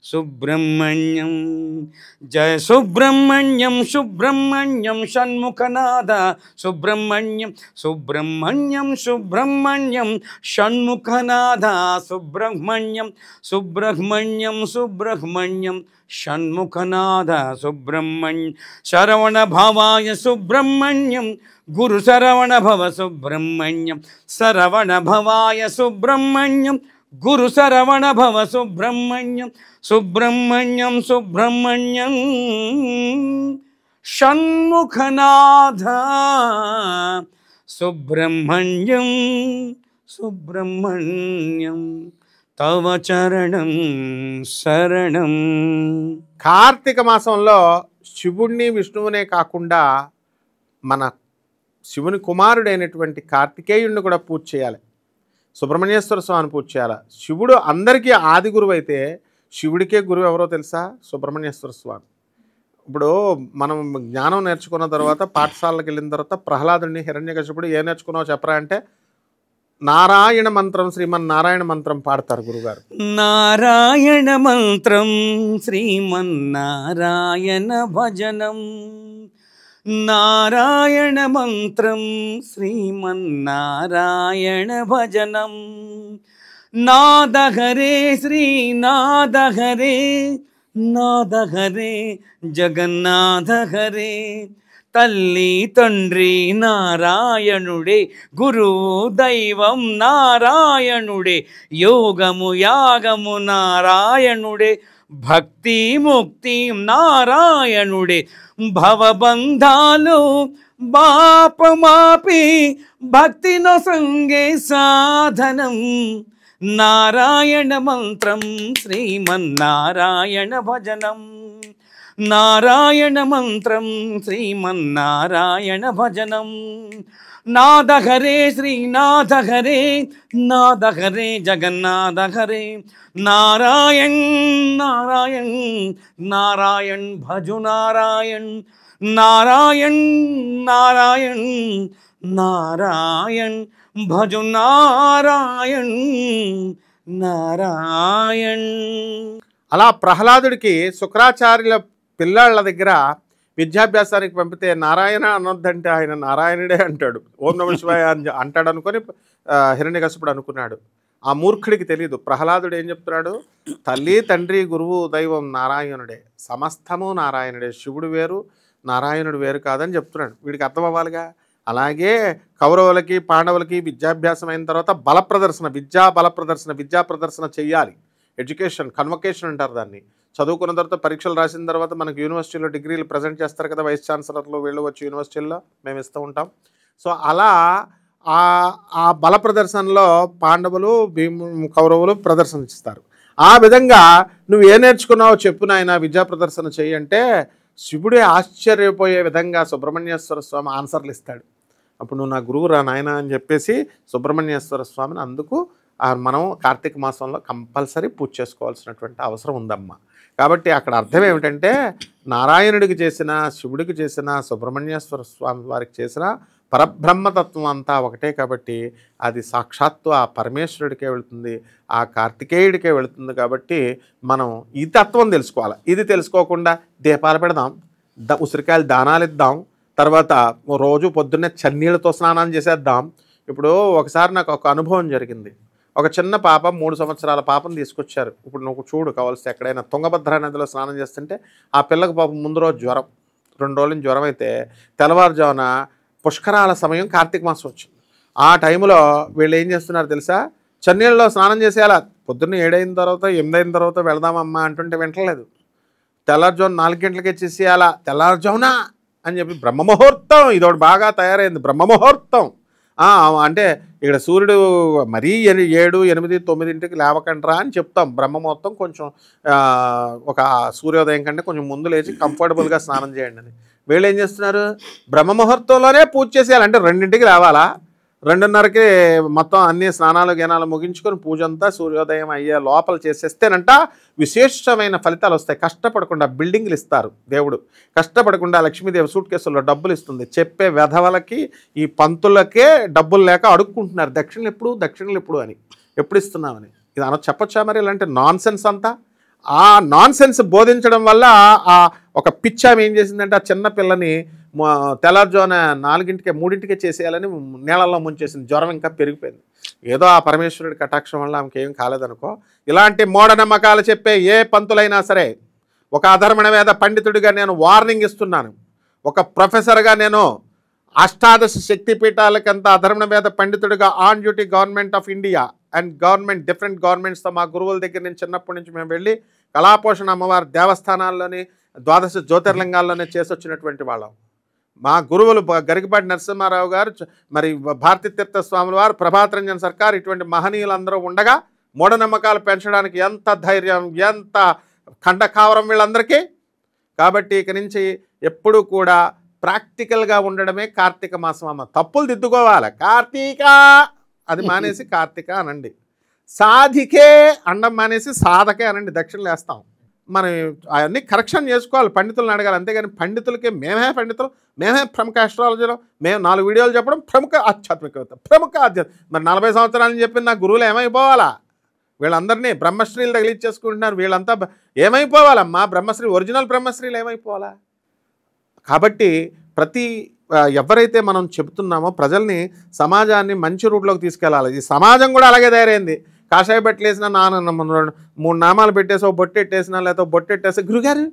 సుబ్రహ్మణ్యం. జయ సుబ్రహ్మణ్యం సుబ్రహ్మణ్యం షణ్ముఖనాథ సుబ్రహ్మణ్యం, సుబ్రహ్మణ్యం సుబ్రహ్మణ్యం షణ్ముఖనాథ సుబ్రహ్మణ్యం, సుబ్రహ్మణ్యం సుబ్రహ్మణ్యం షణ్ముఖనాథ సుబ్రహ్మణ్యం. శరవణ భవాయ సుబ్రహ్మణ్యం గురు శరవణ భవ సుబ్రహ్మణ్యం, శరవణ భవాయ సుబ్రహ్మణ్యం గురు శరవణ భవ సుబ్రహ్మణ్యం, సుబ్రహ్మణ్యం సుబ్రహ్మణ్యం షణ్ముఖనాథ సుబ్రహ్మణ్యం, సుబ్రహ్మణ్యం తవ చరణం శరణం. కార్తీక మాసంలో శివుణ్ణి విష్ణువునే కాకుండా మన శివుని కుమారుడైనటువంటి కార్తికేయుడిని కూడా పూజ చేయాలి, సుబ్రహ్మణ్యేశ్వర స్వామిని పూజ చేయాలి. శివుడు అందరికీ ఆది గురువు అయితే శివుడికే గురువు ఎవరో తెలుసా? సుబ్రహ్మణ్యేశ్వర స్వామి. ఇప్పుడు మనం జ్ఞానం నేర్చుకున్న తర్వాత పాఠశాలకు వెళ్ళిన తర్వాత ప్రహ్లాదుని, హిరణ్యకశిపుడు ఏం నేర్చుకున్నావు చెప్పరా అంటే నారాయణ మంత్రం, శ్రీమన్నారాయణ మంత్రం పాడతారు గురుగారు. నారాయణ మంత్రం శ్రీమన్నారాయణ భజనం, నారాయణ మంత్రం శ్రీమన్నారాయణ భజనం. నాదహరే శ్రీనాదహరే, నాదహరే జగన్నాథహరే. తల్లి తండ్రి నారాయణుడే, గురువు దైవం నారాయణుడే, యోగము యాగము నారాయణుడే, భక్తి ముక్తి నారాయణుడే, భవబంధాలు బాపమాపి భక్తినో సంగే సాధనం నారాయణ మంత్రం శ్రీమన్నారాయణ భజనం నారాయణ మంత్రం శ్రీమన్నారాయణ భజనం నాద హరే శ్రీనాథ హరే నాద హరే జగన్నాథ హరే నారాయణ్ నారాయణ్ నారాయణ్ భజు నారాయణ్ నారాయణ్ నారాయణ్ నారాయణ్ భజు నారాయణ్ నారాయణ్. అలా ప్రహ్లాదుడికి శుక్రాచార్యుల పిల్లాళ్ళ దగ్గర విద్యాభ్యాసానికి పంపితే నారాయణ అనొద్దంటే ఆయన నారాయణుడే అంటాడు, ఓం నమ శివాయ అని అంటాడు అనుకొని హిరణ్యకశిపుడు అనుకున్నాడు. ఆ మూర్ఖుడికి తెలియదు. ప్రహ్లాదుడు ఏం చెప్తున్నాడు, తల్లి తండ్రి గురువు దైవం నారాయణుడే, సమస్తము నారాయణుడే, శివుడు వేరు నారాయణుడు వేరు కాదని చెప్తున్నాడు. వీడికి అర్థం అవ్వాలిగా. అలాగే కౌరవులకి పాండవులకి విద్యాభ్యాసం అయిన తర్వాత బల ప్రదర్శన, విద్యా ప్రదర్శన చెయ్యాలి. ఎడ్యుకేషన్ కన్వకేషన్ అంటారు దాన్ని. చదువుకున్న తర్వాత పరీక్షలు రాసిన తర్వాత మనకు యూనివర్సిటీలో డిగ్రీలు ప్రజెంట్ చేస్తారు కదా, వైస్ ఛాన్సలర్లు వీళ్ళు వచ్చి యూనివర్సిటీల్లో మేము ఇస్తూ ఉంటాం. సో అలా ఆ బల ప్రదర్శనలో పాండవులు కౌరవులు ప్రదర్శన ఇస్తారు. ఆ విధంగా నువ్వు ఏ నేర్చుకున్నావో చెప్పు నాయన, విద్యా ప్రదర్శన చెయ్యి అంటే శివుడే ఆశ్చర్యపోయే విధంగా సుబ్రహ్మణ్యేశ్వర స్వామి ఆన్సర్లు ఇస్తాడు. అప్పుడు నువ్వు నా గురువు రా నాయన అని చెప్పేసి సుబ్రహ్మణ్యేశ్వర స్వామిని అందుకు మనం కార్తీక మాసంలో కంపల్సరీ పూజ చేసుకోవాల్సినటువంటి అవసరం ఉందమ్మా. కాబట్టి అక్కడ అర్థం ఏమిటంటే నారాయణుడికి చేసిన, శివుడికి చేసిన, సుబ్రహ్మణ్యేశ్వర స్వామి వారికి చేసిన పరబ్రహ్మతత్వం అంతా ఒకటే. కాబట్టి అది సాక్షాత్తు ఆ పరమేశ్వరుడికే వెళుతుంది, ఆ కార్తికేయుడికే వెళుతుంది. కాబట్టి మనం ఈ తత్వం తెలుసుకోవాలి. ఇది తెలుసుకోకుండా దీపాలు పెడదాం, ఉసిరికాయలు దానాలు ఇద్దాం, తర్వాత రోజు పొద్దున్నే చన్నీళ్ళతో స్నానం చేసేద్దాం. ఇప్పుడు ఒకసారి నాకు ఒక అనుభవం జరిగింది. ఒక చిన్న పాప 3 సంవత్సరాల పాపను తీసుకొచ్చారు. ఇప్పుడు నువ్వు చూడు కావాల్సి ఎక్కడైనా తుంగభద్ర నదిలో స్నానం చేస్తుంటే ఆ పిల్లకి పాపం ముందు రోజు జ్వరం, 2 రోజుల నుంచి జ్వరం అయితే తెల్లవారుజామున పుష్కరాల సమయం కార్తీక మాసం వచ్చింది. ఆ టైంలో వీళ్ళు ఏం చేస్తున్నారు తెలుసా, చన్నీళ్ళలో స్నానం చేసేయాలా. పొద్దున్న 7 అయిన తర్వాత 8 అయిన తర్వాత వెళదామమ్మా అంటుంటే వింటలేదు. తెల్లారుజామున 4 గంటలకే చేసేయాలా, తెల్లారుజామున అని చెప్పి బ్రహ్మముహూర్తం, ఇదోటి బాగా తయారైంది బ్రహ్మముహూర్తం. అంటే ఇక్కడ సూర్యుడు మరీ 7, 8, 9 లేవకండ్రా అని చెప్తాం. బ్రహ్మముహూర్తం కొంచెం ఒక సూర్యోదయం కంటే కొంచెం ముందు లేచి కంఫర్టబుల్గా స్నానం చేయండి అని. వీళ్ళు ఏం చేస్తున్నారు, బ్రహ్మముహూర్తంలోనే పూజ చేసేయాలంటే 2ంటికి లేవాలా, 2:30కి మొత్తం అన్ని స్నానాలు గినాలు ముగించుకొని పూజ అంతా సూర్యోదయం అయ్యే లోపల చేసేస్తేనంట విశేషమైన ఫలితాలు వస్తాయి. కష్టపడకుండా బిల్డింగ్లు ఇస్తారు దేవుడు, కష్టపడకుండా లక్ష్మీదేవి సూట్ కేసుల్లో డబ్బులు ఇస్తుంది. చెప్పే వెధవలకి ఈ పంతులకే డబ్బులు లేక అడుక్కుంటున్నారు, దక్షిణలు ఎప్పుడు అని, ఎప్పుడు ఇస్తున్నామని. ఇది చెప్పొచ్చా మరి? ఇలాంటి నాన్ సెన్స్ అంతా. ఆ నాన్ సెన్స్ బోధించడం వల్ల ఆ ఒక పిచ్చామి ఏం చేసిందంటే ఆ చిన్న పిల్లని తెల్లారుజామున 4ంటికే 3ంటికే చేసేయాలని నీళ్ళల్లో ముంచేసింది. జ్వరం ఇంకా పెరిగిపోయింది. ఏదో ఆ పరమేశ్వరుడి కటాక్షం వల్ల ఆమెకి ఏం కాలేదనుకో. ఇలాంటి మూఢనమ్మకాలు చెప్పే ఏ పంతులైనా సరే, ఒక అధర్మణ వేద పండితుడిగా నేను వార్నింగ్ ఇస్తున్నాను. ఒక ప్రొఫెసర్గా నేను అష్టాదశ శక్తిపీఠాలకంత అధర్మణ వేద పండితుడిగా on duty government of India and different గవర్నమెంట్స్తో మా గురువుల దగ్గర నుంచి చిన్నప్పటి నుంచి మేము వెళ్ళి కళాపోషణ అమ్మవారి దేవస్థానాల్లోని 12 జ్యోతిర్లింగాల్లోనే చేసి వచ్చినటువంటి వాళ్ళం. మా గురువులు గరికపాటి నరసింహారావు గారు, మరి భారతీ తీర్థ స్వాముల వారు, ప్రభాత్ రంజన్ సర్కార్, ఇటువంటి మహనీయులందరూ ఉండగా మూఢనమ్మకాలు పెంచడానికి ఎంత ధైర్యం, ఎంత ఖండకావరం వీళ్ళందరికీ. కాబట్టి ఇక నుంచి ఎప్పుడూ కూడా ప్రాక్టికల్గా ఉండడమే కార్తీక మాసం అమ్మ. తప్పులు దిద్దుకోవాలి. కార్తీక అది మానేసి కార్తీక అనండి. సాధికే అండం మానేసి సాధకే అనండి. దక్షిణలు వేస్తాం. మనం అవన్నీ కరెక్షన్ చేసుకోవాలి, పండితులను అడగాలి. అంతేగాని పండితులకి మేమే పండితులు, మేమే ప్రముఖ ఆస్ట్రాలజీలో, మేము 4 వీడియోలు చెప్పడం ప్రముఖ ఆధ్యాత్మికత, ప్రముఖ మరి 40 సంవత్సరాలని చెప్పి నా గురువులు ఏమైపోవాలా? వీళ్ళందరినీ బ్రహ్మశ్రీలు తగిలిచ్చేసుకుంటున్నారు. వీళ్ళంతా ఏమైపోవాలమ్మా? బ్రహ్మశ్రీ ఒరిజినల్ బ్రహ్మశ్రీలు ఏమైపోవాలా? కాబట్టి ఎవరైతే మనం చెబుతున్నామో ప్రజల్ని, సమాజాన్ని మంచి రూట్లోకి తీసుకెళ్ళాలి. ఈ సమాజం కూడా అలాగే తయారైంది. కాషాయ బట్టలు వేసిన 3 నామాలు పెట్టేసి ఓ బొట్టెట్టేసినా, లేకపోతే బొట్టెట్టేసి గురుగారు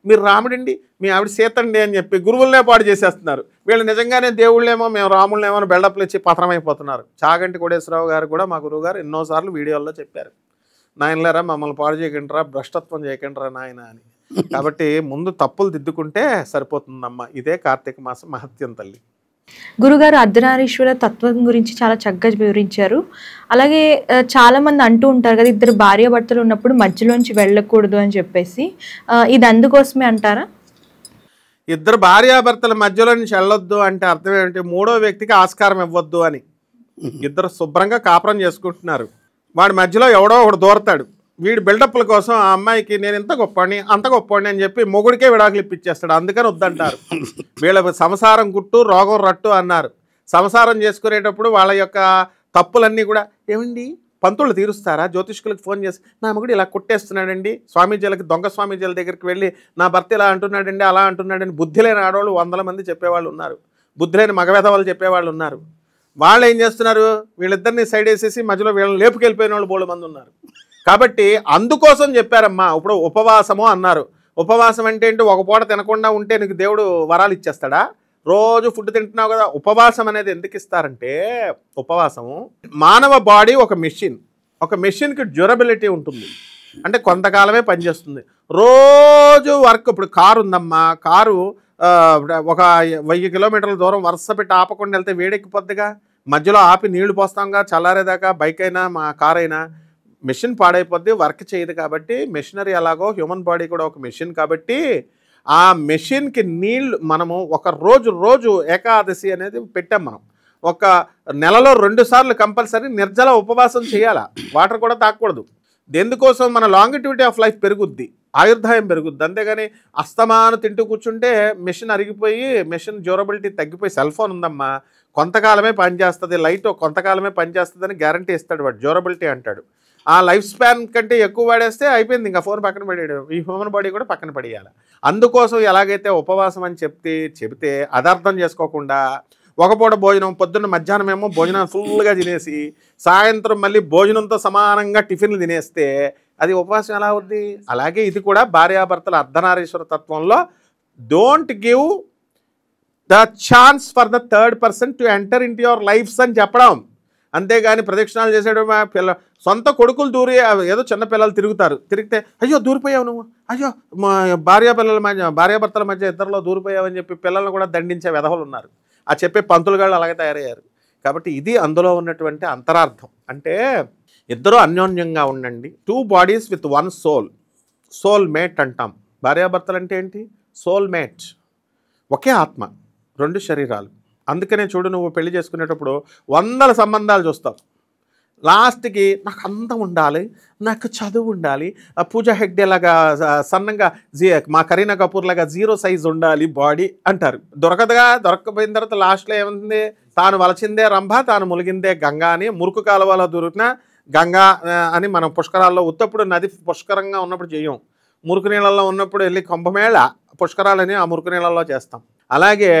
మీరు రాముడండి, మీ ఆవిడ సీతండి అని చెప్పి గురువులనే పాడు చేసేస్తున్నారు. వీళ్ళు నిజంగానే దేవుళ్ళేమో, మేము రాముళ్ళేమో అని బెల్డప్లు ఇచ్చి పతనమైపోతున్నారు. చాగంటి కోటేశ్వరరావు గారు కూడా మా గురువుగారు ఎన్నోసార్లు వీడియోల్లో చెప్పారు, నాయనలారా మమ్మల్ని పాడు చేయకండిరా, భ్రష్టత్వం చేయకండిరా నాయన అని. కాబట్టి ముందు తప్పులు దిద్దుకుంటే సరిపోతుందమ్మా. ఇదే కార్తీక మాసం మహత్యం తల్లి. గురుగారు అర్ధనారీశ్వర తత్వం గురించి చాలా చక్కగా వివరించారు. అలాగే చాలా మంది అంటూ ఉంటారు కదా, ఇద్దరు భార్యాభర్తలు ఉన్నప్పుడు మధ్యలోంచి వెళ్ళకూడదు అని చెప్పేసి, ఇది అందుకోసమే అంటారా? ఇద్దరు భార్యాభర్తల మధ్యలో నుంచి వెళ్ళొద్దు అంటే అర్థం ఏంటి? మూడో వ్యక్తికి ఆస్కారం ఇవ్వద్దు అని. ఇద్దరు శుభ్రంగా కాపురం చేసుకుంటున్నారు, వాడి మధ్యలో ఎవడో ఒకడు దూరతాడు. వీడి బిల్డప్ల కోసం ఆ అమ్మాయికి నేను ఇంత గొప్పని అంత గొప్పని అని చెప్పి మొగుడికే విడాకులు ఇప్పించేస్తాడు. అందుకని వద్దంటారు. వీళ్ళ సంసారం గుట్టు రోగం రట్టు అన్నారు. సంసారం చేసుకునేటప్పుడు వాళ్ళ యొక్క తప్పులన్నీ కూడా ఏమండి పంతులు తీరుస్తారా? జ్యోతిష్కులకు ఫోన్ చేసి నా మొగుడు ఇలా కొట్టేస్తున్నాడండి, స్వామీజీలకి దొంగ స్వామీజీల దగ్గరికి వెళ్ళి నా భర్త ఇలా అంటున్నాడండి అలా అంటున్నాడని బుద్ధి లేని ఆడవాళ్ళు 100 మంది చెప్పేవాళ్ళు ఉన్నారు, బుద్ధి లేని మగవేధవాళ్ళు చెప్పేవాళ్ళు ఉన్నారు. వాళ్ళు ఏం చేస్తున్నారు? వీళ్ళిద్దరిని సైడ్ వేసేసి మధ్యలో వీళ్ళని లేపుకెళ్ళిపోయిన వాళ్ళు 3 మంది ఉన్నారు. కాబట్టి అందుకోసం చెప్పారమ్మా. ఇప్పుడు ఉపవాసము అన్నారు. ఉపవాసం అంటే ఏంటి? ఒక పూట తినకుండా ఉంటే నీకు దేవుడు వరాలు ఇచ్చేస్తాడా? రోజు ఫుడ్ తింటున్నావు కదా. ఉపవాసం అనేది ఎందుకు ఇస్తారంటే, ఉపవాసము మానవ బాడీ ఒక మెషిన్. ఒక మెషిన్కి డ్యూరబిలిటీ ఉంటుంది, అంటే కొంతకాలమే పనిచేస్తుంది. రోజు వర్క్. ఇప్పుడు కారు ఉందమ్మా, కారు ఒక 1000 కిలోమీటర్ల దూరం వరుస పెట్టి ఆపకుండా వెళ్తే వేడెక్కిపోద్దిగా. మధ్యలో ఆపి నీళ్లు పోస్తాంగా చల్లారేదాకా. బైక్ అయినా మా కార్ అయినా మెషిన్ పాడైపోద్ది, వర్క్ చేయదు. కాబట్టి మెషినరీ ఎలాగో హ్యూమన్ బాడీ కూడా ఒక మెషిన్. కాబట్టి ఆ మెషిన్కి నీళ్ళు మనము ఒక రోజు ఏకాదశి అనేది పెట్టాం. మనం ఒక నెలలో 2 సార్లు కంపల్సరీ నిర్జల ఉపవాసం చేయాలా. వాటర్ కూడా తాగకూడదు. దేనికోసం? మన లాంగిట్యూటీ ఆఫ్ లైఫ్ పెరుగుద్ది, ఆయుర్దాయం పెరుగుద్ది. అంతేగాని అస్తమాను తింటూ కూర్చుంటే మెషిన్ అరిగిపోయి మెషిన్ డ్యూరబిలిటీ తగ్గిపోయి. సెల్ ఫోన్ ఉందమ్మా, కొంతకాలమే పనిచేస్తుంది, లైట్ కొంతకాలమే పనిచేస్తుంది అని గ్యారంటీ ఇస్తాడు వాడు, డ్యూరబిలిటీ అంటాడు. ఆ లైఫ్ స్పాన్ కంటే ఎక్కువ వాడేస్తే అయిపోయింది, ఇంకా ఫోన్ పక్కన పడేయడు. ఈ హ్యూమన్ బాడీ కూడా పక్కన పడేయాలి. అందుకోసం ఎలాగైతే ఉపవాసం అని చెబితే అది అర్థం చేసుకోకుండా ఒక పూట భోజనం, పొద్దున్న మధ్యాహ్నం ఏమో భోజనం ఫుల్గా తినేసి సాయంత్రం మళ్ళీ భోజనంతో సమానంగా టిఫిన్లు తినేస్తే అది ఉపవాసం ఎలా అవుద్ది? అలాగే ఇది కూడా భార్యాభర్తల అర్ధనారీశ్వర తత్వంలో don't give the chance for the third person to enter into your lifes అని చెప్పడం. అంతేగాని ప్రదక్షిణాలు చేసేయడం. సొంత కొడుకులు దూరి ఏదో చిన్న పిల్లలు తిరిగితే అయ్యో దూరిపోయావు నువ్వు, అయ్యో మా భార్యాభర్తల మధ్య ఇద్దరిలో దూరిపోయావు అని చెప్పి పిల్లల్ని కూడా దండించే వెధవలు ఉన్నారు. ఆ చెప్పే పంతులుగాళ్ళు అలాగే తయారయ్యారు. కాబట్టి ఇది అందులో ఉన్నటువంటి అంతరార్థం. అంటే ఇద్దరు అన్యోన్యంగా ఉండండి. 2 bodies with 1 soul. Soul mate అంటాం. భార్యాభర్తలు అంటే ఏంటి? సోల్ మేట్, ఒకే ఆత్మ, 2 శరీరాలు. అందుకనే చూడు, నువ్వు పెళ్లి చేసుకునేటప్పుడు 100 సంబంధాలు చూస్తావు. లాస్ట్కి నాకు అందం ఉండాలి, నాకు చదువు ఉండాలి, పూజా హెగ్డే లాగా సన్నంగా మా కరీనా కపూర్ లాగా 0 size ఉండాలి బాడీ అంటారు. దొరకపోయిన తర్వాత లాస్ట్లో ఏముంది? తాను వలచిందే రంభ, తాను ములిగిందే గంగా అని. మురుకు కాలువలో దొరికిన గంగా అని మనం పుష్కరాల్లో ఉత్తప్పుడు నది పుష్కరంగా ఉన్నప్పుడు చేయం. మురుకు నీళ్ళల్లో ఉన్నప్పుడు వెళ్ళి కుంభమేళ పుష్కరాలని ఆ మురుకు నీళ్ళల్లో చేస్తాం. అలాగే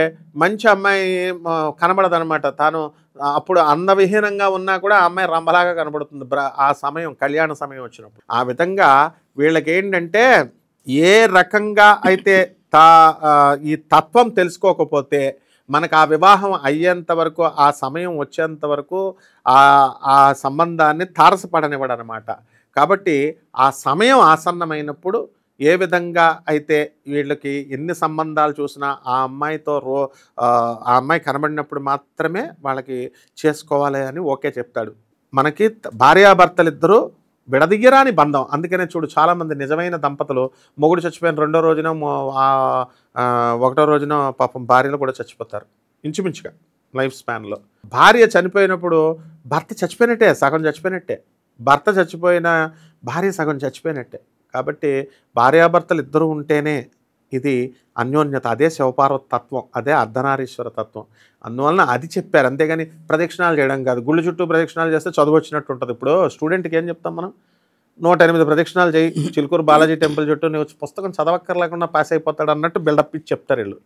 మంచి అమ్మాయి కనబడదనమాట. తాను అప్పుడు అందవిహీనంగా ఉన్నా కూడా ఆ అమ్మాయి రంభలాగా కనబడుతుంది ఆ సమయం, కళ్యాణ సమయం వచ్చినప్పుడు. ఆ విధంగా వీళ్ళకి ఏంటంటే ఏ రకంగా అయితే ఈ తత్వం తెలుసుకోకపోతే మనకు ఆ వివాహం అయ్యేంత వరకు, ఆ సమయం వచ్చేంత వరకు ఆ సంబంధాన్ని తారసపడనివ్వడు అనమాట. కాబట్టి ఆ సమయం ఆసన్నమైనప్పుడు ఏ విధంగా అయితే వీళ్ళకి ఎన్ని సంబంధాలు చూసినా ఆ అమ్మాయితో ఆ అమ్మాయి కనబడినప్పుడు మాత్రమే వాళ్ళకి చేసుకోవాలి అని ఓకే చెప్తాడు. మనకి భార్యాభర్తలు ఇద్దరు విడదీయరాని బంధం. అందుకనే చూడు, చాలామంది నిజమైన దంపతులు మొగుడు చచ్చిపోయిన 2వ రోజున 1వ రోజున పాపం భార్యలు కూడా చచ్చిపోతారు ఇంచుమించుగా లైఫ్ స్పాన్లో. భార్య చనిపోయినప్పుడు భర్త చచ్చిపోయినట్టే, సగం చచ్చిపోయినట్టే. భర్త చచ్చిపోయిన భార్య సగం చచ్చిపోయినట్టే. కాబట్టి భార్యాభర్తలు ఇద్దరు ఉంటేనే ఇది అన్యోన్యత. అదే శివపార్వతి తత్వం, అదే అర్ధనారీశ్వర తత్వం. అందువలన అది చెప్పారు. అంతేగాని ప్రదక్షిణాలు చేయడం కాదు. గుళ్ళు చుట్టూ ప్రదక్షిణాలు చేస్తే చదువు వచ్చినట్టు ఉంటుంది. ఇప్పుడు స్టూడెంట్కి ఏం చెప్తాం మనం? 108 ప్రదక్షిణాలు చేయి, చిలుకూరు బాలాజీ టెంపుల్ చుట్టూ నువ్వు పుస్తకం చదవక్కర్లేకుండా పాస్ అయిపోతాడు అన్నట్టు బిల్డప్ ఇచ్చి చెప్తారు వీళ్ళు.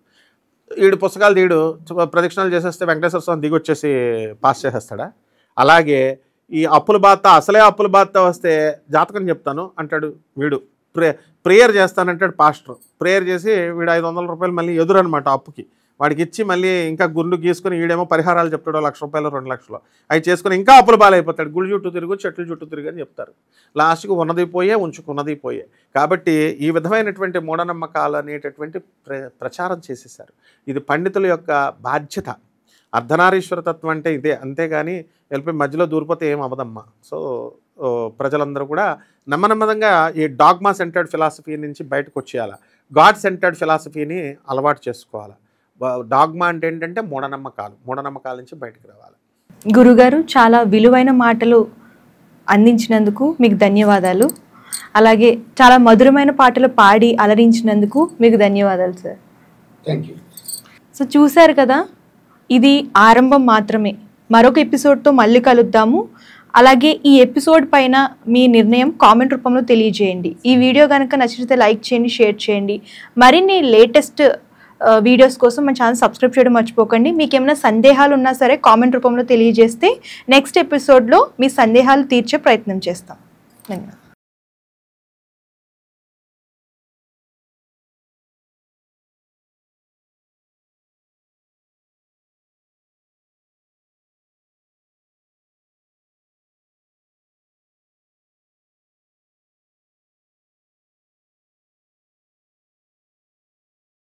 వీడు పుస్తకాలు తీయడు, ప్రదక్షిణాలు చేసేస్తే వెంకటేశ్వర స్వామి దిగి వచ్చేసి పాస్ చేసేస్తాడా? అలాగే ఈ అప్పుల బాధ, అసలే అప్పుల బాధ వస్తే జాతకం చెప్తాను అంటాడు వీడు. Prayer చేస్తానంటాడు pastor. ప్రేయర్ చేసి వీడు 500 రూపాయలు మళ్ళీ ఎదురనమాట అప్పుకి. వాడికి ఇచ్చి మళ్ళీ ఇంకా గుండు గీసుకొని ఈడేమో పరిహారాలు చెప్తాడు 1,00,000 రూపాయలు 2 లక్షలు అవి చేసుకొని ఇంకా అప్పులు బాలైపోతాడు. గుడి చుట్టూ తిరుగు చెట్లు చుట్టూ తిరుగు అని చెప్తారు. లాస్ట్కి ఉన్నది పోయే ఉంచుకున్నది పోయే. కాబట్టి ఈ విధమైనటువంటి మూఢనమ్మకాలు అనేటటువంటి ప్రచారం చేసేసారు. ఇది పండితుల యొక్క బాధ్యత. అర్ధనారీశ్వర తత్వం అంటే ఇదే, అంతేగాని వెళ్ళిపోయి మధ్యలో దూరిపోతే ఏం అవ్వదమ్మా. సో ప్రజలందరూ కూడా నెమ్మదిగా ఈ డాగ్మా సెంటర్డ్ ఫిలాసఫీ నుంచి బయటకు వచ్చేయాలి, గాడ్ సెంటర్డ్ ఫిలాసఫీని అలవాటు చేసుకోవాలి. డాగ్మా అంటే ఏంటంటే మూఢనమ్మకాల నుంచి బయటకు రావాలి. గురుగారు చాలా విలువైన మాటలు అందించినందుకు మీకు ధన్యవాదాలు. అలాగే చాలా మధురమైన పాటలు పాడి అలరించినందుకు మీకు ధన్యవాదాలు సార్. Thank you. సో చూశారు కదా, ఇది ఆరంభం మాత్రమే. మరొక ఎపిసోడ్తో మళ్ళీ కలుద్దాము. అలాగే ఈ ఎపిసోడ్ పైన మీ నిర్ణయం కామెంట్ రూపంలో తెలియజేయండి. ఈ వీడియో కనుక నచ్చితే లైక్ చేయండి, షేర్ చేయండి. మరిన్ని లేటెస్ట్ వీడియోస్ కోసం మన ఛానల్ సబ్స్క్రైబ్ చేయడం మర్చిపోకండి. మీకు ఏమైనా సందేహాలు ఉన్నా సరే కామెంట్ రూపంలో తెలియజేస్తే నెక్స్ట్ ఎపిసోడ్లో మీ సందేహాలు తీర్చే ప్రయత్నం చేస్తాం. ధన్యవాదాలు.